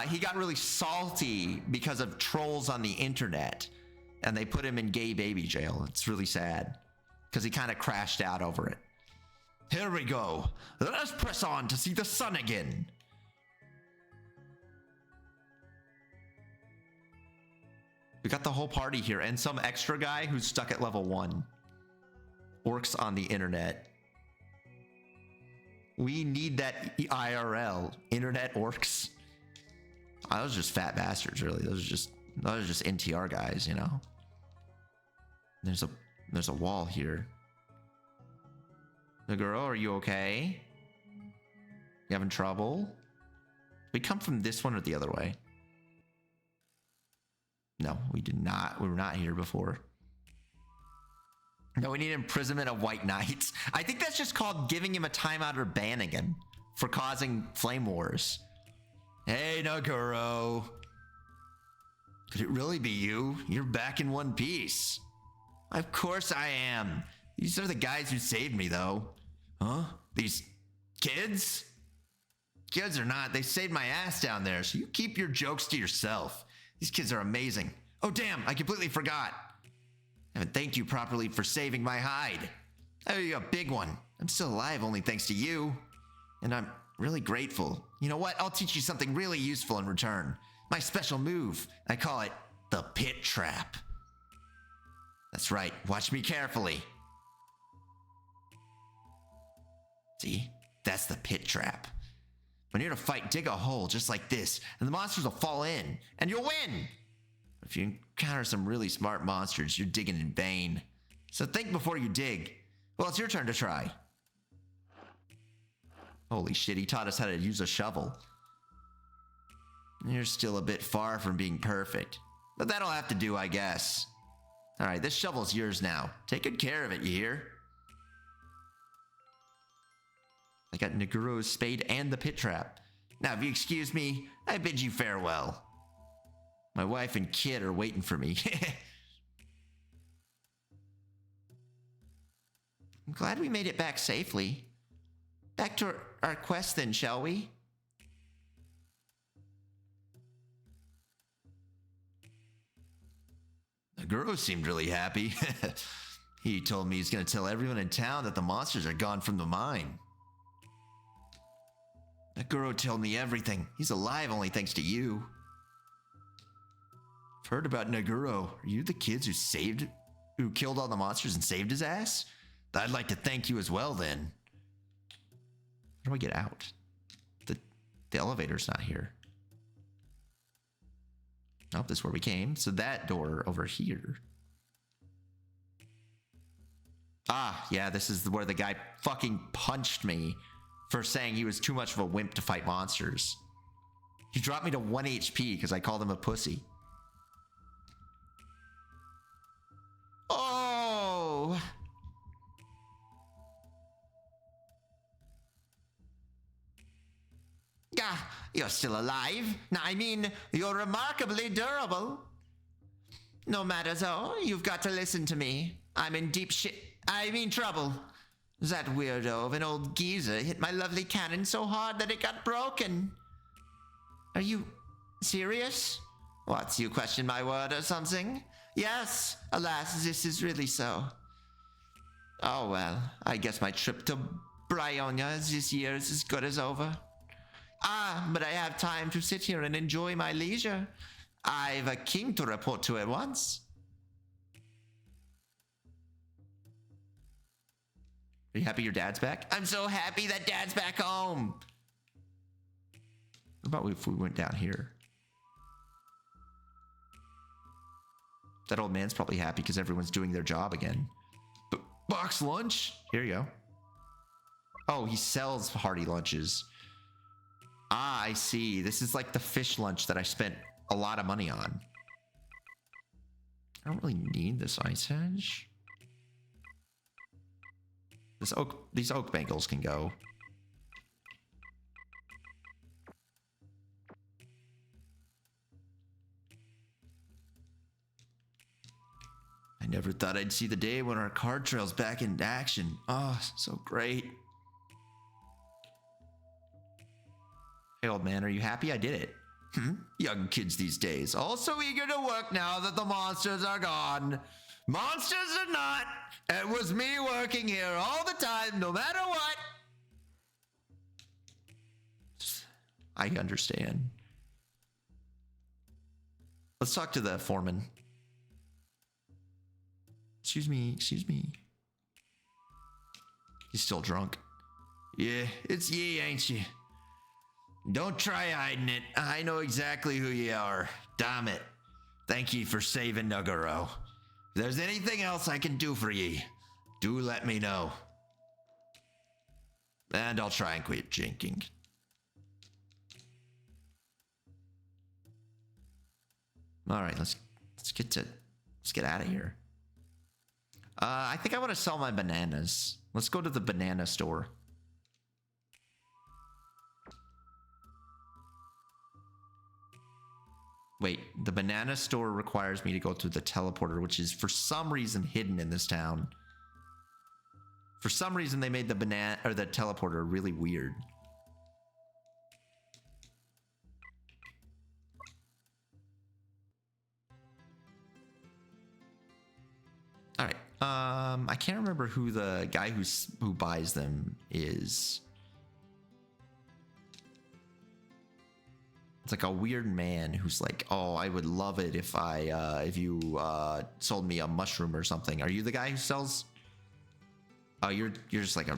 he got really salty because of trolls on the internet, and they put him in gay baby jail. It's really sad, because he kind of crashed out over it. Here we go. Let us press on to see the sun again. We got the whole party here, and some extra guy who's stuck at level 1. Orcs on the internet. We need that IRL. Internet orcs. Oh, those are just fat bastards, really. Those are just NTR guys, you know? There's a wall here. The girl, are you okay? You having trouble? We come from this one or the other way? No, we did not. We were not here before. No, we need imprisonment of white knights. I think that's just called giving him a timeout or banning him for causing flame wars. Hey, Naguro. Could it really be you? You're back in one piece. Of course I am. These are the guys who saved me, though. Huh? These kids? Kids or not, they saved my ass down there, so you keep your jokes to yourself. These kids are amazing. Oh, damn, I completely forgot. I haven't thanked you properly for saving my hide. Oh, you're a big one. I'm still alive only thanks to you. And I'm really grateful. You know what? I'll teach you something really useful in return. My special move. I call it the pit trap. That's right. Watch me carefully. See? That's the pit trap. When you're in a fight, dig a hole just like this, and the monsters will fall in, and you'll win. If you encounter some really smart monsters, you're digging in vain. So think before you dig. Well, it's your turn to try. Holy shit, he taught us how to use a shovel. You're still a bit far from being perfect, but that'll have to do, I guess. All right, this shovel's yours now. Take good care of it, you hear? I got Naguro's spade and the pit trap. Now, if you excuse me, I bid you farewell. My wife and kid are waiting for me. I'm glad we made it back safely. Back to our quest then, shall we? Naguro seemed really happy. He told me he's going to tell everyone in town that the monsters are gone from the mine. Naguro told me everything. He's alive only thanks to you. I've heard about Naguro. Are you the kids who killed all the monsters and saved his ass? I'd like to thank you as well then. How do I get out? The elevator's not here. Nope, this is where we came. So that door over here. Ah, yeah, this is where the guy fucking punched me for saying he was too much of a wimp to fight monsters. He dropped me to 1 HP because I called him a pussy. Oh! Ah, you're still alive. Now, I mean, you're remarkably durable. No matter though, you've got to listen to me. I'm in deep trouble. That weirdo of an old geezer hit my lovely cannon so hard that it got broken. Are you serious? What's you question my word or something? Yes, alas, this is really so. Oh well, I guess my trip to Brionia this year is as good as over. Ah, but I have time to sit here and enjoy my leisure. I've a king to report to at once. Are you happy your dad's back? I'm so happy that dad's back home. What about if we went down here? That old man's probably happy because everyone's doing their job again. Box lunch? Here you go. Oh, he sells hearty lunches. Ah, I see. This is like the fish lunch that I spent a lot of money on. I don't really need this ice edge. These oak bangles can go. I never thought I'd see the day when our card trail's back in action. Oh, so great. Hey, old man, are you happy I did it? Young kids these days, all so eager to work now that the monsters are gone. Monsters or not, it was me working here all the time, no matter what. I understand. Let's talk to the foreman. Excuse me, excuse me. He's still drunk. Yeah, it's ye, ain't you? Don't try hiding it. I know exactly who you are. Damn it. Thank you for saving Nugaro. If there's anything else I can do for ye, do let me know. And I'll try and quit drinking. All right, let's get out of here. I think I want to sell my bananas. Let's go to the banana store. Wait, the banana store requires me to go through the teleporter, which is for some reason hidden in this town. For some reason, they made the teleporter really weird. All right. I can't remember who the guy who buys them is. It's like a weird man who's like, "Oh, I would love it if you sold me a mushroom or something." Are you the guy who sells? Oh, you're just like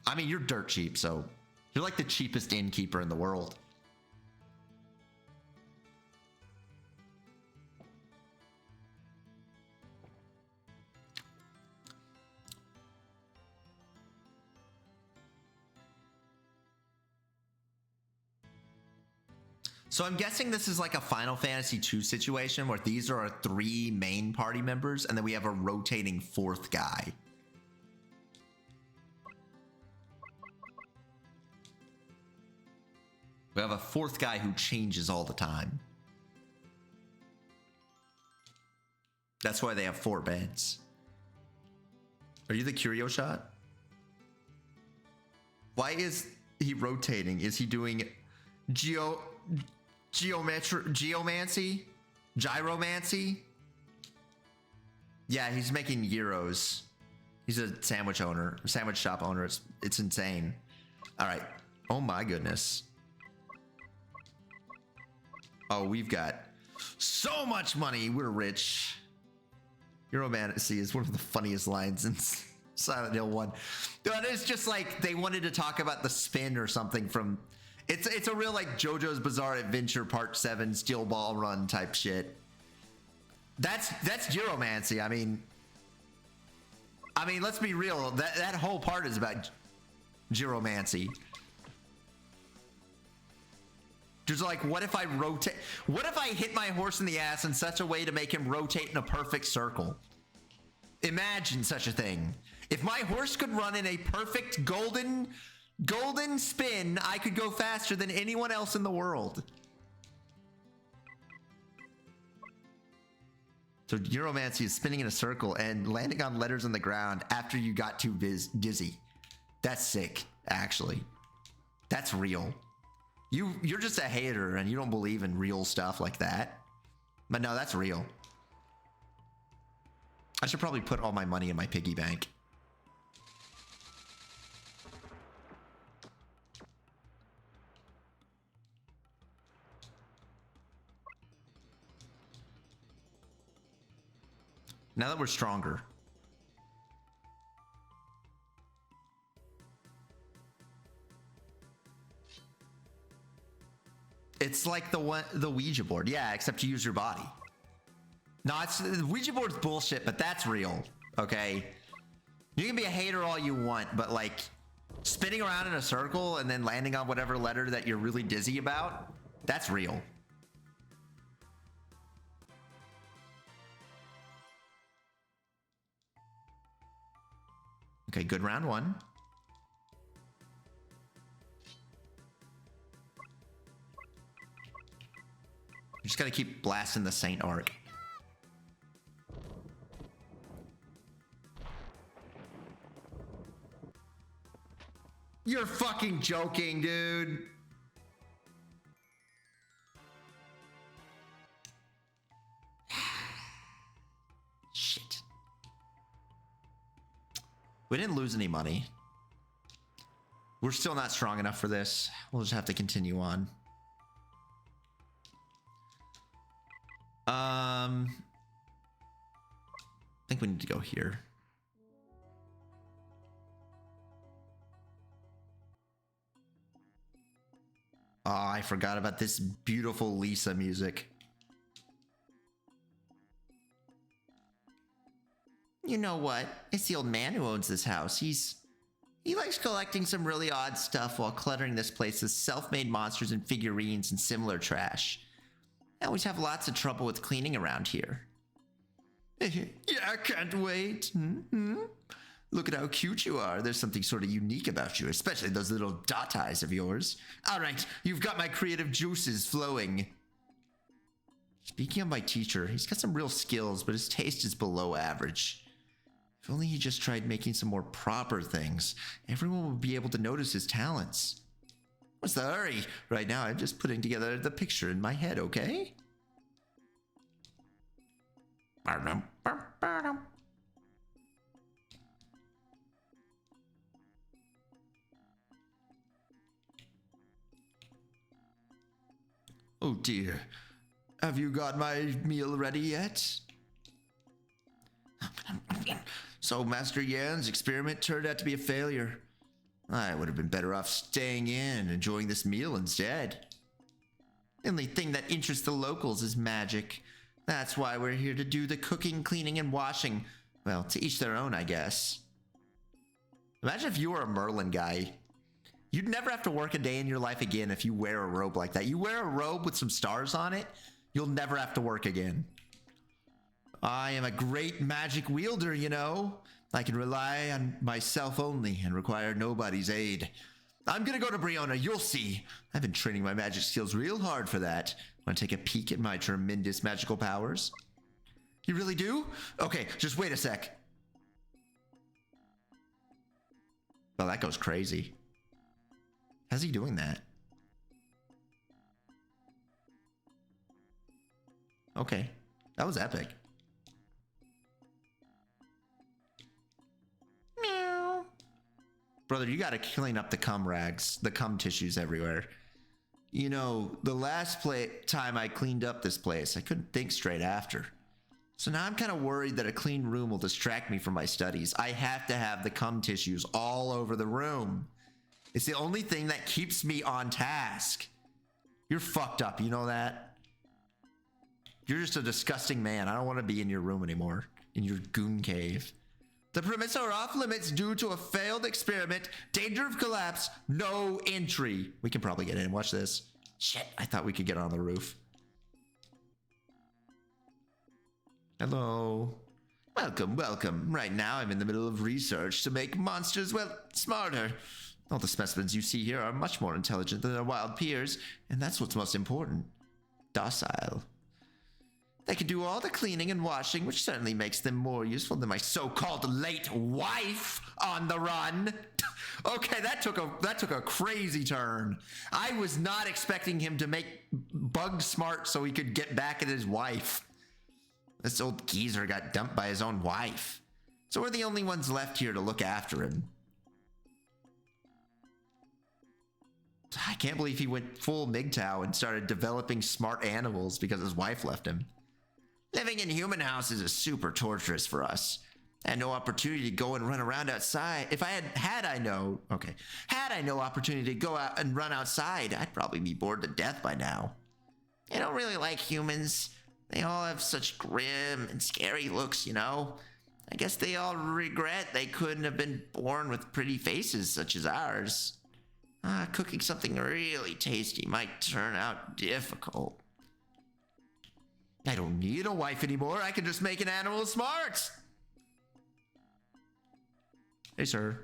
I mean, you're dirt cheap, so you're like the cheapest innkeeper in the world. So I'm guessing this is like a Final Fantasy II situation where these are our 3 main party members, and then we have a rotating 4th guy. We have a 4th guy who changes all the time. That's why they have 4 beds. Are you the Curio Shot? Why is he rotating? Is he doing geomancy? Gyromancy? Yeah, he's making gyros. He's a sandwich shop owner. It's insane. All right. Oh my goodness. Oh, we've got so much money. We're rich. Gyromancy is one of the funniest lines in Silent Hill 1. It's just like they wanted to talk about the spin or something from... It's a real like JoJo's Bizarre Adventure Part 7 Steel Ball Run type shit. That's Gyromancy. I mean, let's be real. That whole part is about Gyromancy. Just like, what if I rotate? What if I hit my horse in the ass in such a way to make him rotate in a perfect circle? Imagine such a thing. If my horse could run in a perfect golden spin, I could go faster than anyone else in the world. So Gyromancy is spinning in a circle and landing on letters on the ground after you got too dizzy. That's sick, actually. That's real. You're just a hater and you don't believe in real stuff like that. But no, that's real. I should probably put all my money in my piggy bank. Now that we're stronger. It's like the Ouija board. Yeah, except you use your body. No, the Ouija board's bullshit, but that's real. Okay? You can be a hater all you want, but like spinning around in a circle and then landing on whatever letter that you're really dizzy about, that's real. Okay, good round 1. You just gotta keep blasting the Saint arc. You're fucking joking, dude. Shit. We didn't lose any money. We're still not strong enough for this. We'll just have to continue on. I think we need to go here. Oh, I forgot about this beautiful Lisa music. You know what? It's the old man who owns this house. He likes collecting some really odd stuff while cluttering this place with self-made monsters and figurines and similar trash. I always have lots of trouble with cleaning around here. Yeah, I can't wait. Look at how cute you are. There's something sort of unique about you, especially those little dot eyes of yours. All right, you've got my creative juices flowing. Speaking of my teacher, he's got some real skills, but his taste is below average. If only he just tried making some more proper things, everyone would be able to notice his talents. What's the hurry? Right now, I'm just putting together the picture in my head, okay? Oh dear. Have you got my meal ready yet? So Master Yan's experiment turned out to be a failure. I would have been better off staying in, enjoying this meal instead. The only thing that interests the locals is magic. That's why we're here to do the cooking, cleaning, and washing. Well, to each their own, I guess. Imagine if you were a Merlin guy. You'd never have to work a day in your life again if you wear a robe like that. You wear a robe with some stars on it, you'll never have to work again. I am a great magic wielder, you know. I can rely on myself only and require nobody's aid. I'm gonna go to Briona, you'll see. I've been training my magic skills real hard for that. Want to take a peek at my tremendous magical powers? You really do? Okay, just wait a sec. Well, that goes crazy. How's he doing that? Okay, that was epic. Meow. Brother, you gotta clean up the cum rags, the cum tissues everywhere. You know, the last time I cleaned up this place, I couldn't think straight after. So now I'm kind of worried that a clean room will distract me from my studies. I have to have the cum tissues all over the room. It's the only thing that keeps me on task. You're fucked up, you know that? You're just a disgusting man. I don't want to be in your room anymore, in your goon cave. The permits are off limits due to a failed experiment. Danger of collapse. No entry. We can probably get in. Watch this. Shit, I thought we could get on the roof. Hello. Welcome, welcome. Right now I'm in the middle of research to make monsters, well, smarter. All the specimens you see here are much more intelligent than their wild peers, and that's what's most important. Docile. They can do all the cleaning and washing, which certainly makes them more useful than my so-called late wife on the run. Okay, that took a crazy turn. I was not expecting him to make bug smart so he could get back at his wife. This old geezer got dumped by his own wife. So we're the only ones left here to look after him. I can't believe he went full MGTOW and started developing smart animals because his wife left him. Living in human houses is super torturous for us. I had no opportunity to go and run around outside. If I had I no opportunity to go out and run outside, I'd probably be bored to death by now. I don't really like humans. They all have such grim and scary looks, you know? I guess they all regret they couldn't have been born with pretty faces such as ours. Cooking something really tasty might turn out difficult. I don't need a wife anymore. I can just make an animal smart. Hey, sir.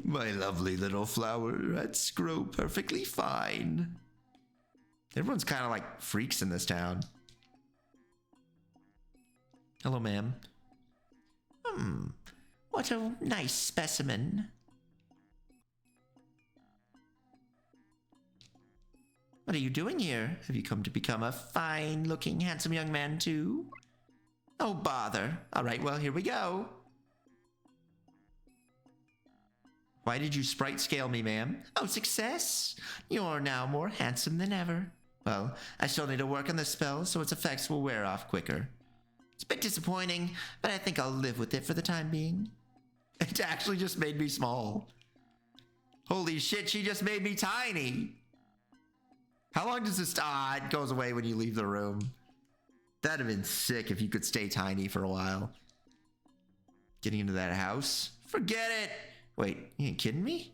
My lovely little flower. That's grow perfectly fine. Everyone's kind of like freaks in this town. Hello, ma'am. What a nice specimen. What are you doing here? Have you come to become a fine-looking, handsome young man, too? Oh, bother. All right, well, here we go. Why did you sprite scale me, ma'am? Oh, success! You're now more handsome than ever. Well, I still need to work on the spell, so its effects will wear off quicker. It's a bit disappointing, but I think I'll live with it for the time being. It actually just made me small. Holy shit, she just made me tiny! How long does this... it goes away when you leave the room. That'd have been sick if you could stay tiny for a while. Getting into that house? Forget it! Wait, you ain't kidding me?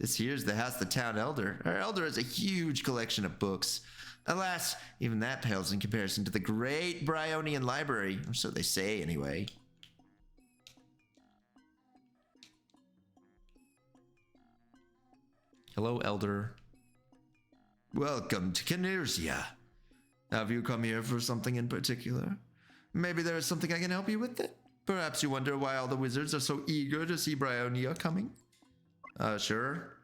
This here's the house of the town elder. Our elder has a huge collection of books. Alas, even that pales in comparison to the great Bryonian library, or so they say anyway. Hello, elder. Welcome to Kinirsia. Have you come here for something in particular? Maybe there is something I can help you with it? Perhaps you wonder why all the wizards are so eager to see Bryonia coming? Sure.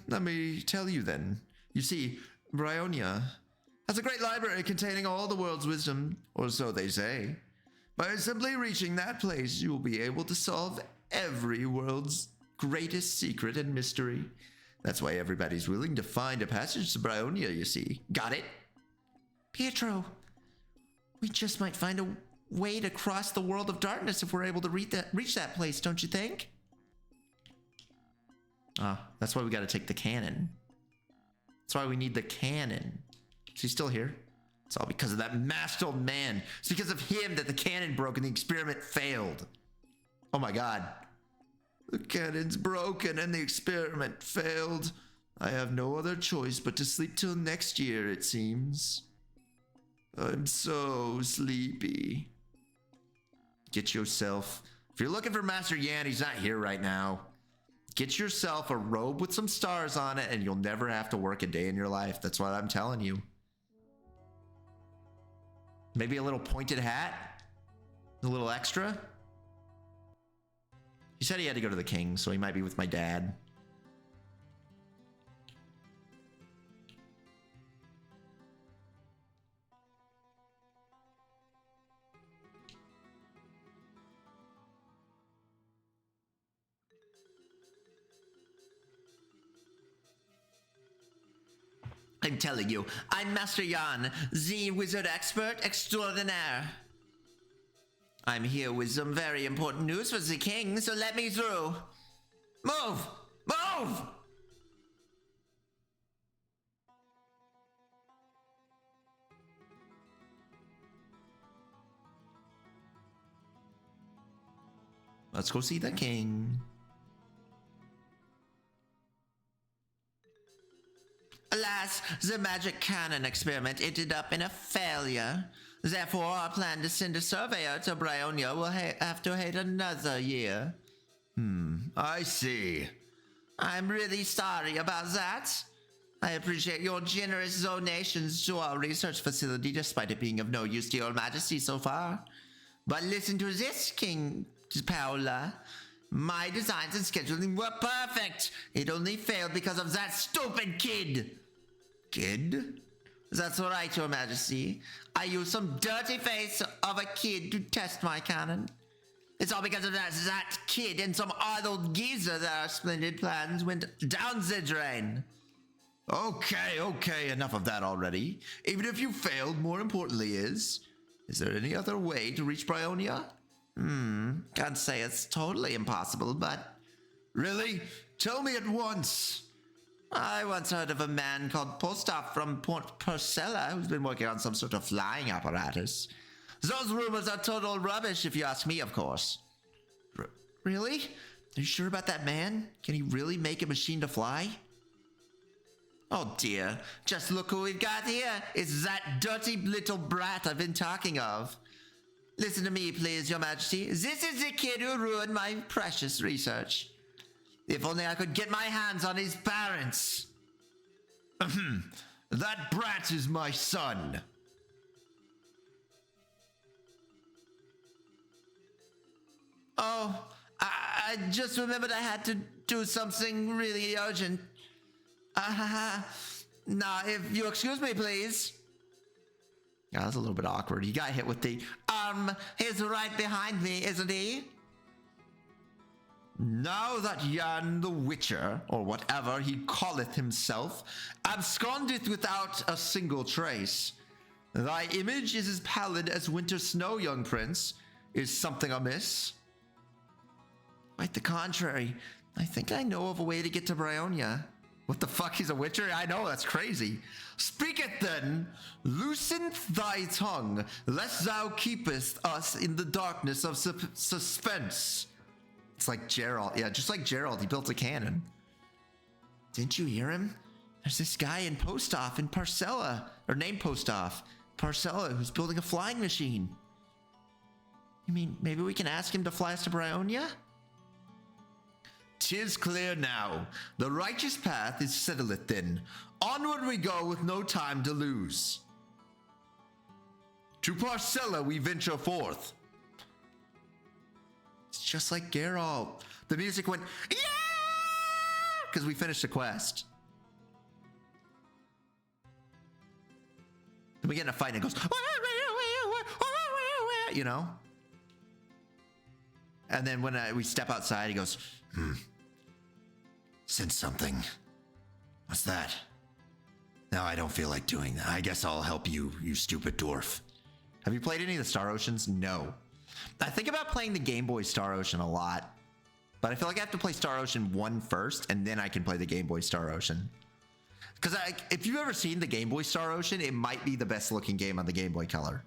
Let me tell you then. You see, Bryonia has a great library containing all the world's wisdom, or so they say. By simply reaching that place, you will be able to solve every world's greatest secret and mystery. That's why everybody's willing to find a passage to Bryonia, you see. Got it? Pietro, we just might find a way to cross the world of darkness if we're able to reach that place, don't you think? That's why we gotta take the cannon. That's why we need the cannon. Is he still here? It's all because of that masked old man. It's because of him that the cannon broke and the experiment failed. Oh my god. The cannon's broken and the experiment failed. I have no other choice but to sleep till next year, it seems. I'm so sleepy. Get yourself... If you're looking for Master Yan, he's not here right now. Get yourself a robe with some stars on it and you'll never have to work a day in your life. That's what I'm telling you. Maybe a little pointed hat? A little extra? He said he had to go to the king, so he might be with my dad. I'm telling you, I'm Master Yan, the wizard expert extraordinaire. I'm here with some very important news for the king, so let me through. Move! Move! Let's go see the king. Alas, the magic cannon experiment ended up in a failure. Therefore, our plan to send a surveyor to Bryonia will have to wait another year. I see. I'm really sorry about that. I appreciate your generous donations to our research facility, despite it being of no use to your majesty so far. But listen to this, King Paola. My designs and scheduling were perfect. It only failed because of that stupid kid. Kid? That's right, Your Majesty. I used some dirty face of a kid to test my cannon. It's all because of that kid and some idle geezer that our splendid plans went down the drain. Okay, enough of that already. Even if you failed, more importantly is there any other way to reach Bryonia? Can't say it's totally impossible, but... Really? Tell me at once. I once heard of a man called Postop from Port Porcella who's been working on some sort of flying apparatus. Those rumors are total rubbish, if you ask me, of course. Really? Are you sure about that man? Can he really make a machine to fly? Oh dear, just look who we've got here. It's that dirty little brat I've been talking of. Listen to me, please, Your Majesty. This is the kid who ruined my precious research. If only I could get my hands on his parents. That brat is my son. Oh, I just remembered I had to do something really urgent. Nah, if you excuse me, please. Yeah, that's a little bit awkward. He got hit with the, he's right behind me, isn't he? Now that Jan the Witcher, or whatever he calleth himself, abscondeth without a single trace, thy image is as pallid as winter snow, young prince. Is something amiss? Quite the contrary. I think I know of a way to get to Brionia. What the fuck, he's a witcher? I know, that's crazy. Speak it then. Loosen thy tongue, lest thou keepest us in the darkness of suspense. It's like Geralt. Yeah, just like Geralt, he built a cannon. Didn't you hear him? There's this guy in Postoff in Parcella, or named Postoff, Parcella, who's building a flying machine. You mean maybe we can ask him to fly us to Brionia? 'Tis clear now. The righteous path is settled then. Onward we go with no time to lose. To Parcella we venture forth. It's just like Geralt. The music went, yeah! Because we finished the quest. Then we get in a fight and it goes, you know? And then when we step outside, he goes, Sense something. What's that? No, I don't feel like doing that. I guess I'll help you, you stupid dwarf. Have you played any of the Star Oceans? No. I think about playing the Game Boy Star Ocean a lot, but I feel like I have to play Star Ocean 1 first, and then I can play the Game Boy Star Ocean. Because if you've ever seen the Game Boy Star Ocean, it might be the best looking game on the Game Boy Color.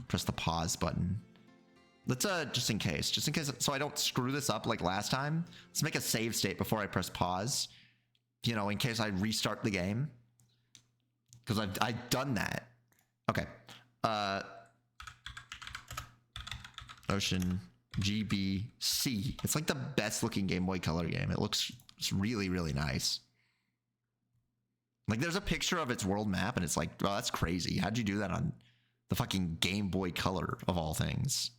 Press the pause button. Let's just in case, so I don't screw this up like last time, let's make a save state before I press pause, you know, in case I restart the game, because I've done that. Okay. Ocean GBC. It's like the best looking Game Boy Color game. It's really, really nice. Like there's a picture of its world map and it's like, oh, that's crazy. How'd you do that on the fucking Game Boy Color of all things?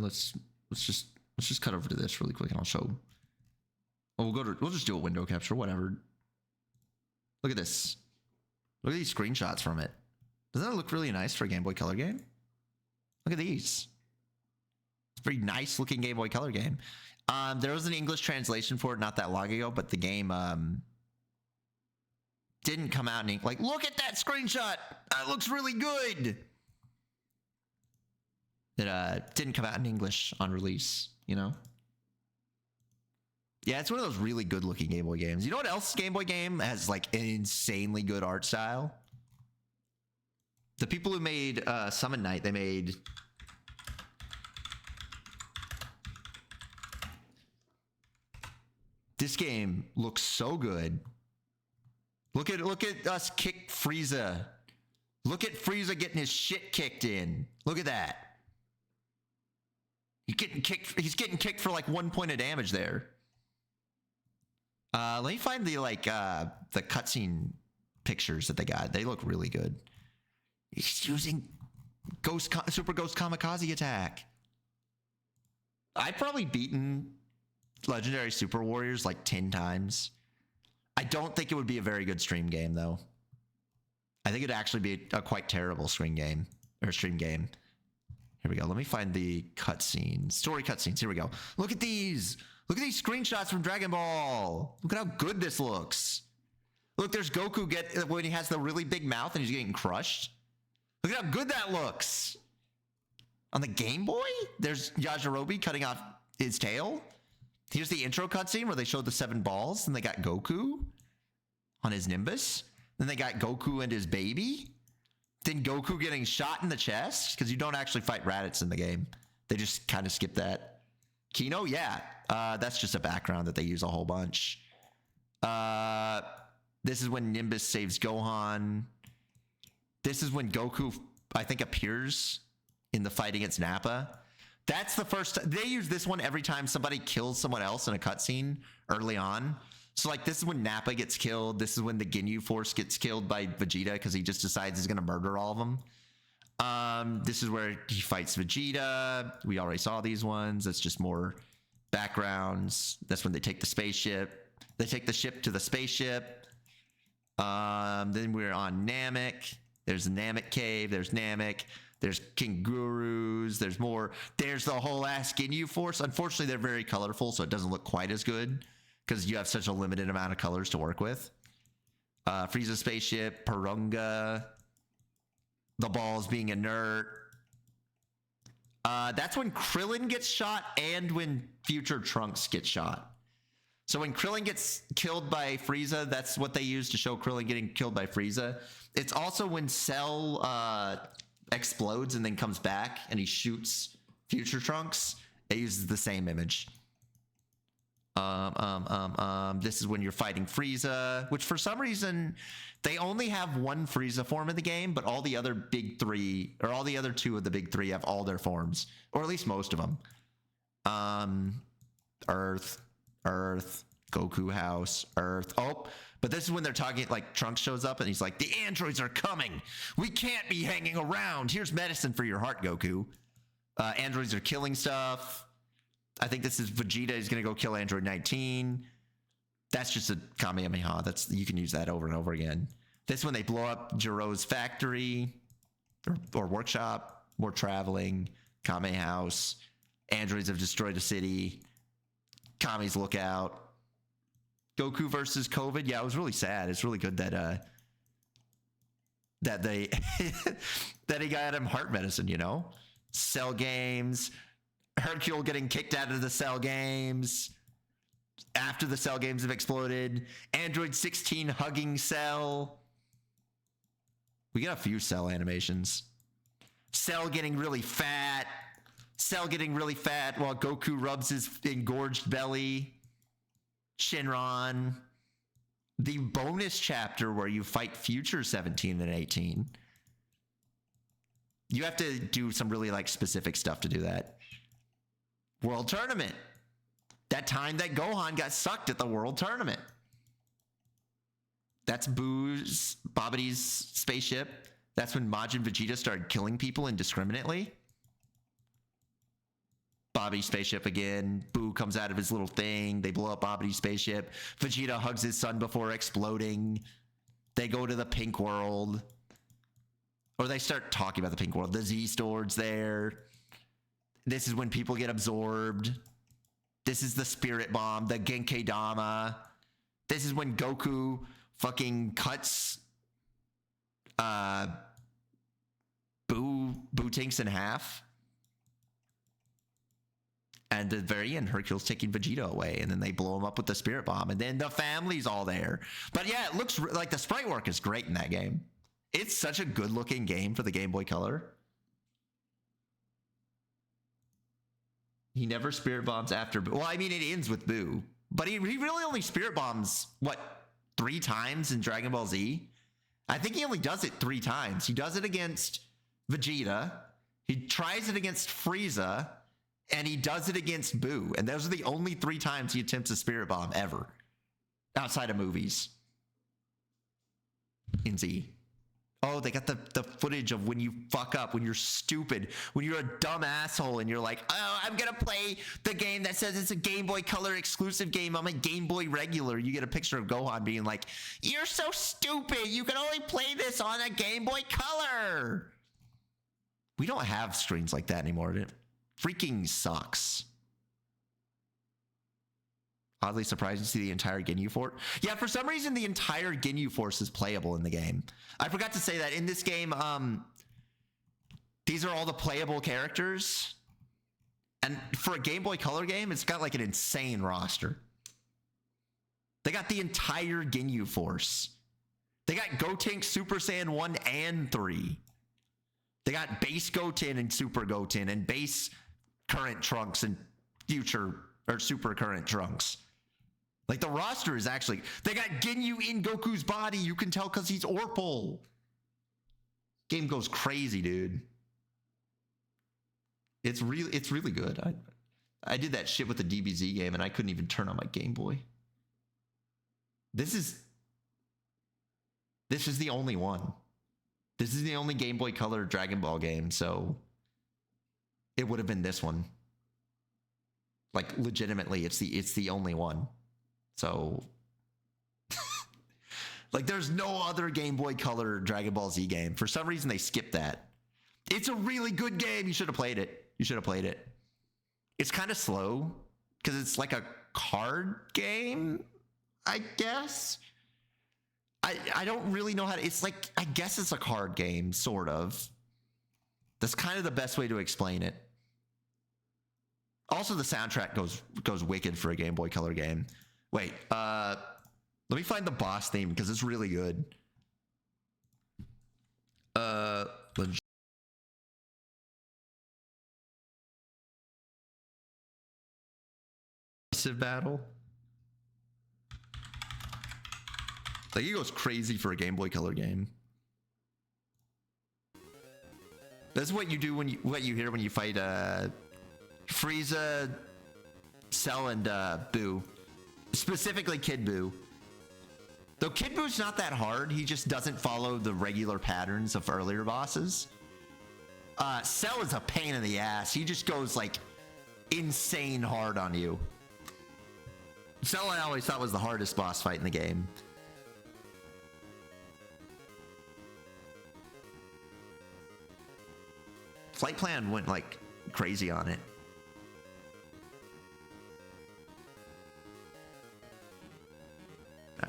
Let's just cut over to this really quick and I'll show. Oh, we'll just do a window capture, whatever. Look at this. Look at these screenshots from it. Doesn't that look really nice for a Game Boy Color game? Look at these. It's a very nice looking Game Boy Color game. There was an English translation for it not that long ago, but the game didn't come out in English. Like, look at that screenshot. That looks really good. It didn't come out in English on release, you know? Yeah, it's one of those really good looking Game Boy games. You know what else Game Boy game has like an insanely good art style? The people who made Summon Night, they made... This game looks so good. Look at us kick Frieza. Look at Frieza getting his shit kicked in. Look at that. He's getting kicked for like 1 point of damage there. Let me find the the cutscene pictures that they got. They look really good. He's using Super Ghost Kamikaze attack. I've probably beaten Legendary Super Warriors like 10 times. I don't think it would be a very good stream game though. I think it'd actually be a quite terrible stream game. Here we go. Let me find the cutscenes. Story cutscenes. Here we go. Look at these. Look at these screenshots from Dragon Ball. Look at how good this looks. Look, there's Goku when he has the really big mouth and he's getting crushed. Look at how good that looks. On the Game Boy, there's Yajirobe cutting off his tail. Here's the intro cutscene where they showed the 7 balls and they got Goku on his Nimbus. Then they got Goku and his baby. Then Goku getting shot in the chest because you don't actually fight Raditz in the game. They just kind of skip that. Kino, yeah. That's just a background that they use a whole bunch. This is when Nimbus saves Gohan. This is when Goku, I think, appears in the fight against Nappa. That's the first. They use this one every time somebody kills someone else in a cutscene early on. So like this is when Nappa gets killed. This is when the Ginyu Force gets killed by Vegeta because he just decides he's going to murder all of them. This is where he fights Vegeta. We already saw these ones. That's just more backgrounds. That's when they take the spaceship. They take the ship to the spaceship. Then we're on Namek. There's the Namek cave. There's Namek. There's King Gurus. There's more. There's the whole ass Ginyu Force. Unfortunately, they're very colorful, so it doesn't look quite as good because you have such a limited amount of colors to work with. Frieza spaceship, Porunga, the balls being inert. That's when Krillin gets shot and when future Trunks gets shot. So when Krillin gets killed by Frieza, that's what they use to show Krillin getting killed by Frieza. It's also when Cell explodes and then comes back and he shoots future Trunks. It uses the same image. This is when you're fighting Frieza, which for some reason they only have one Frieza form in the game, but all the other big three, or all the other two of the big three, have all their forms, or at least most of them. Earth, Goku House, Earth. Oh, but this is when they're talking, like Trunks shows up and he's like, the androids are coming. We can't be hanging around. Here's medicine for your heart, Goku. Androids are killing stuff. I think this is Vegeta is going to go kill Android 19. That's just a Kamehameha. You can use that over and over again. This when they blow up Jiro's factory or workshop. More traveling. Kame House. Androids have destroyed a city. Kame's lookout. Goku versus COVID. Yeah, it was really sad. It's really good that they that he got him heart medicine, you know? Cell games. Hercule getting kicked out of the Cell games after the Cell games have exploded. Android 16 hugging Cell. We got a few Cell animations. Cell getting really fat. Cell getting really fat while Goku rubs his engorged belly. Shinron. The bonus chapter where you fight future 17 and 18. You have to do some really like specific stuff to do that. World Tournament. That time that Gohan got sucked at the World Tournament. That's Babidi's spaceship. That's when Majin Vegeta started killing people indiscriminately. Babidi's spaceship again. Boo comes out of his little thing. They blow up Babidi's spaceship. Vegeta hugs his son before exploding. They go to the pink world. Or they start talking about the pink world. The Z-Stord's there. This is when people get absorbed. This is the Spirit Bomb, the Genkai Dama. This is when Goku fucking cuts Tinks in half. And at the very end, Hercule's taking Vegeta away, and then they blow him up with the Spirit Bomb, and then the family's all there. But yeah, it looks like the sprite work is great in that game. It's such a good-looking game for the Game Boy Color. He never Spirit Bombs after Boo. Well, I mean, it ends with Boo. But he really only Spirit Bombs, what, 3 times in Dragon Ball Z? I think he only does it 3 times. He does it against Vegeta. He tries it against Frieza. And he does it against Boo. And those are the only 3 times he attempts a Spirit Bomb ever. Outside of movies. In Z. Oh, they got the footage of when you fuck up, when you're stupid, when you're a dumb asshole and you're like, oh, I'm going to play the game that says it's a Game Boy Color exclusive game. I'm a Game Boy regular. You get a picture of Gohan being like, you're so stupid. You can only play this on a Game Boy Color. We don't have screens like that anymore. It freaking sucks. Oddly surprising to see the entire Ginyu Force. Yeah, for some reason, the entire Ginyu Force is playable in the game. I forgot to say that in this game, these are all the playable characters. And for a Game Boy Color game, it's got like an insane roster. They got the entire Ginyu Force. They got Gotenks, Super Saiyan 1 and 3. They got base Goten and Super Goten and base current Trunks and future or super current Trunks. Like the roster is actually, they got Ginyu in Goku's body. You can tell because he's Orpal. Game goes crazy, dude. It's really good. I did that shit with the DBZ game and I couldn't even turn on my Game Boy. This is the only one. This is the only Game Boy Color Dragon Ball game, so it would have been this one. Like legitimately, it's the only one. So like there's no other Game Boy Color Dragon Ball Z game. For some reason they skipped that. It's a really good game. You should have played it. You should have played it. It's kind of slow because it's like a card game, I guess. I don't really know how to, it's like, I guess it's a card game, sort of. That's kind of the best way to explain it. Also, the soundtrack goes wicked for a Game Boy Color game. Wait, let me find the boss theme because it's really good. Battle. Like it goes crazy for a Game Boy Color game. That's what you do when what you hear when you fight Frieza, Cell, and Boo. Specifically Kid Boo. Though Kid Boo's not that hard, he just doesn't follow the regular patterns of earlier bosses. Cell is a pain in the ass. He just goes like insane hard on you. Cell I always thought was the hardest boss fight in the game. Flight Plan went like crazy on it.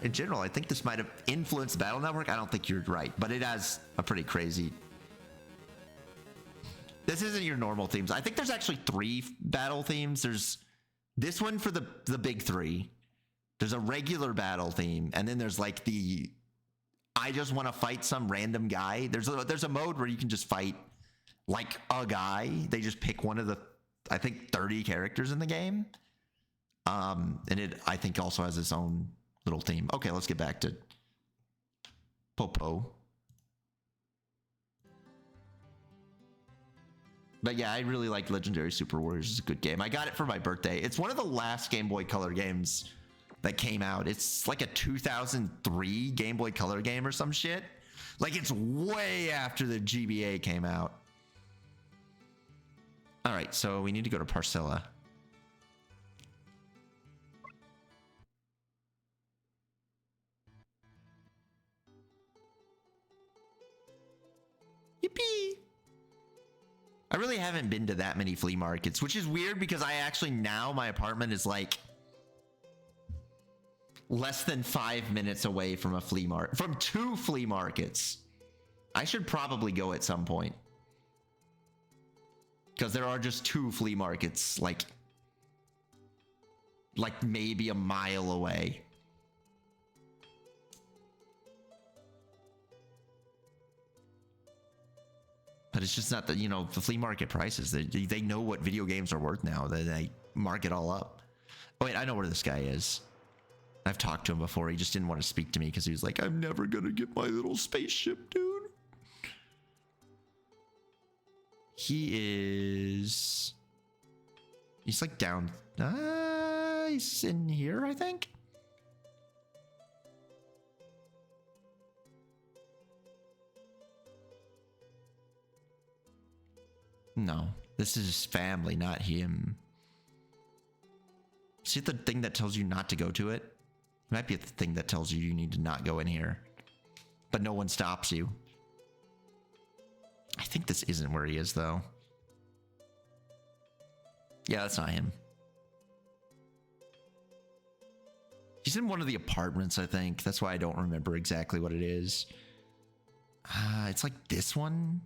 In general, I think this might have influenced Battle Network. I don't think you're right, but it has a pretty crazy... This isn't your normal themes. I think there's actually 3 battle themes. There's this one for the big 3. There's a regular battle theme, and then there's like the I just want to fight some random guy. There's a mode where you can just fight like a guy. They just pick one of the I think 30 characters in the game. And it I think also has its own little theme. Okay, let's get back to Popo. But yeah, I really like Legendary Super Warriors. It's a good game. I got it for my birthday. It's one of the last Game Boy Color games that came out. It's like a 2003 Game Boy Color game or some shit. Like it's way after the GBA came out. All right, so we need to go to Parcella. Yippee! I really haven't been to that many flea markets, which is weird because I actually now my apartment is like less than 5 minutes away from a flea market, from 2 flea markets. I should probably go at some point because there are just 2 flea markets like maybe a mile away. But it's just not that, you know, the flea market prices. They know what video games are worth now. They mark it all up. Oh, wait, I know where this guy is. I've talked to him before. He just didn't want to speak to me because he was like, I'm never going to get my little spaceship, dude. He's like down. He's in here, I think. No, this is his family, not him. See the thing that tells you not to go to it? It might be the thing that tells you you need to not go in here. But no one stops you. I think this isn't where he is, though. Yeah, that's not him. He's in one of the apartments, I think. That's why I don't remember exactly what it is. It's like this one.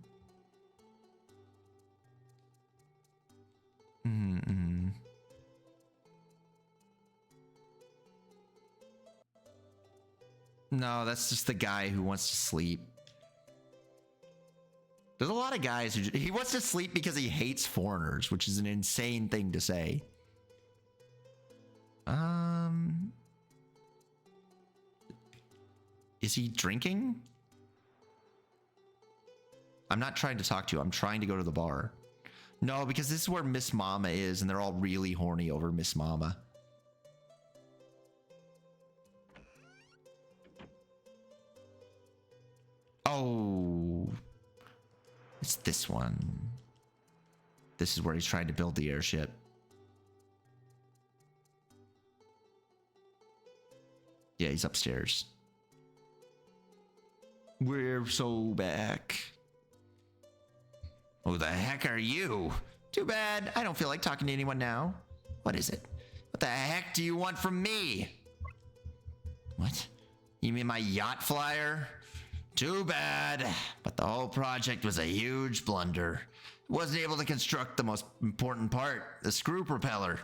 No, that's just the guy who wants to sleep. There's a lot of guys who he wants to sleep because he hates foreigners, which is an insane thing to say. Is he drinking? I'm not trying to talk to you. I'm trying to go to the bar. No, because this is where Miss Mama is, and they're all really horny over Miss Mama. Oh, it's this one. This is where he's trying to build the airship. Yeah, he's upstairs. We're so back. Who the heck are you? Too bad. I don't feel like talking to anyone now. What is it? What the heck do you want from me? What? You mean my yacht flyer? Too bad. But the whole project was a huge blunder. Wasn't able to construct the most important part, the screw propeller.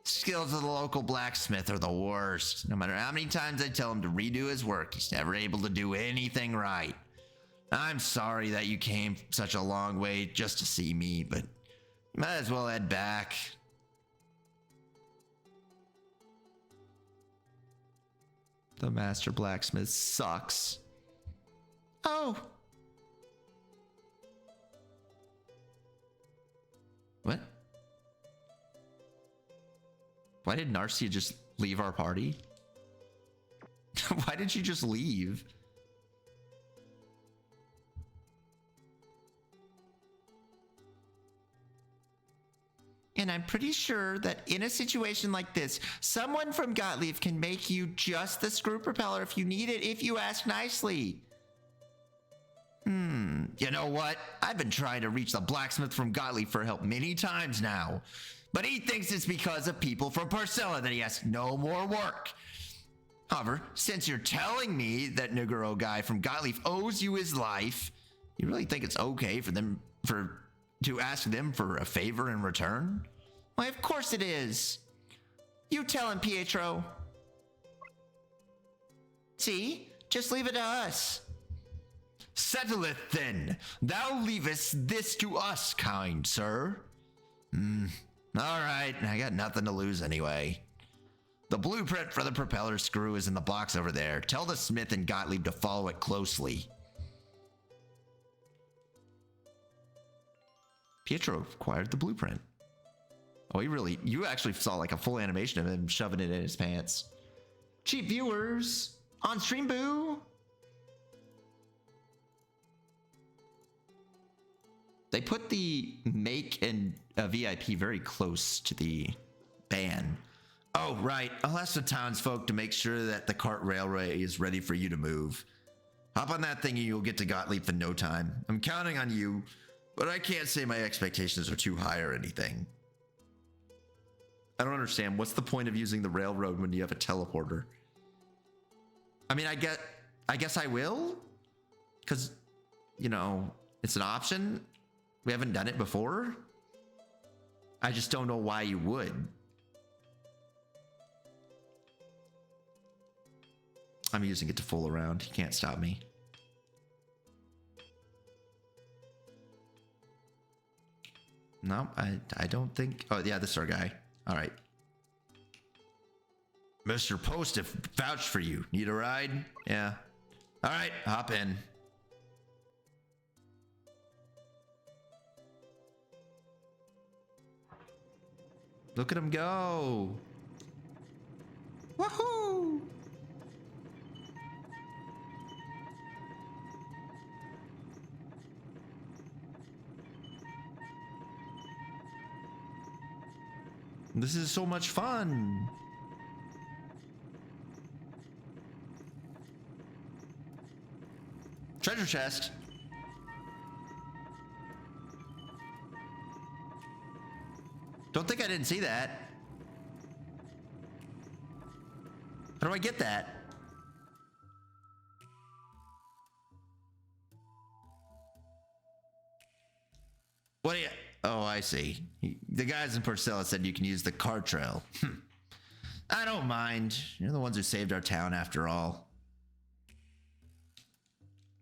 Skills of the local blacksmith are the worst. No matter how many times I tell him to redo his work, he's never able to do anything right. I'm sorry that you came such a long way just to see me, but you might as well head back. The master blacksmith sucks. Oh. What? Why did Narcia just leave our party? Why did she just leave? And I'm pretty sure that in a situation like this, someone from Gottlieb can make you just the screw propeller if you need it, if you ask nicely. You know what? I've been trying to reach the blacksmith from Gottlieb for help many times now. But he thinks it's because of people from Parcella that he has no more work. However, since you're telling me that Naguro guy from Gottlieb owes you his life, you really think it's okay for them to ask them for a favor in return? Why, of course it is. You tell him, Pietro. See? Just leave it to us. Settle it then. Thou leavest this to us, kind sir. All right, I got nothing to lose anyway. The blueprint for the propeller screw is in the box over there. Tell the smith and Gottlieb to follow it closely. Pietro acquired the blueprint. Oh, you actually saw like a full animation of him shoving it in his pants. Cheap viewers, on stream boo. They put the make and VIP very close to the ban. Oh, right. I'll ask the townsfolk to make sure that the cart railway is ready for you to move. Hop on that thing and you'll get to Gottlieb in no time. I'm counting on you, but I can't say my expectations are too high or anything. I don't understand. What's the point of using the railroad when you have a teleporter? I mean, I guess I will, because, you know, it's an option. We haven't done it before. I just don't know why you would. I'm using it to fool around. He can't stop me. No, I don't think. Oh, yeah, this is our guy. All right. Mr. Postiff vouched for you. Need a ride? Yeah. All right, hop in. Look at him go. Woohoo! This is so much fun. Treasure chest. Don't think I didn't see that. How do I get that? What do you... Oh, I see. The guys in Porcella said you can use the cart trail. I don't mind. You're the ones who saved our town after all.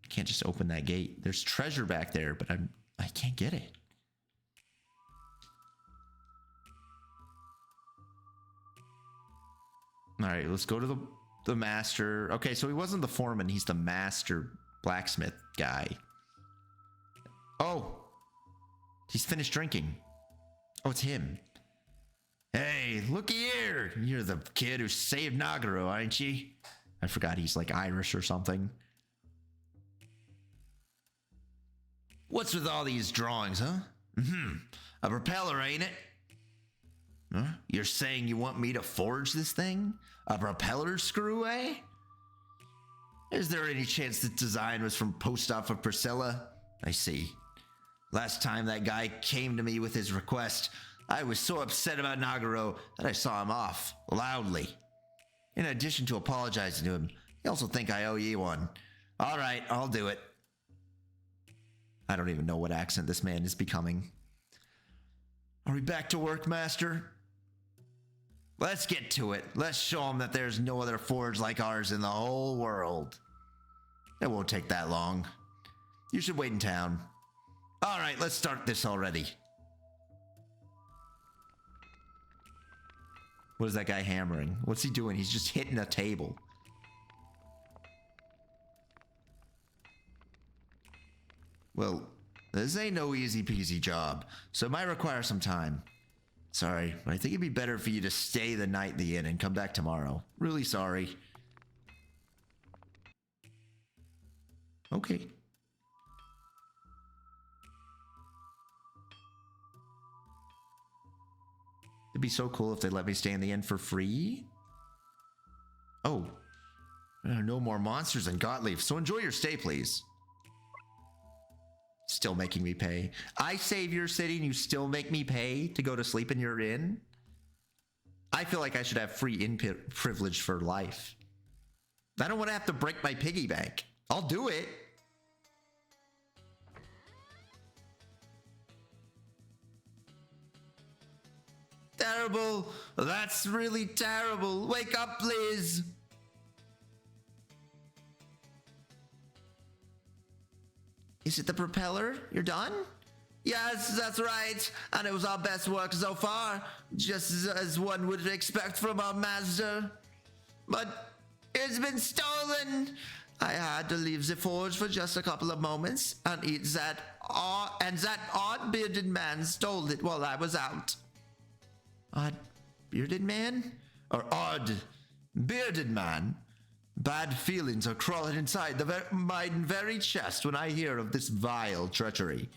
Can't just open that gate. There's treasure back there, but I can't get it. All right, let's go to the master. Okay, so he wasn't the foreman. He's the master blacksmith guy. Oh, he's finished drinking. Oh, it's him. Hey, looky here. You're the kid who saved Nagaro, aren't you? I forgot he's like Irish or something. What's with all these drawings, huh? A propeller, ain't it? Huh? You're saying you want me to forge this thing? A propeller screw, eh? Is there any chance the design was from Post Office Priscilla? I see. Last time that guy came to me with his request, I was so upset about Nagaro that I saw him off, loudly. In addition to apologizing to him, I also think I owe you one. All right, I'll do it. I don't even know what accent this man is becoming. Are we back to work, Master? Let's get to it. Let's show him that there's no other forge like ours in the whole world. It won't take that long. You should wait in town. All right, let's start this already. What is that guy hammering? What's he doing? He's just hitting a table. Well, this ain't no easy peasy job, so it might require some time. Sorry, but I think it'd be better for you to stay the night in the inn and come back tomorrow. Really sorry. Okay. It'd be so cool if they let me stay in the inn for free. Oh. No more monsters and Gottlieb, so enjoy your stay, please. Still making me pay. I save your city and you still make me pay to go to sleep in your inn? I feel like I should have free inn privilege for life. I don't want to have to break my piggy bank. I'll do it. Terrible. That's really terrible. Wake up, please. Is it the propeller? You're done? Yes, that's right. And it was our best work so far, just as one would expect from our master. But it's been stolen. I had to leave the forge for just a couple of moments, and that odd bearded man stole it while I was out. Odd bearded man? Or odd bearded man? Bad feelings are crawling inside my very chest when I hear of this vile treachery.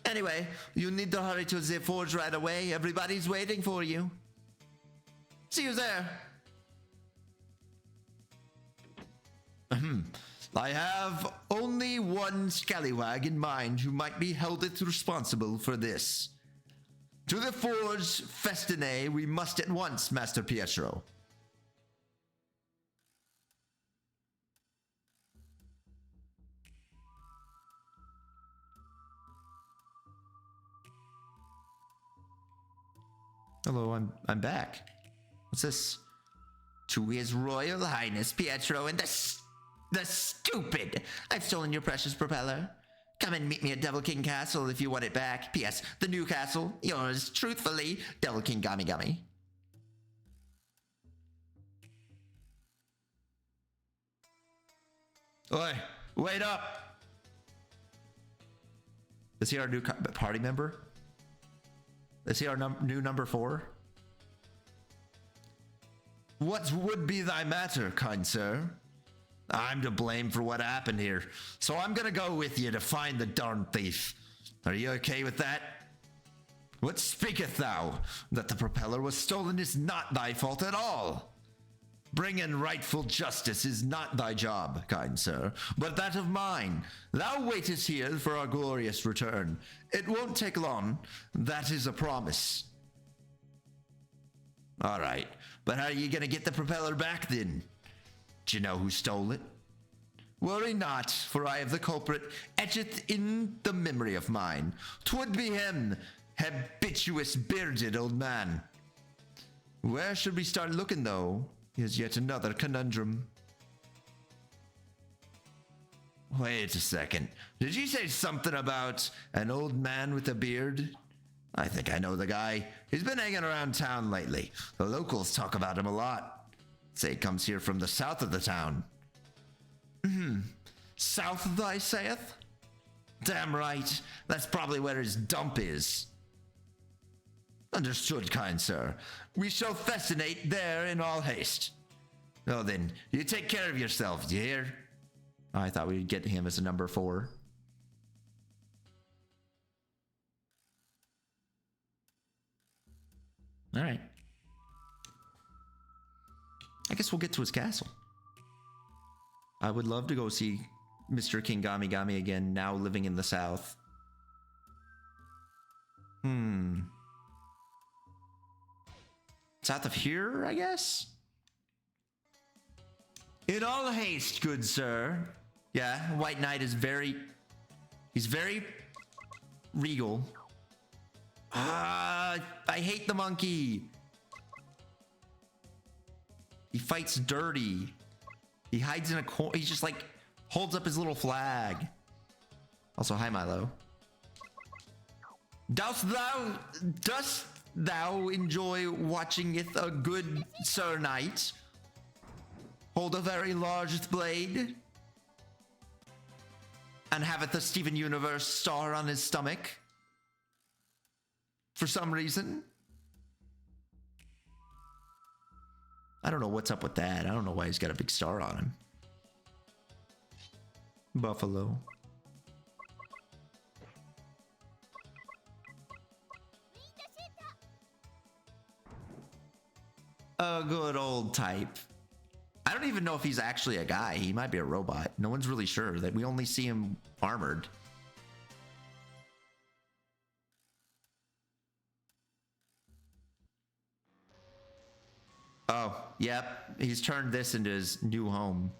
Anyway, you need to hurry to the forge right away. Everybody's waiting for you. See you there. I have only one scallywag in mind who might be held responsible for this. To the forge Festine we must at once, Master Pietro. Hello, I'm back. What's this? To His Royal Highness Pietro and the stupid! I've stolen your precious propeller. Come and meet me at Devil King Castle if you want it back. P.S. The new castle. Yours, truthfully, Devil King GamiGami. Oi, wait up! Is he our new party member? Is he our new number 4? What would be thy matter, kind sir? I'm to blame for what happened here, so I'm gonna go with you to find the darn thief. Are you okay with that? What speaketh thou? That the propeller was stolen is not thy fault at all. Bringing rightful justice is not thy job, kind sir, but that of mine. Thou waitest here for our glorious return. It won't take long, that is a promise. All right, but how are you gonna get the propeller back then? Do you know who stole it? Worry not, for I have the culprit etcheth in the memory of mine. 'Twould be him, habituous bearded old man. Where should we start looking, though? Here's yet another conundrum. Wait a second. Did you say something about an old man with a beard? I think I know the guy. He's been hanging around town lately. The locals talk about him a lot. Say he comes here from the south of the town. South, thy saith? Damn right. That's probably where his dump is. Understood, kind sir. We shall festinate there in all haste. Well then, you take care of yourself, do you hear? Oh, I thought we'd get him as a number 4. All right. I guess we'll get to his castle. I would love to go see Mr. King GamiGami again, now living in the south. South of here, I guess? In all haste, good sir. Yeah, White Knight is he's very regal. I hate the monkey. He fights dirty. He hides in a corner. He's just like, holds up his little flag. Also, hi, Milo. Dost thou enjoy watching it, a good sir knight hold a very large blade and haveth the Steven Universe star on his stomach for some reason? I don't know what's up with that. I don't know why he's got a big star on him. Buffalo. A good old type. I don't even know if he's actually a guy. He might be a robot. No one's really sure. That we only see him armored. Oh, yep. He's turned this into his new home.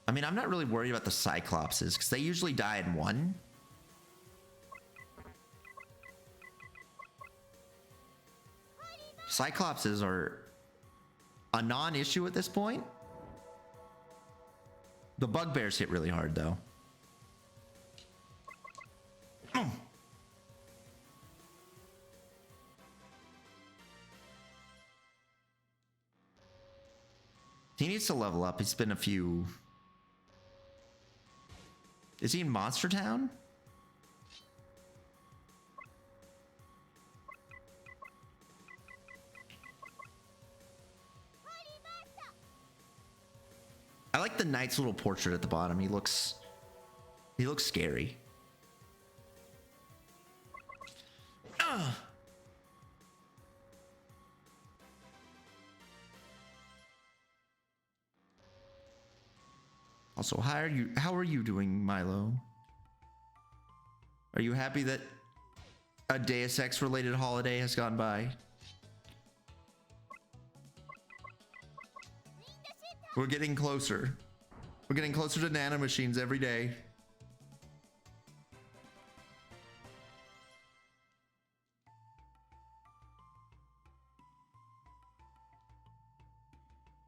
I mean, I'm not really worried about the Cyclopses because they usually die in one. Cyclopses are a non-issue at this point. The bugbears hit really hard, though. He needs to level up. He's been a few... Is he in Monster Town? I like the knight's little portrait at the bottom. He looks scary. Also, how are you doing, Milo? Are you happy that a Deus Ex related holiday has gone by? We're getting closer. We're getting closer to nanomachines every day.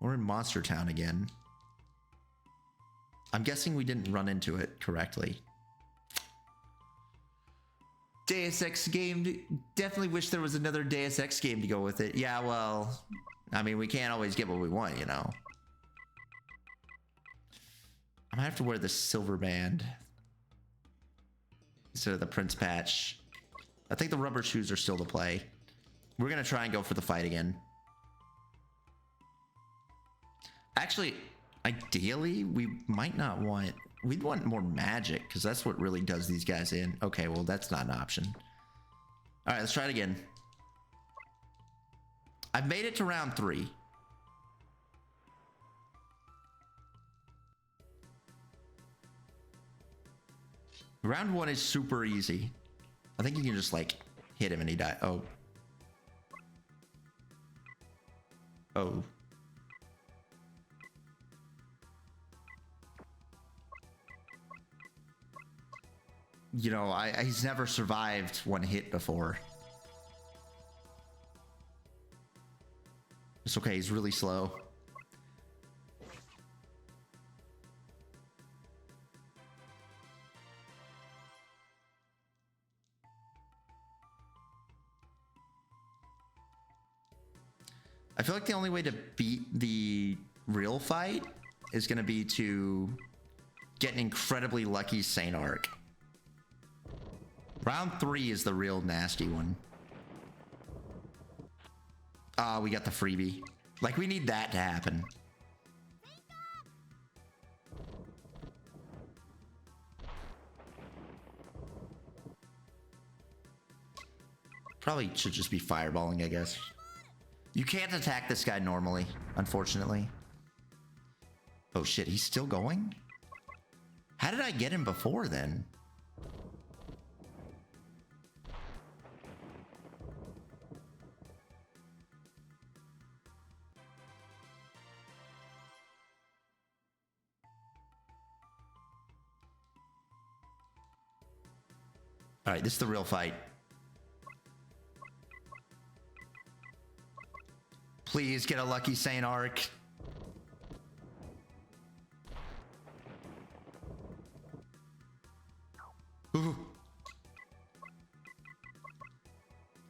We're in Monster Town again. I'm guessing we didn't run into it correctly. Deus Ex game. Definitely wish there was another Deus Ex game to go with it. Yeah, well, I mean, we can't always get what we want, you know. I might have to wear the silver band instead of the Prince patch. I think the rubber shoes are still the play. We're going to try and go for the fight again. Actually, ideally, we might not want... We'd want more magic, because that's what really does these guys in. Okay, well, that's not an option. All right, let's try it again. I've made it to round 3. Round 1 is super easy. I think you can just, like, hit him and he dies. Oh. Oh. You know, he's never survived one hit before. It's okay, he's really slow. I feel like the only way to beat the real fight is going to be to get an incredibly lucky Saint Arc. Round 3 is the real nasty one. Ah, we got the freebie. Like, we need that to happen. Probably should just be fireballing, I guess. You can't attack this guy normally, unfortunately. Oh shit, he's still going? How did I get him before then? All right, this is the real fight. Please get a lucky Saint Arc. Ooh.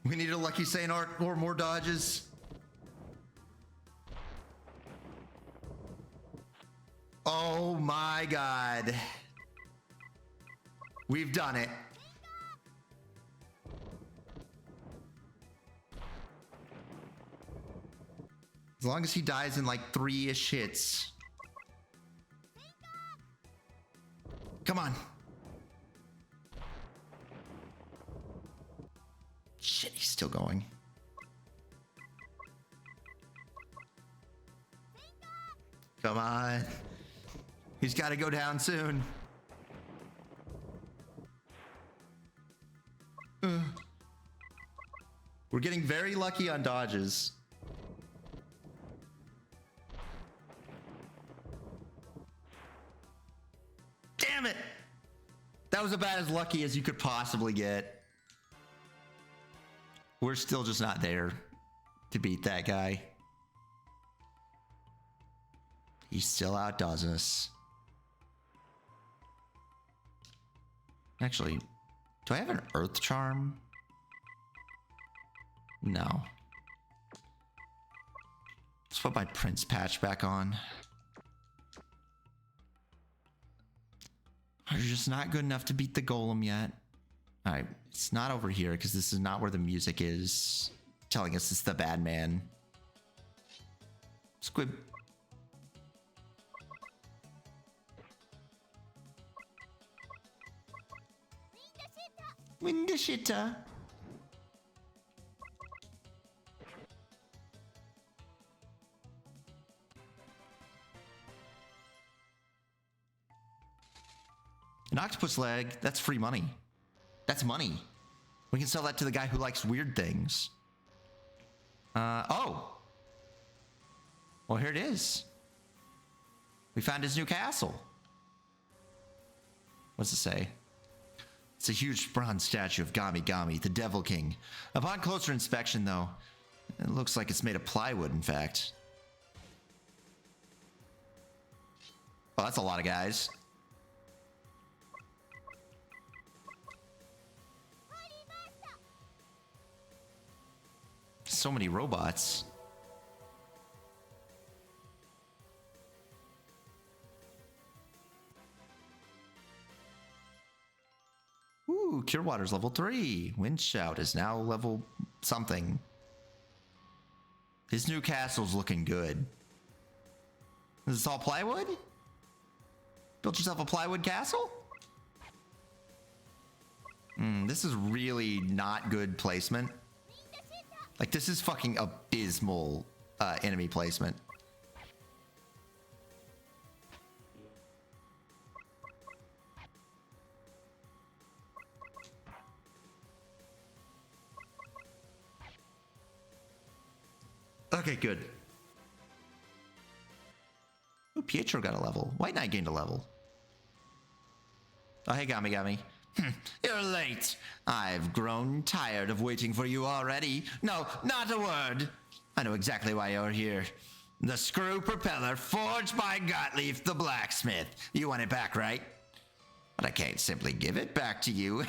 We need a lucky Saint Arc or more dodges. Oh my god. We've done it. As long as he dies in like 3-ish hits. Come on. Shit, he's still going. Come on. He's got to go down soon. We're getting very lucky on dodges. Damn it! That was about as lucky as you could possibly get. We're still just not there to beat that guy. He still outdoes us. Actually, do I have an Earth Charm? No. Let's put my Prince patch back on. You're just not good enough to beat the golem yet. All right, it's not over here because this is not where the music is telling us it's the bad man. Squib. Windashita. An octopus leg, that's free money. That's money. We can sell that to the guy who likes weird things. Oh. Well, here it is. We found his new castle. What's it say? It's a huge bronze statue of GamiGami, the Devil King. Upon closer inspection, though, it looks like it's made of plywood, in fact. Oh, that's a lot of guys. So many robots. Ooh, Cure Water's level 3. Wind Shout is now level something. His new castle's looking good. Is this all plywood? Built yourself a plywood castle? This is really not good placement. Like, this is fucking abysmal enemy placement. Okay, good. Ooh, Pietro got a level. White Knight gained a level. Oh, hey, GamiGami. You're late. I've grown tired of waiting for you already. No, not a word. I know exactly why you're here. The screw propeller forged by Gottlieb the blacksmith. You want it back, right? But I can't simply give it back to you.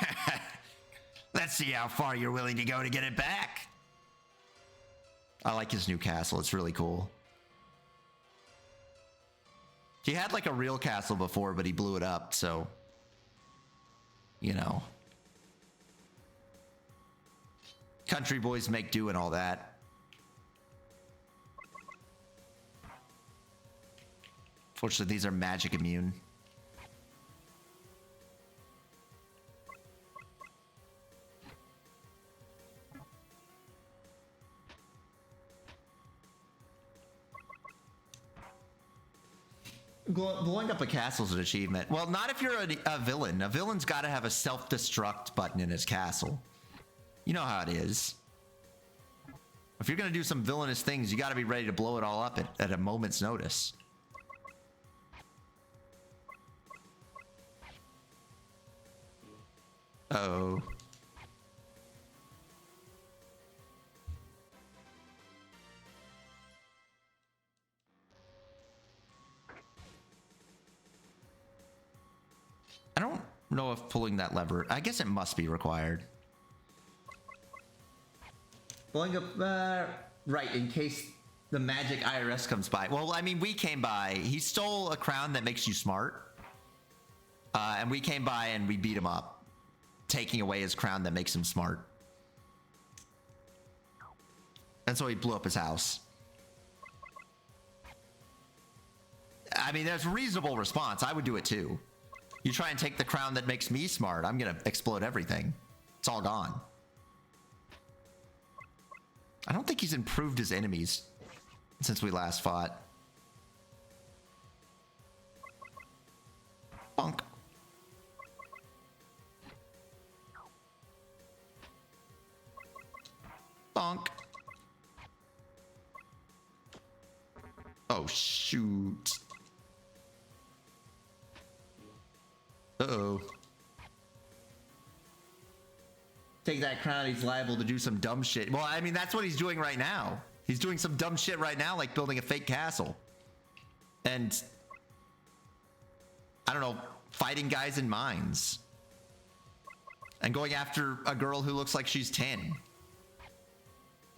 Let's see how far you're willing to go to get it back. I like his new castle. It's really cool. He had like a real castle before, but he blew it up, so... You know. Country boys make do and all that. Fortunately, these are magic immune. Blowing up a castle's an achievement. Well, not if you're a villain. A villain's got to have a self-destruct button in his castle. You know how it is. If you're going to do some villainous things, you got to be ready to blow it all up at a moment's notice. Uh-oh. I don't know if pulling that lever... I guess it must be required. Blowing up... right, in case the magic IRS comes by. Well, I mean, we came by. He stole a crown that makes you smart. And we came by and we beat him up, taking away his crown that makes him smart. And so he blew up his house. I mean, that's a reasonable response. I would do it too. You try and take the crown that makes me smart, I'm gonna explode everything. It's all gone. I don't think he's improved his enemies since we last fought. Bonk. Bonk. Oh, shoot. Uh-oh. Take that crown, he's liable to do some dumb shit. Well, I mean, that's what he's doing right now. He's doing some dumb shit right now, like building a fake castle. And, I don't know, fighting guys in mines. And going after a girl who looks like she's 10.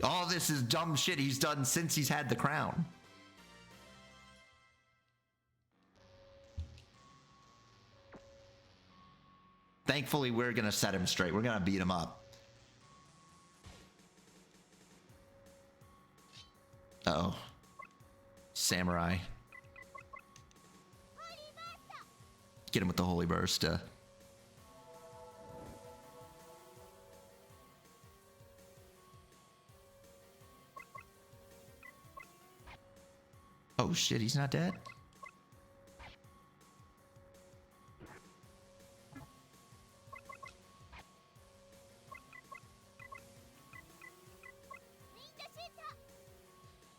All this is dumb shit he's done since he's had the crown. Thankfully, we're going to set him straight. We're going to beat him up. Uh-oh. Samurai. Get him with the Holy Burst. Oh shit, he's not dead?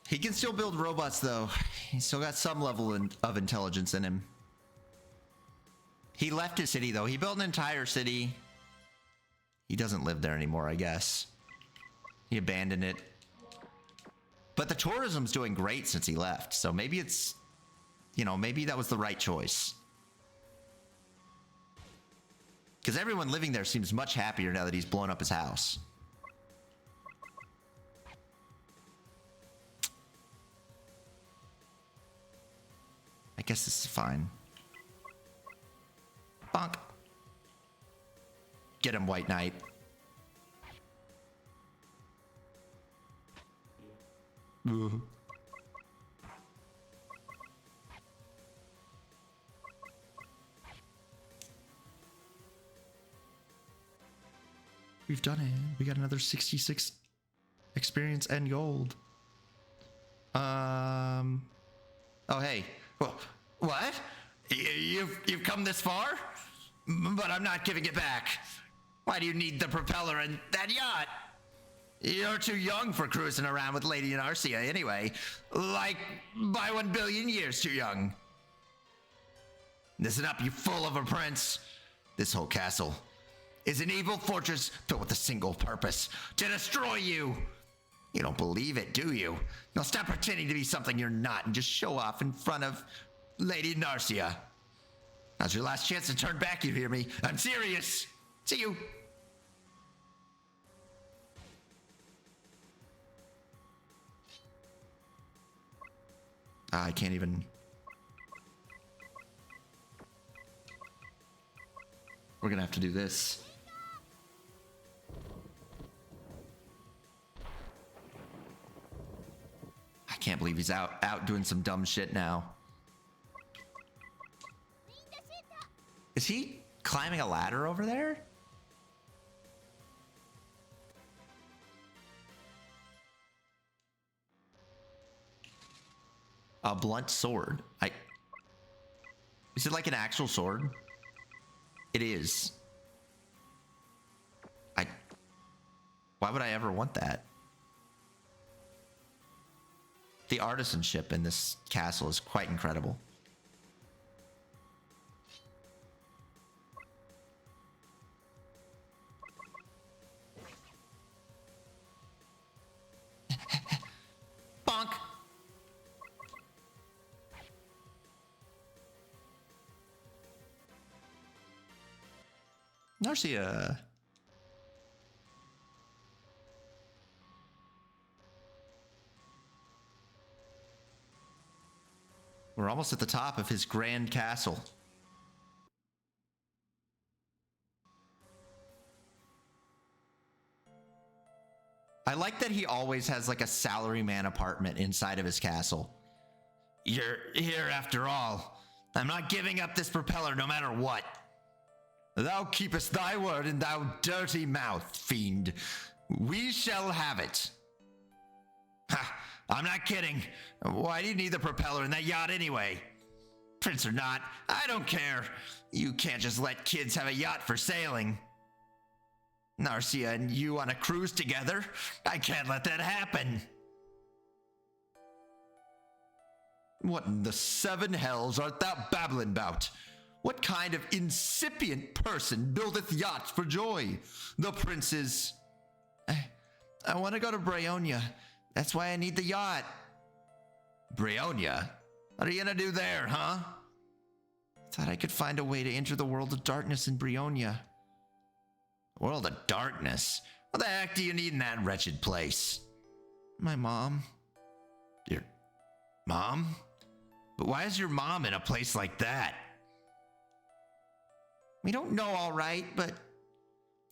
He can still build robots, though. He's still got some level of intelligence in him. He left his city, though. He built an entire city. He doesn't live there anymore, I guess. He abandoned it. But the tourism's doing great since he left. So maybe it's, you know, maybe that was the right choice. Because everyone living there seems much happier now that he's blown up his house. I guess this is fine. Bonk. Get him, White Knight. Ooh. We've done it. We got another 66 experience and gold. Oh, hey. What? You've come this far? But I'm not giving it back. Why do you need the propeller and that yacht? You're too young for cruising around with Lady Narcia anyway. Like, by 1 billion years too young. Listen up, you fool of a prince. This whole castle is an evil fortress built with a single purpose: to destroy you. You don't believe it, do you? Now stop pretending to be something you're not and just show off in front of Lady Narcia. Now's your last chance to turn back, you hear me? I'm serious. See you. I can't even... We're gonna have to do this. I can't believe he's out doing some dumb shit now. Is he climbing a ladder over there? A blunt sword. Is it like an actual sword? It is. Why would I ever want that? The artisanship in this castle is quite incredible. Bonk! Narcia. We're almost at the top of his grand castle. I like that he always has like a salaryman apartment inside of his castle. You're here after all. I'm not giving up this propeller no matter what. Thou keepest thy word in thou dirty mouth, fiend. We shall have it. Ha! I'm not kidding. Why do you need the propeller in that yacht anyway? Prince or not, I don't care. You can't just let kids have a yacht for sailing. Narcia and you on a cruise together? I can't let that happen. What in the seven hells art thou babbling about? What kind of incipient person buildeth yachts for joy? The prince's... I want to go to Breonia. That's why I need the yacht. Breonia? What are you gonna do there, huh? Thought I could find a way to enter the world of darkness in Breonia. World of darkness? What the heck do you need in that wretched place? My mom. Your mom? But why is your mom in a place like that? We don't know, all right, but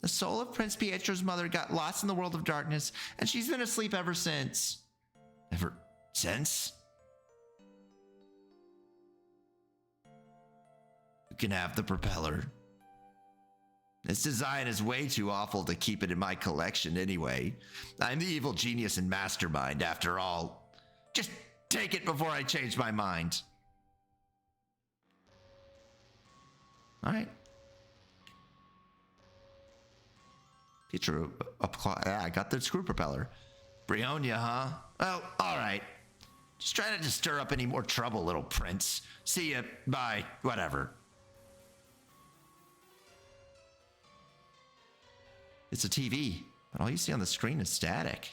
the soul of Prince Pietro's mother got lost in the world of darkness, and she's been asleep ever since. Ever since? You can have the propeller. This design is way too awful to keep it in my collection anyway. I'm the evil genius and mastermind, after all. Just take it before I change my mind. All right. Pietro, I got the screw propeller. Breonia, huh? Well, all right. Just try not to stir up any more trouble, little prince. See ya. Bye. Whatever. It's a TV, but all you see on the screen is static.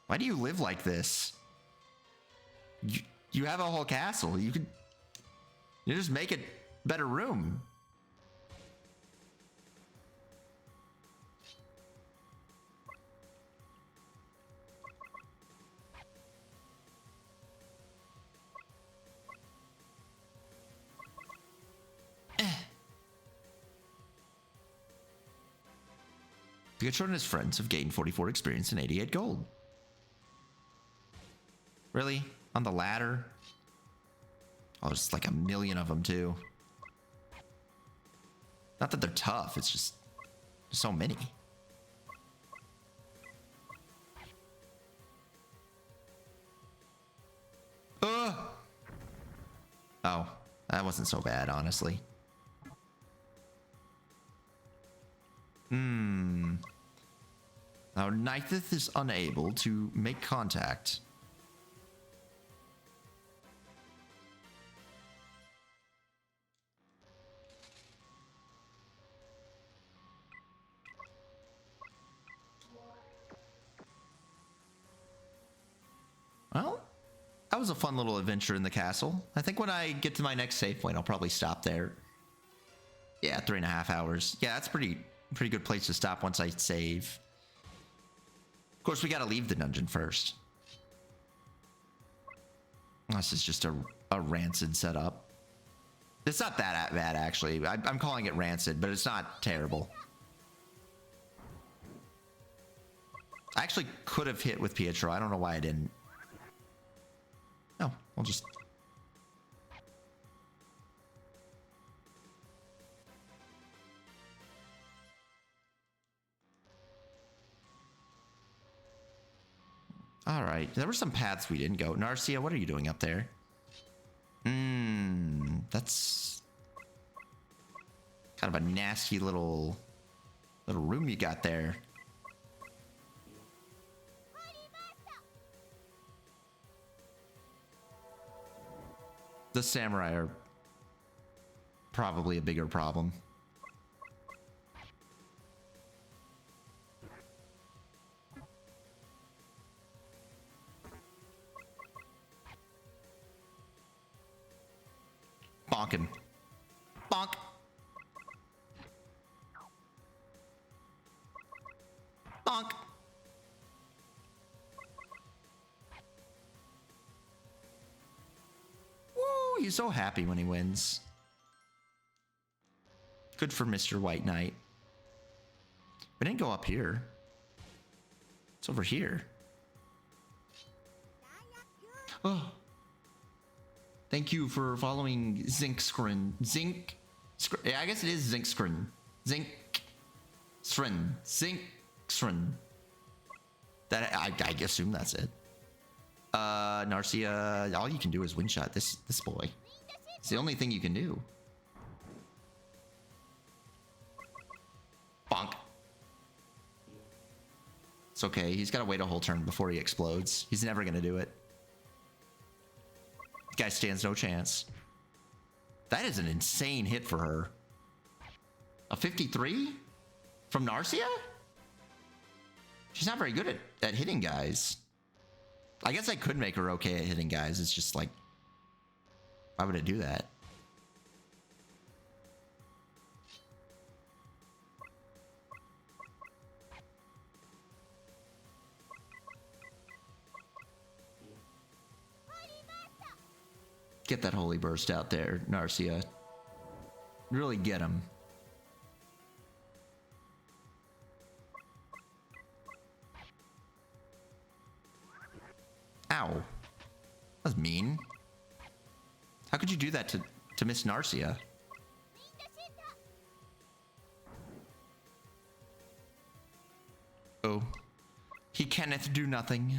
Why do you live like this? You have a whole castle. You just make it better room. Pietro and his friends have gained 44 experience and 88 gold. Really? On the ladder? Oh, there's like a million of them too. Not that they're tough, it's just there's so many. Oh, that wasn't so bad, honestly. Now, Nithith is unable to make contact. Well, that was a fun little adventure in the castle. I think when I get to my next save point, I'll probably stop there. Yeah, 3.5 hours. Yeah, that's pretty good place to stop once I save. Of course, we gotta leave the dungeon first. This is just a rancid setup. It's not that bad, actually. I'm calling it rancid, but it's not terrible. I actually could have hit with Pietro. I don't know why I didn't. No, we'll just... All right, there were some paths we didn't go. Narcia, what are you doing up there? that's kind of a nasty little room you got there. The samurai are probably a bigger problem. Bonk him. Bonk. Bonk. Woo, he's so happy when he wins. Good for Mr. White Knight. We didn't go up here. It's over here. Oh. Thank you for following Zinkscrin. Yeah, I guess it is Zinkscrin. Zinkscrin. That I assume that's it. Narcia, all you can do is win shot this boy. It's the only thing you can do. Bonk. It's okay. He's got to wait a whole turn before he explodes. He's never going to do it. Guy stands no chance. That is an insane hit for her. A 53 from Narcia? She's not very good at hitting guys. I guess I could make her okay at hitting guys. It's just like, why would I do that? Get that holy burst out there, Narcia. Really get him. Ow. That was mean. How could you do that to Miss Narcia? Oh. He cannot do nothing.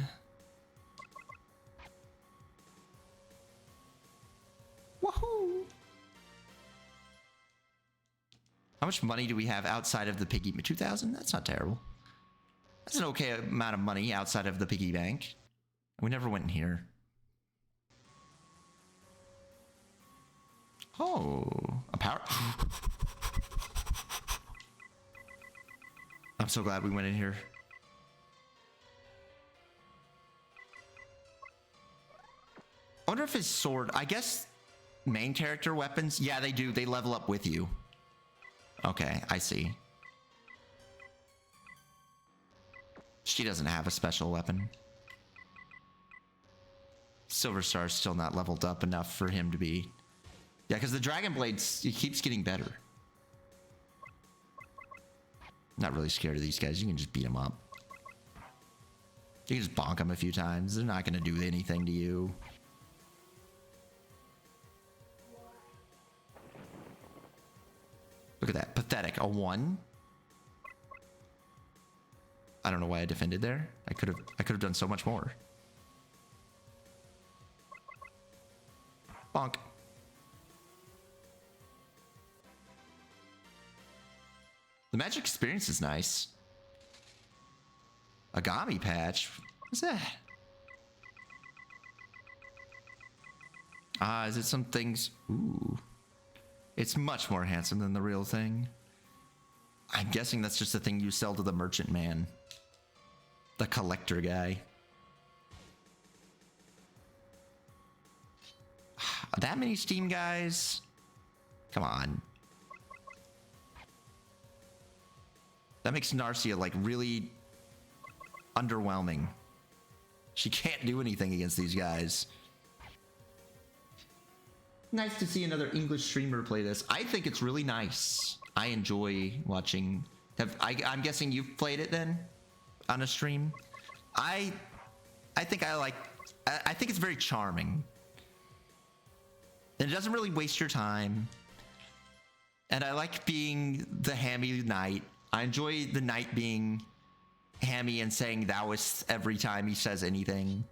Woohoo! How much money do we have outside of the piggy? 2,000? That's not terrible. That's an okay amount of money outside of the piggy bank. We never went in here. Oh, a power. I'm so glad we went in here. I wonder if his sword, I guess main character weapons, yeah, they do. They level up with you. Okay, I see. She doesn't have a special weapon. Silver Star's still not leveled up enough for him to be... Yeah, because the Dragon Blades, it keeps getting better. Not really scared of these guys. You can just beat them up. You can just bonk them a few times. They're not going to do anything to you. Look at that. Pathetic. A 1. I don't know why I defended there. I could have done so much more. Bonk. The magic experience is nice. A Gami patch? What's that? Ah, is it some things? Ooh. It's much more handsome than the real thing. I'm guessing that's just the thing you sell to the merchant man. The collector guy. That many Steam guys? Come on. That makes Narcia like really underwhelming. She can't do anything against these guys. Nice to see another English streamer play this. I think it's really nice. I enjoy watching. I'm guessing you've played it then on a stream. I think I think it's very charming. And it doesn't really waste your time. And I like being the hammy knight. I enjoy the knight being hammy and saying thouist every time he says anything.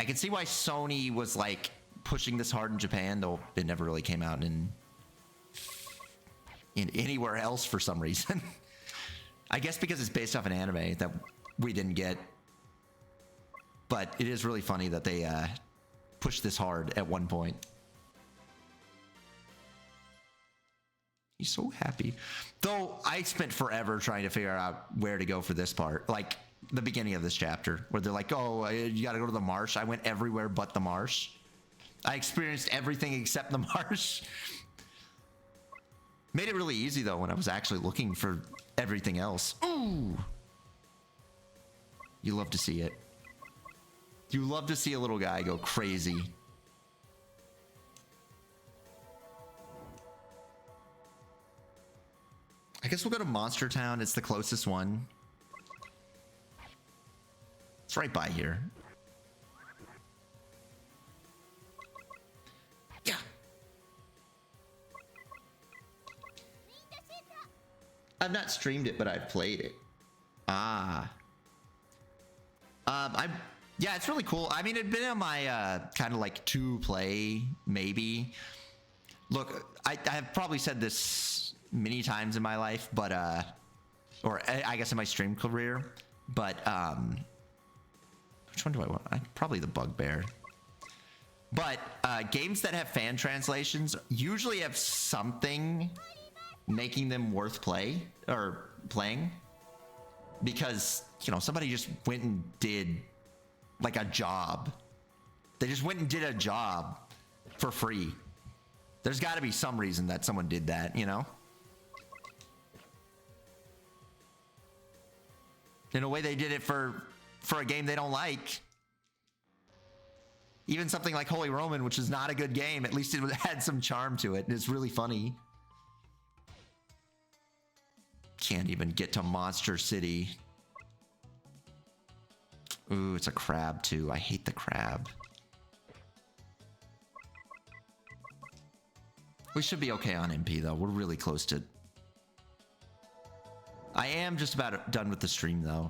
I can see why Sony was like pushing this hard in Japan, though it never really came out in anywhere else for some reason. I guess because it's based off an anime that we didn't get. But it is really funny that they pushed this hard at one point. He's so happy. Though I spent forever trying to figure out where to go for this part. Like the beginning of this chapter where they're like, oh, you got to go to the marsh. I went everywhere but the marsh. I experienced everything except the marsh. Made it really easy though when I was actually looking for everything else. Ooh. You love to see it. You love to see a little guy go crazy. I guess we'll go to Monster Town. It's the closest one. It's right by here. Yeah. I've not streamed it, but I've played it. Ah. Yeah, it's really cool. I mean, it'd been on my kind of like to play, maybe. Look, I have probably said this many times in my life, but or I guess in my stream career, but which one do I want? Probably the Bugbear. But games that have fan translations usually have something making them worth playing, because you know somebody just went and did like a job. They just went and did a job for free. There's got to be some reason that someone did that, you know? In a way, they did it for a game they don't like. Even something like Holy Roman, which is not a good game, at least it had some charm to it. And it's really funny. Can't even get to Monster City. Ooh, it's a crab too. I hate the crab. We should be okay on MP though. We're really close to... I am just about done with the stream though,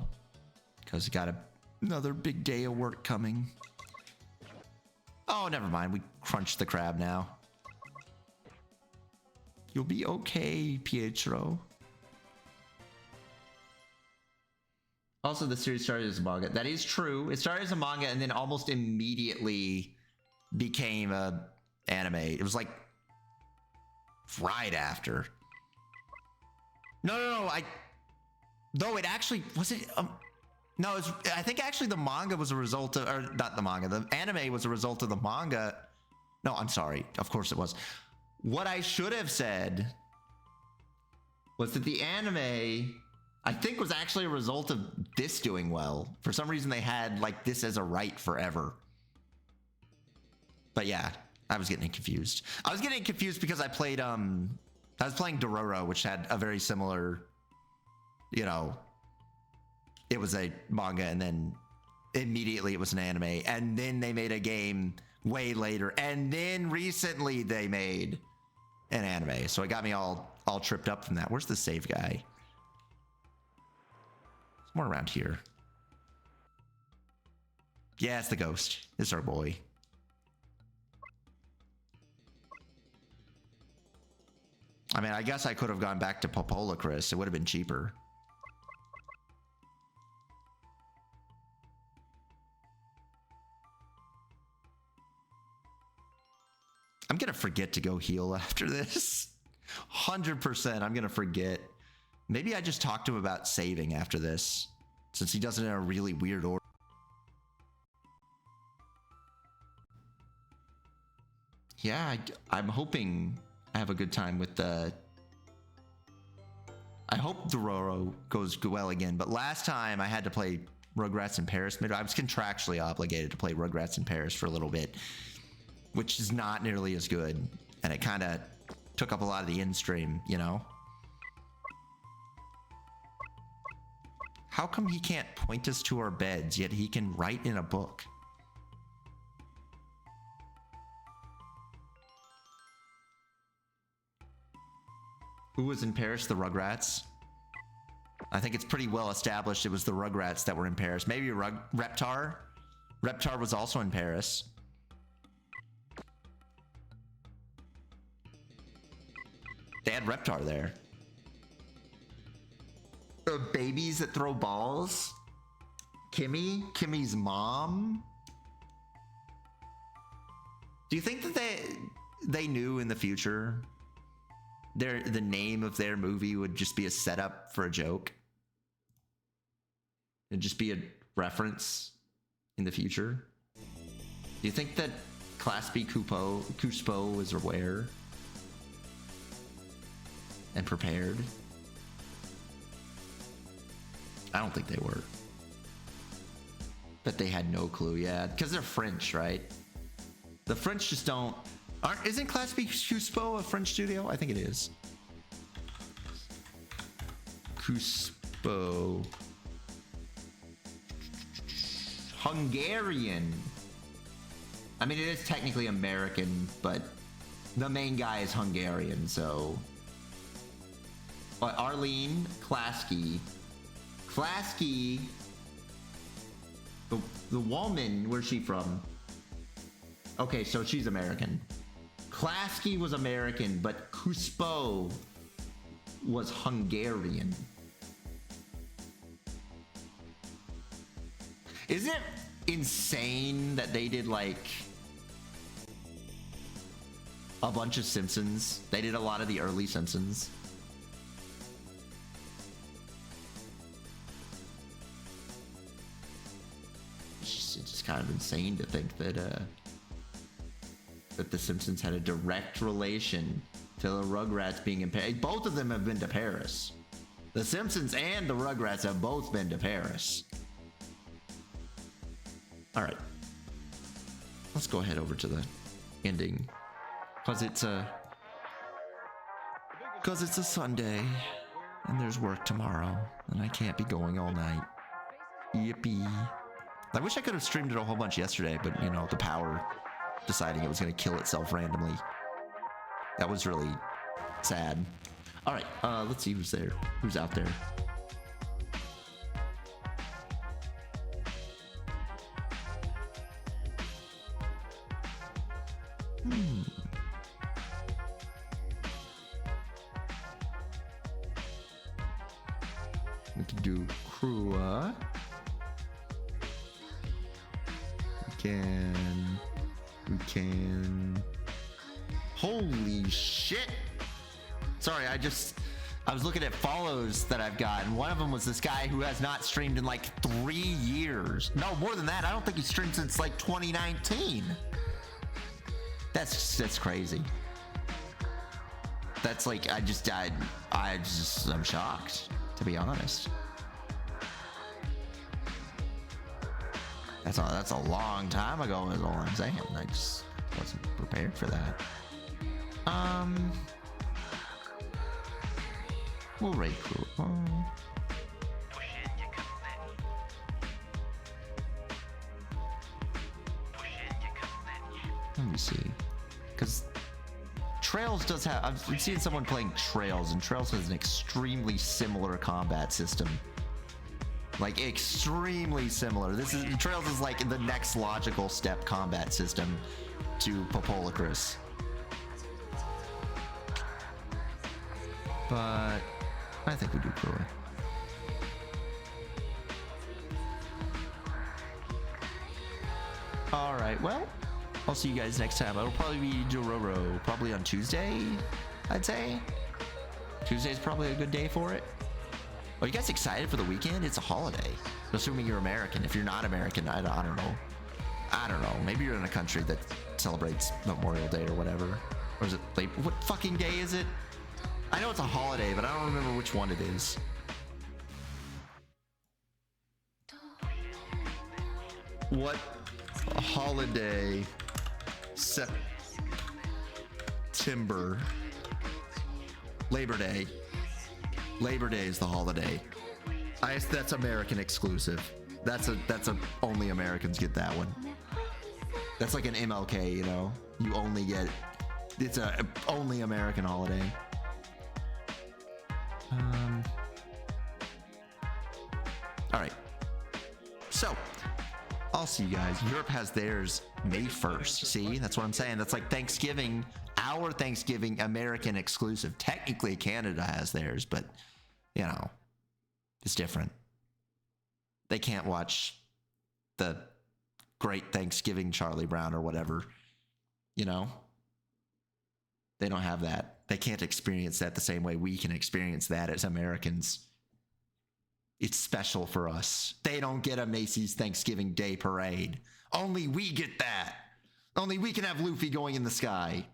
because got another big day of work coming. Oh, never mind. We crunched the crab now. You'll be okay, Pietro. Also, the series started as a manga. That is true. It started as a manga and then almost immediately became a anime. It was like right after. No. Though it actually wasn't. No, I think actually the manga was a result of, or not the manga. The anime was a result of the manga. No, I'm sorry. Of course it was. What I should have said was that the anime, I think, was actually a result of this doing well. For some reason, they had like this as a right forever. But yeah, I was getting confused. I was getting confused because I played I was playing Dororo, which had a very similar, you know, it was a manga and then immediately it was an anime, and then they made a game way later, and then recently they made an anime. So it got me all tripped up from that. Where's the save guy? Somewhere around here. Yeah, it's the ghost. It's our boy. I mean, I guess I could have gone back to Popolocrois. It would have been cheaper. I'm going to forget to go heal after this. 100% I'm going to forget. Maybe I just talk to him about saving after this, since he does it in a really weird order. Yeah, I'm hoping I have a good time with the... I hope Dororo goes well again, but last time I had to play Rugrats in Paris. I was contractually obligated to play Rugrats in Paris for a little bit, which is not nearly as good, and it kind of took up a lot of the in-stream, you know? How come he can't point us to our beds, yet he can write in a book? Who was in Paris? The Rugrats? I think it's pretty well established it was the Rugrats that were in Paris. Maybe Reptar? Reptar was also in Paris. They had Reptar there. Babies that throw balls. Kimmy's mom. Do you think that they knew in the future the name of their movie would just be a setup for a joke? It'd just be a reference in the future? Do you think that Class B Cuspo was aware and prepared? I don't think they were. But they had no clue, yeah. Because they're French, right? The French just don't... Isn't Class B Cuspo a French studio? I think it is. Cuspo. Hungarian. I mean, it is technically American, but the main guy is Hungarian, so... But Arlene Klasky. Klasky... The woman, where's she from? Okay, so she's American. Klasky was American, but Cuspo was Hungarian. Isn't it insane that they did like a bunch of Simpsons? They did a lot of the early Simpsons. It's just kind of insane to think that that the Simpsons had a direct relation to the Rugrats being in Paris. Both of them have been to Paris. The Simpsons and the Rugrats have both been to Paris. All right, let's go ahead over to the ending, cause it's a Sunday and there's work tomorrow and I can't be going all night. Yippee. I wish I could have streamed it a whole bunch yesterday, but you know, the power deciding it was going to kill itself randomly. That was really sad. All right, let's see who's there, who's out there. We can do Krua. We can. Holy shit! Sorry, I was looking at follows that I've got, and one of them was this guy who has not streamed in like 3 years. No, more than that. I don't think he's streamed since like 2019. That's crazy. That's like, I'm shocked, to be honest. That's a long time ago is all I'm saying. I just wasn't prepared for that. We'll rate crew. Let me see. Because Trails does have... I've seen someone playing Trails, and Trails has an extremely similar combat system. Like, extremely similar. Trails is like the next logical step combat system to Popolocrois. But I think we do Krua. Alright, well, I'll see you guys next time. It'll probably be Dororo, probably on Tuesday, I'd say. Tuesday's probably a good day for it. Are you guys excited for the weekend? It's a holiday. Assuming you're American. If you're not American, I don't know. I don't know. Maybe you're in a country that celebrates Memorial Day or whatever. Or is it like, what fucking day is it? I know it's a holiday, but I don't remember which one it is. What holiday? September. Labor Day. Labor Day is the holiday. That's American exclusive. That's only Americans get that one. That's like an MLK, you know. You only get. It's a only American holiday. All right. So, I'll see you guys. Europe has theirs May 1st. See, that's what I'm saying. That's like Thanksgiving, our Thanksgiving, American exclusive. Technically, Canada has theirs, but you know, it's different. They can't watch the Great Thanksgiving Charlie Brown or whatever. You know, they don't have that. They can't experience that the same way we can experience that as Americans. It's special for us. They don't get a Macy's Thanksgiving Day parade. Only we get that. Only we can have Luffy going in the sky.